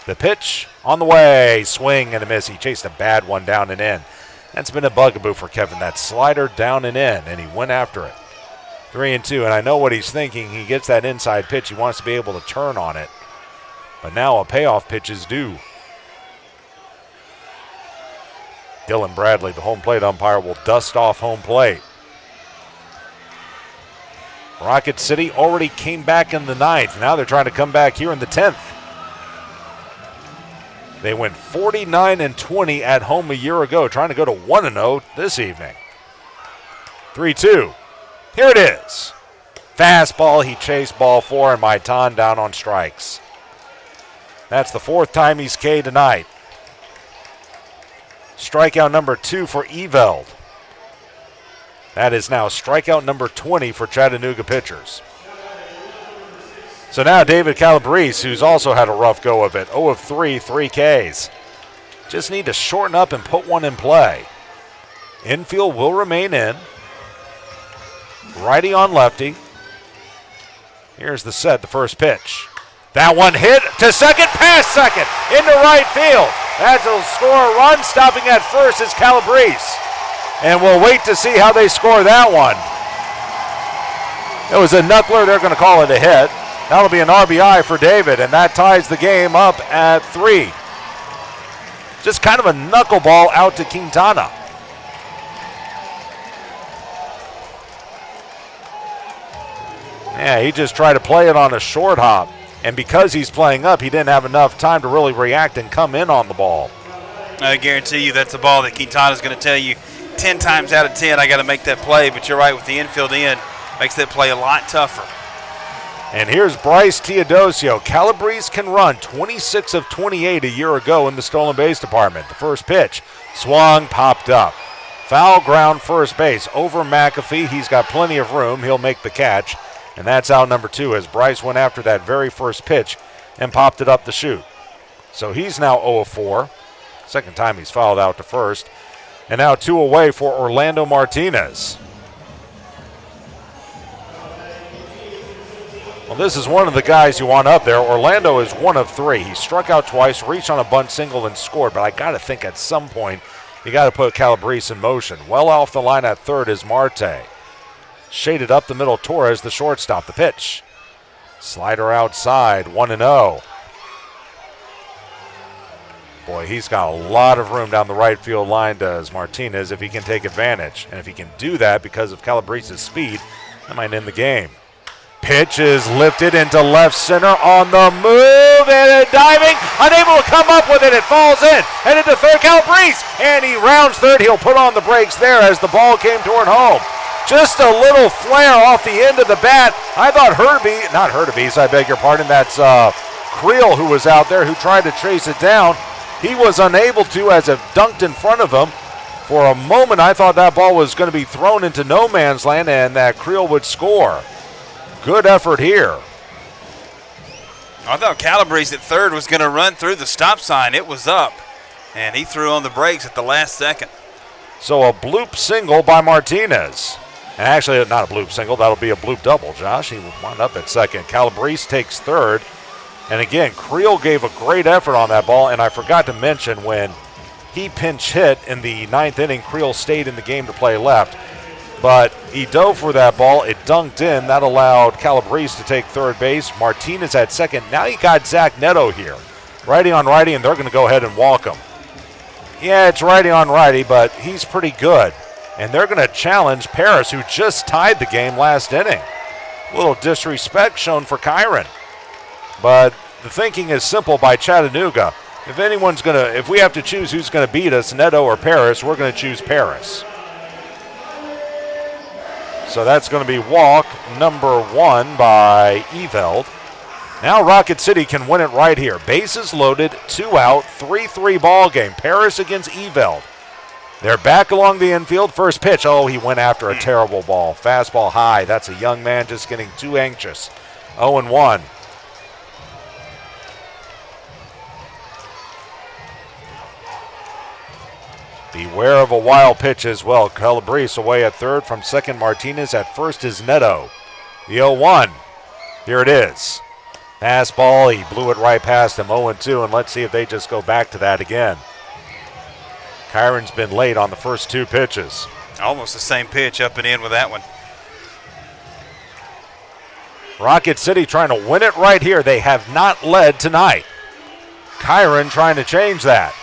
The pitch on the way. Swing and a miss. He chased a bad one down and in. That's been a bugaboo for Kevin. That slider down and in, and he went after it. 3-2, and I know what he's thinking. He gets that inside pitch. He wants to be able to turn on it. But now a payoff pitch is due. Dylan Bradley, the home plate umpire, will dust off home plate. Rocket City already came back in the 9th. Now they're trying to come back here in the 10th. They went 49-20 at home a year ago, trying to go to 1-0 this evening. 3-2. Here it is. Fastball, he chased ball 4, and Maitan down on strikes. That's the 4th time he's K'd tonight. Strikeout number 2 for Eveld. That is now strikeout number 20 for Chattanooga pitchers. So now David Calabrese, who's also had a rough go of it. 0 of 3, 3 Ks. Just need to shorten up and put one in play. Infield will remain in. Righty on lefty. Here's the set, the first pitch. That one hit to second, past second, into right field. That'll score a run. Stopping at first is Calabrese. And we'll wait to see how they score that one. It was a knuckler. They're going to call it a hit. That'll be an RBI for David, and that ties the game up at 3. Just kind of a knuckleball out to Quintana. Yeah, he just tried to play it on a short hop. And because he's playing up, he didn't have enough time to really react and come in on the ball. I guarantee you that's a ball that Quintana's going to tell you, 10 times out of 10 I got to make that play, but you're right, with the infield in, makes that play a lot tougher. And here's Bryce Teodosio. Calabrese can run 26 of 28 a year ago in the stolen base department. The first pitch, swung, popped up. Foul ground first base over McAfee. He's got plenty of room. He'll make the catch. And that's out number 2 as Bryce went after that very first pitch and popped it up the chute. So he's now 0 of 4. Second time he's fouled out to first. And now 2 away for Orlando Martinez. Well, this is one of the guys you want up there. Orlando is 1 of 3. He struck out twice, reached on a bunt single, and scored. But I got to think at some point you got to put Calabrese in motion. Well off the line at third is Marte. Shaded up the middle, Torres, the shortstop. The pitch. Slider outside, 1-0. Boy, he's got a lot of room down the right field line, does Martinez, if he can take advantage. And if he can do that because of Calabrese's speed, that might end the game. Pitch is lifted into left center on the move, and diving, unable to come up with it. It falls in, headed to third, Calabrese, and he rounds third. He'll put on the brakes there as the ball came toward home. Just a little flare off the end of the bat. I thought not Hurtubise, I beg your pardon. That's Creel who was out there who tried to chase it down. He was unable to as it dunked in front of him. For a moment, I thought that ball was going to be thrown into no man's land and that Creel would score. Good effort here. I thought Calabrese at third was going to run through the stop sign. It was up, and he threw on the brakes at the last second. So a bloop single by Martinez. And actually, not a bloop single. That'll be a bloop double, Josh. He wound up at second. Calabrese takes third. And again, Creel gave a great effort on that ball. And I forgot to mention when he pinch hit in the ninth inning, Creel stayed in the game to play left. But he dove for that ball. It dunked in. That allowed Calabrese to take third base. Martinez at second. Now you got Zach Neto here. Righty on righty, and they're going to go ahead and walk him. Yeah, it's righty on righty, but he's pretty good. And they're going to challenge Paris, who just tied the game last inning. A little disrespect shown for Kyron. But the thinking is simple by Chattanooga. If we have to choose who's going to beat us, Neto or Paris, we're going to choose Paris. So that's going to be walk number 1 by Eveld. Now Rocket City can win it right here. Bases loaded, 2 out, 3-3 ball game. Paris against Eveld. They're back along the infield. First pitch. Oh, he went after a terrible ball. Fastball high. That's a young man just getting too anxious. 0-1. Beware of a wild pitch as well. Calabrese away at third. From second, Martinez. At first is Neto. The 0-1. Here it is. Fastball. He blew it right past him. 0-2. And let's see if they just go back to that again. Kyron's been late on the first 2 pitches. Almost the same pitch, up and in with that one. Rocket City trying to win it right here. They have not led tonight. Kyron trying to change that.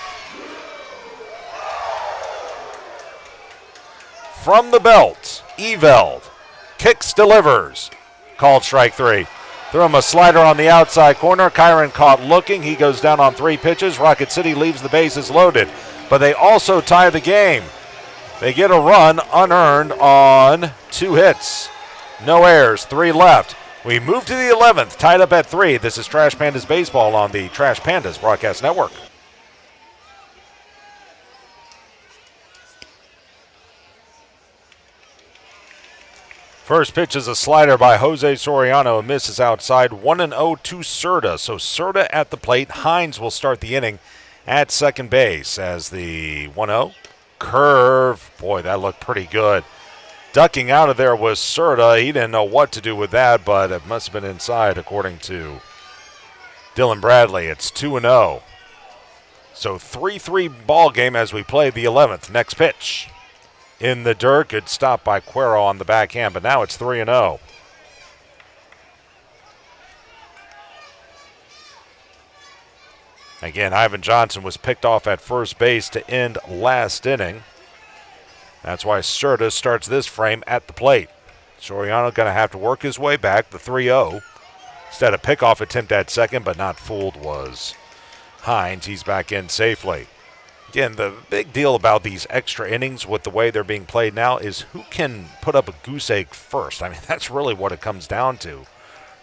From the belt, Eveld kicks, delivers. Called strike 3. Threw him a slider on the outside corner. Kyron caught looking. He goes down on 3 pitches. Rocket City leaves the bases loaded. But they also tie the game. They get a run unearned on 2 hits. No errors, 3 left. We move to the 11th, tied up at 3. This is Trash Pandas Baseball on the Trash Pandas Broadcast Network. First pitch is a slider by Jose Soriano and misses outside. 1-0 to Serta. So Serta at the plate. Hines will start the inning at second base as the 1-0. Curve. Boy, that looked pretty good. Ducking out of there was Serta. He didn't know what to do with that, but it must have been inside according to Dylan Bradley. It's 2-0. So 3-3 ball game as we play the 11th. Next pitch. In the dirt. Good stop by Cuero on the backhand, but now it's 3-0. Again, Ivan Johnson was picked off at first base to end last inning. That's why Serta starts this frame at the plate. Soriano going to have to work his way back, the 3-0. Instead of pickoff attempt at second, but not fooled was Hines. He's back in safely. Again, the big deal about these extra innings with the way they're being played now is who can put up a goose egg first. I mean, that's really what it comes down to.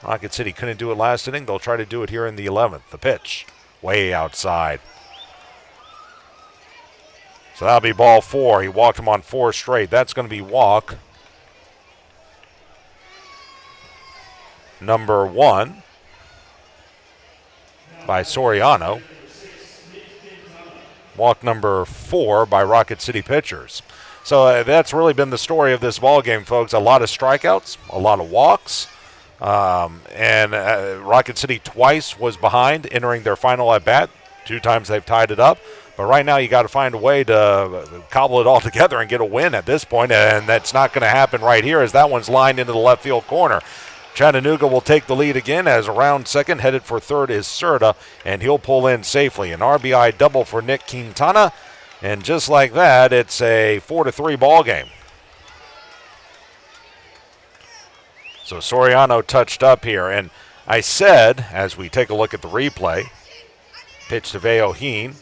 Rocket City couldn't do it last inning. They'll try to do it here in the 11th. The pitch, way outside. So that'll be ball 4. He walked him on 4 straight. That's going to be walk number 1 by Soriano. Walk number 4 by Rocket City pitchers. So that's really been the story of this ball game, folks. A lot of strikeouts, a lot of walks, and Rocket City twice was behind entering their final at bat. 2 times they've tied it up. But right now you got to find a way to cobble it all together and get a win at this point, and that's not going to happen right here as that one's lined into the left field corner. Chattanooga will take the lead again as around second, headed for third is Serta, and he'll pull in safely. An RBI double for Nick Quintana, and just like that, it's a 4-3 ball game. So Soriano touched up here, and I said, as we take a look at the replay, pitch to Veoheen.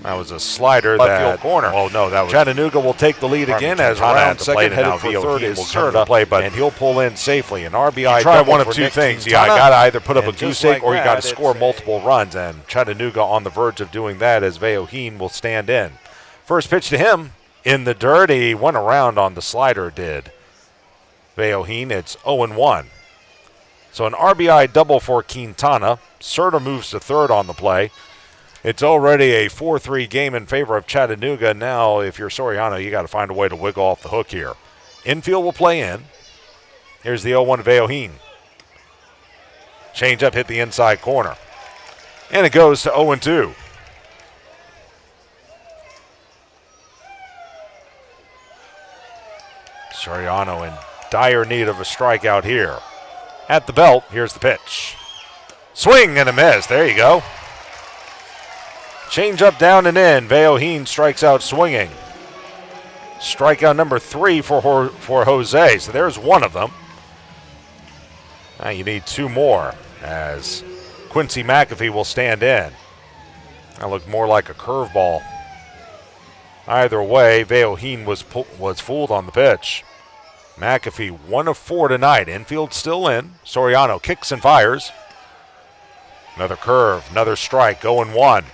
That was a slider Left that field corner. Oh no, that was Chattanooga will take the lead again as around second, headed for third is Serta, and he'll pull in safely. An RBI. Try double one of for 2 Nick things. You Quintana, got to either put up a and goose just egg like or you got to that, score it's multiple runs, and Chattanooga on the verge of doing that as Veoheen will stand in. First pitch to him in the dirt. He went around on the slider. Did Veoheen? It's 0-1. So an RBI double for Quintana. Serta moves to third on the play. It's already a 4-3 game in favor of Chattanooga. Now, if you're Soriano, you got to find a way to wiggle off the hook here. Infield will play in. Here's the 0-1 Veoheen. Change up, hit the inside corner. And it goes to 0-2. Soriano in dire need of a strikeout here. At the belt, here's the pitch. Swing and a miss. There you go. Change up, down and in. Veoheen strikes out swinging. Strikeout number 3 for Jose. So there's one of them. Now you need 2 more as Quincy McAfee will stand in. That looked more like a curveball. Either way, Veoheen was fooled on the pitch. McAfee 1 of 4 tonight. Infield still in. Soriano kicks and fires. Another curve, another strike, 0-1.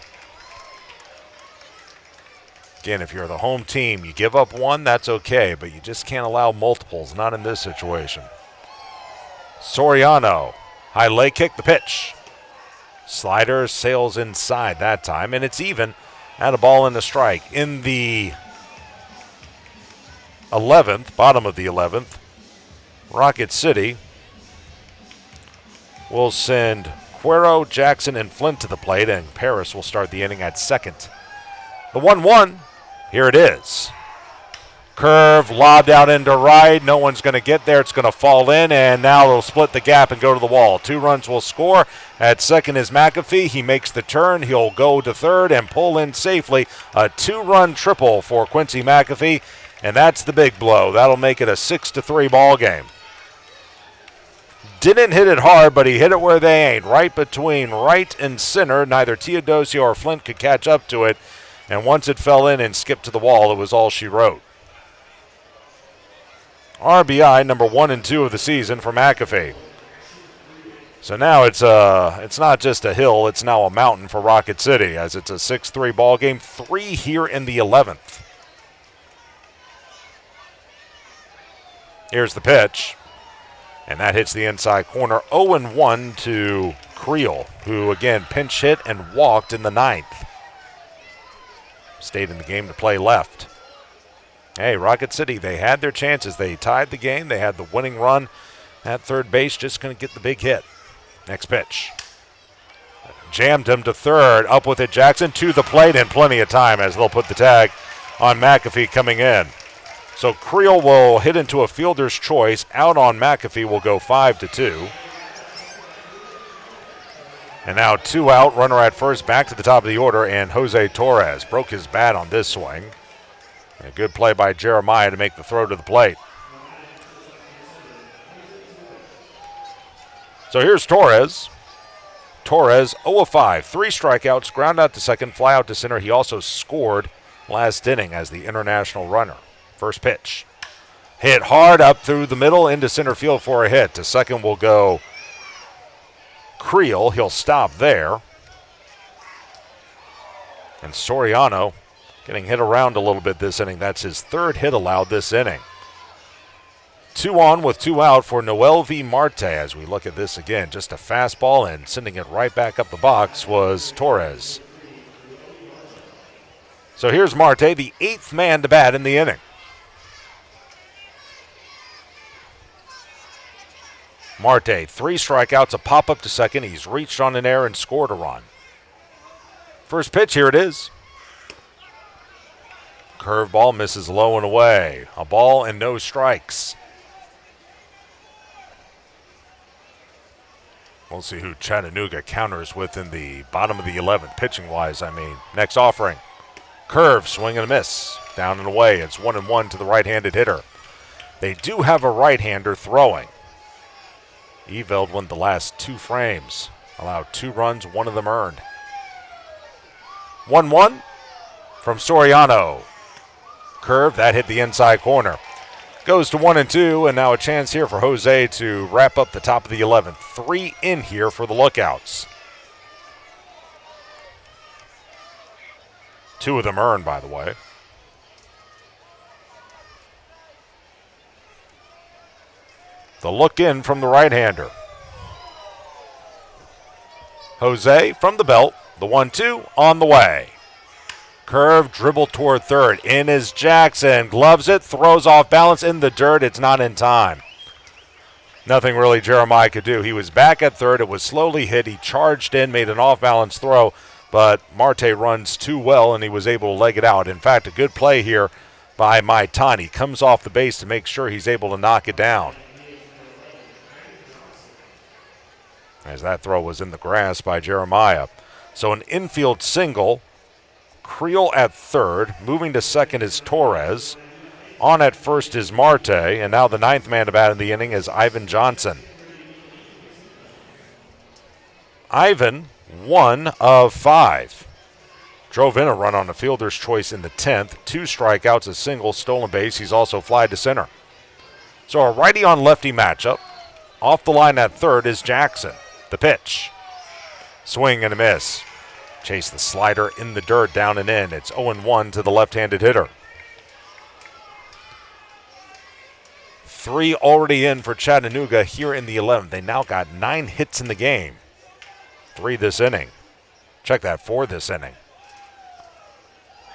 Again, if you're the home team, you give up 1, that's okay, but you just can't allow multiples, not in this situation. Soriano, high leg kick, the pitch. Slider sails inside that time, and it's even. At a ball in the strike. In the 11th, bottom of the 11th, Rocket City will send Cuero, Jackson, and Flint to the plate, and Paris will start the inning at second. The 1-1. Here it is. Curve, lobbed out into right. No one's going to get there. It's going to fall in, and now they'll split the gap and go to the wall. 2 runs will score. At second is McAfee. He makes the turn. He'll go to third and pull in safely. A 2-run triple for Quincy McAfee, and that's the big blow. That'll make it a 6-3 ball game. Didn't hit it hard, but he hit it where they ain't. Right between right and center. Neither Teodosio or Flint could catch up to it. And once it fell in and skipped to the wall, it was all she wrote. RBI number 1 and 2 of the season for McAfee. So now it's not just a hill, it's now a mountain for Rocket City as it's a 6-3 ball game, 3 here in the 11th. Here's the pitch, and that hits the inside corner. 0-1 to Creel, who again pinch hit and walked in the 9th. Stayed in the game to play left. Hey, Rocket City, they had their chances. They tied the game. They had the winning run at third base, just going to get the big hit. Next pitch. Jammed him to third. Up with it, Jackson to the plate, and plenty of time as they'll put the tag on McAfee coming in. So Creel will hit into a fielder's choice. Out on McAfee will go 5-2. And now 2 out, runner at first, back to the top of the order, and Jose Torres broke his bat on this swing. A good play by Jeremiah to make the throw to the plate. So here's Torres. Torres, 0 of 5, 3 strikeouts, ground out to second, fly out to center. He also scored last inning as the international runner. First pitch. Hit hard up through the middle into center field for a hit. To second will go Creel. He'll stop there. And Soriano getting hit around a little bit this inning. That's his 3rd hit allowed this inning. 2 on with 2 out for Noel V. Marte. As we look at this again, just a fastball, and sending it right back up the box was Torres. So here's Marte, the 8th man to bat in the inning. Marte, 3 strikeouts, a pop up to second. He's reached on an error and scored a run. First pitch, here it is. Curveball misses low and away. A ball and no strikes. We'll see who Chattanooga counters with in the bottom of the 11th, pitching-wise, I mean. Next offering. Curve, swing and a miss. Down and away. It's 1-1 to the right-handed hitter. They do have a right-hander throwing. Eveld won the last 2 frames. Allowed 2 runs, 1 of them earned. 1-1 from Soriano. Curve, that hit the inside corner. Goes to 1-2, and now a chance here for Jose to wrap up the top of the 11th. 3 in here for the Lookouts. 2 of them earned, by the way. The look in from the right-hander. Jose from the belt. The 1-2 on the way. Curve, dribble toward third. In is Jackson. Gloves it, throws off balance in the dirt. It's not in time. Nothing really Jeremiah could do. He was back at third. It was slowly hit. He charged in, made an off-balance throw, but Marte runs too well, and he was able to leg it out. In fact, a good play here by Maitani. Comes off the base to make sure he's able to knock it down. As that throw was in the grass by Jeremiah. So an infield single. Creel at third. Moving to second is Torres. On at first is Marte. And now the 9th man to bat in the inning is Ivan Johnson. Ivan, 1 of 5. Drove in a run on a fielder's choice in the 10th. 2 strikeouts, a single, stolen base. He's also flied to center. So a righty on lefty matchup. Off the line at third is Jackson. The pitch. Swing and a miss. Chase the slider in the dirt, down and in. It's 0-1 to the left-handed hitter. 3 already in for Chattanooga here in the 11th. They now got 9 hits in the game. 3 this inning. Check that, 4 this inning.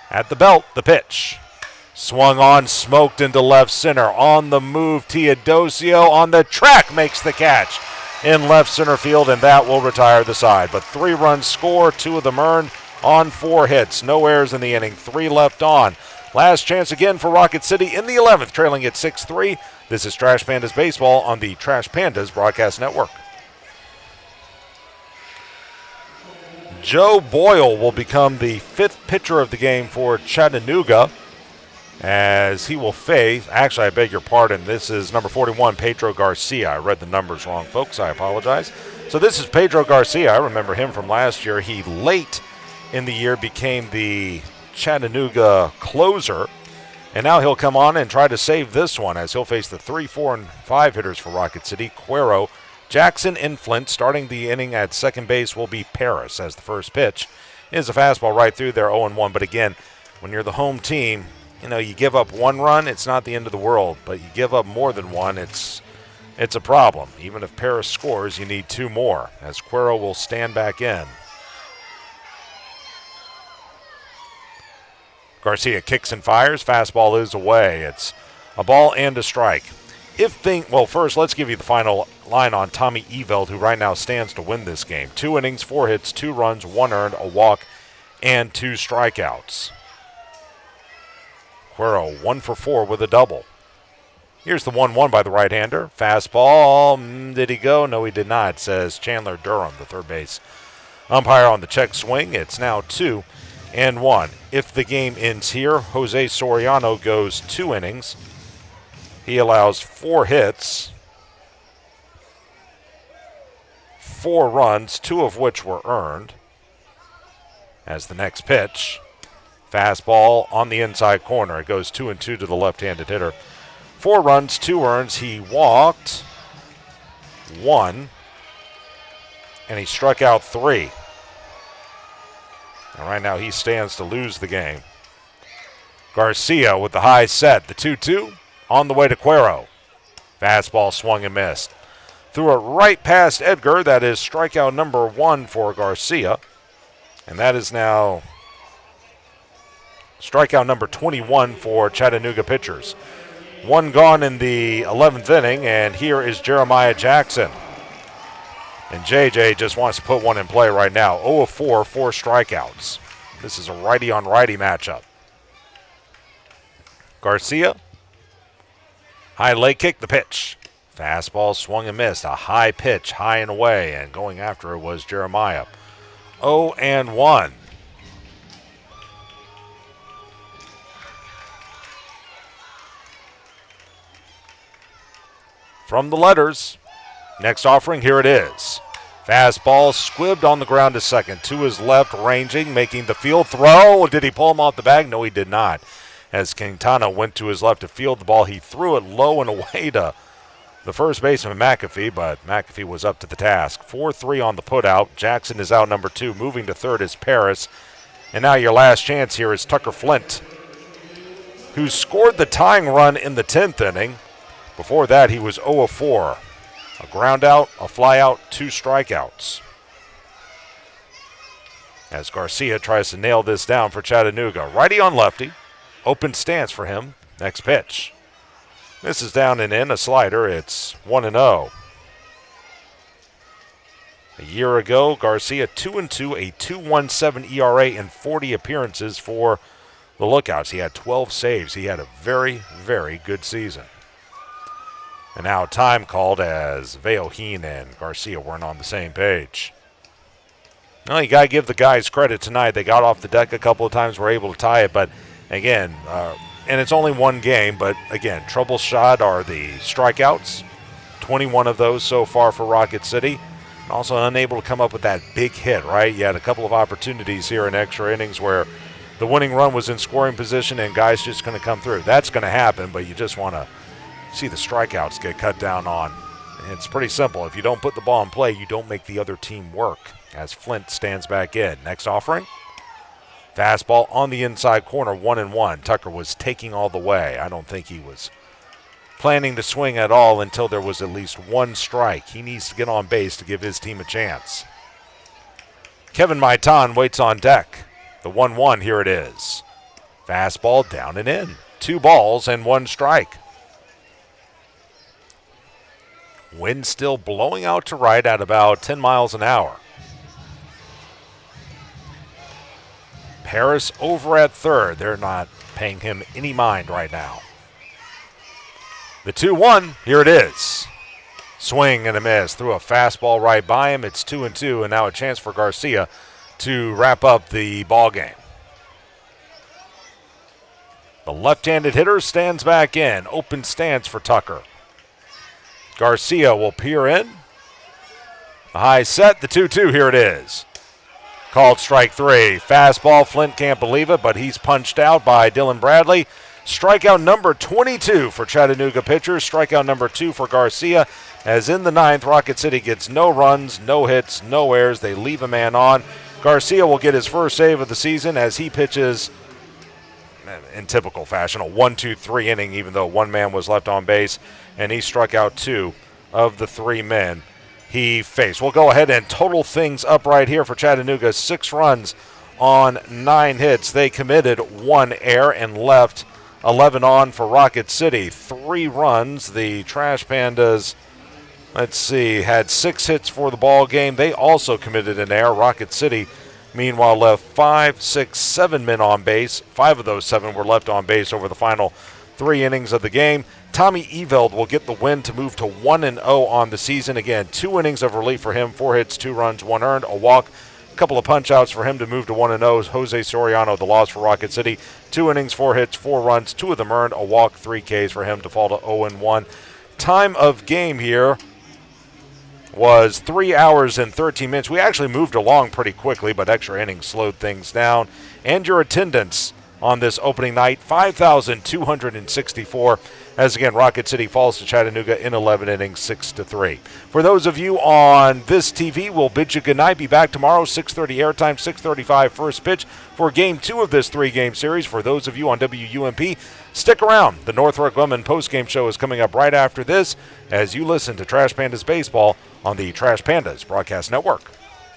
At the belt, the pitch. Swung on, smoked into left center. On the move, Teodosio on the track makes the catch in left center field, and that will retire the side. But 3 runs score, 2 of them earned on 4 hits. No errors in the inning, 3 left on. Last chance again for Rocket City in the 11th, trailing at 6-3. This is Trash Pandas Baseball on the Trash Pandas Broadcast Network. Joe Boyle will become the 5th pitcher of the game for Chattanooga, as he will face, actually I beg your pardon, this is number 41, Pedro Garcia. I read the numbers wrong, folks, I apologize. So this is Pedro Garcia. I remember him from last year. He late in the year became the Chattanooga closer, and now he'll come on and try to save this one as he'll face the 3, 4, and 5 hitters for Rocket City. Cuero, Jackson, and Flint. Starting the inning at second base will be Paris, as the first pitch is a fastball right through there, 0-1. But again, when you're the home team, you know, you give up 1 run, it's not the end of the world. But you give up more than 1, it's a problem. Even if Paris scores, you need 2 more, as Cuero will stand back in. Garcia kicks and fires. Fastball is away. It's a ball and a strike. First, let's give you the final line on Tommy Eveld, who right now stands to win this game. 2 innings, 4 hits, 2 runs, 1 earned, a walk, and 2 strikeouts. Cuero 1 for 4 with a double. Here's the 1-1 by the right-hander. Fastball. Did he go? No, he did not, says Chandler Durham, the third base umpire on the check swing. It's now 2-1. If the game ends here, Jose Soriano goes 2 innings. He allows 4 hits, 4 runs, 2 of which were earned. As the next pitch, fastball on the inside corner. It goes 2-2 to the left-handed hitter. 4 runs, 2 earns. He walked 1, and he struck out 3. And right now he stands to lose the game. Garcia with the high set, the 2-2 on the way to Cuero. Fastball swung and missed. Threw it right past Edgar. That is strikeout number 1 for Garcia. And that is now strikeout number 21 for Chattanooga pitchers. 1 gone in the 11th inning, and here is Jeremiah Jackson. And JJ just wants to put one in play right now. 0 of 4, 4 strikeouts. This is a righty-on-righty matchup. Garcia, high leg kick, the pitch. Fastball swung and missed. A high pitch, high and away, and going after it was Jeremiah. 0-1. From the letters, next offering, here it is. Fastball squibbed on the ground to second. To his left, ranging, making the field throw. Did he pull him off the bag? No, he did not. As Quintana went to his left to field the ball, he threw it low and away to the first baseman, McAfee, but McAfee was up to the task. 4-3 on the putout. Jackson is out number 2. Moving to third is Paris. And now your last chance here is Tucker Flint, who scored the tying run in the 10th inning. Before that, he was 0 of 4. A ground out, a fly out, 2 strikeouts. As Garcia tries to nail this down for Chattanooga. Righty on lefty. Open stance for him. Next pitch. This is down and in, a slider. It's 1-0. A year ago, Garcia 2-2, a 2.17 ERA in 40 appearances for the Lookouts. He had 12 saves. He had a very, very good season. And now time called as Veoheen and Garcia weren't on the same page. Well, you got to give the guys credit tonight. They got off the deck a couple of times, were able to tie it, but again, and it's only one game, but again, trouble shot are the strikeouts. 21 of those so far for Rocket City. And also unable to come up with that big hit, right? You had a couple of opportunities here in extra innings where the winning run was in scoring position and guys just going to come through. That's going to happen, but you just want to see the strikeouts get cut down on. And it's pretty simple. If you don't put the ball in play, you don't make the other team work. As Flint stands back in. Next offering. Fastball on the inside corner, 1-1. Tucker was taking all the way. I don't think he was planning to swing at all until there was at least 1 strike. He needs to get on base to give his team a chance. Kevin Maitan waits on deck. The 1-1, here it is. Fastball down and in. 2 balls and 1 strike. Wind still blowing out to right at about 10 miles an hour. Paris over at third. They're not paying him any mind right now. The 2-1, here it is. Swing and a miss. Threw a fastball right by him. It's 2-2, and now a chance for Garcia to wrap up the ball game. The left-handed hitter stands back in. Open stance for Tucker. Garcia will peer in. The high set, the 2-2, here it is. Called strike 3. Fastball, Flint can't believe it, but he's punched out by Dylan Bradley. Strikeout number 22 for Chattanooga pitchers. Strikeout number 2 for Garcia. As in the 9th, Rocket City gets no runs, no hits, no errors. They leave a man on. Garcia will get his first save of the season as he pitches in typical fashion, a 1-2-3 inning, even though 1 man was left on base, and he struck out 2 of the 3 men he faced. We'll go ahead and total things up right here for Chattanooga. 6 runs on 9 hits. They committed 1 error and left 11 on for Rocket City. 3 runs. The Trash Pandas, had 6 hits for the ball game. They also committed an error. Rocket City, meanwhile, left 5, 6, 7 men on base. 5 of those 7 were left on base over the final 3 innings of the game. Tommy Eveld will get the win to move to 1-0 on the season. Again, 2 innings of relief for him, 4 hits, 2 runs, 1 earned, a walk, a couple of punch-outs for him to move to 1-0. Jose Soriano, the loss for Rocket City. 2 innings, 4 hits, 4 runs, 2 of them earned, a walk, 3 Ks for him to fall to 0-1. Time of game here was 3 hours and 13 minutes. We actually moved along pretty quickly, but extra innings slowed things down. And your attendance on this opening night, 5,264. As again, Rocket City falls to Chattanooga in 11 innings, 6-3. For those of you on this TV, we'll bid you good night. Be back tomorrow, 6:30 airtime, 6:35 first pitch for Game 2 of this 3-game series. For those of you on WUMP, stick around. The Northrop Grumman postgame show is coming up right after this as you listen to Trash Pandas Baseball on the Trash Pandas Broadcast Network.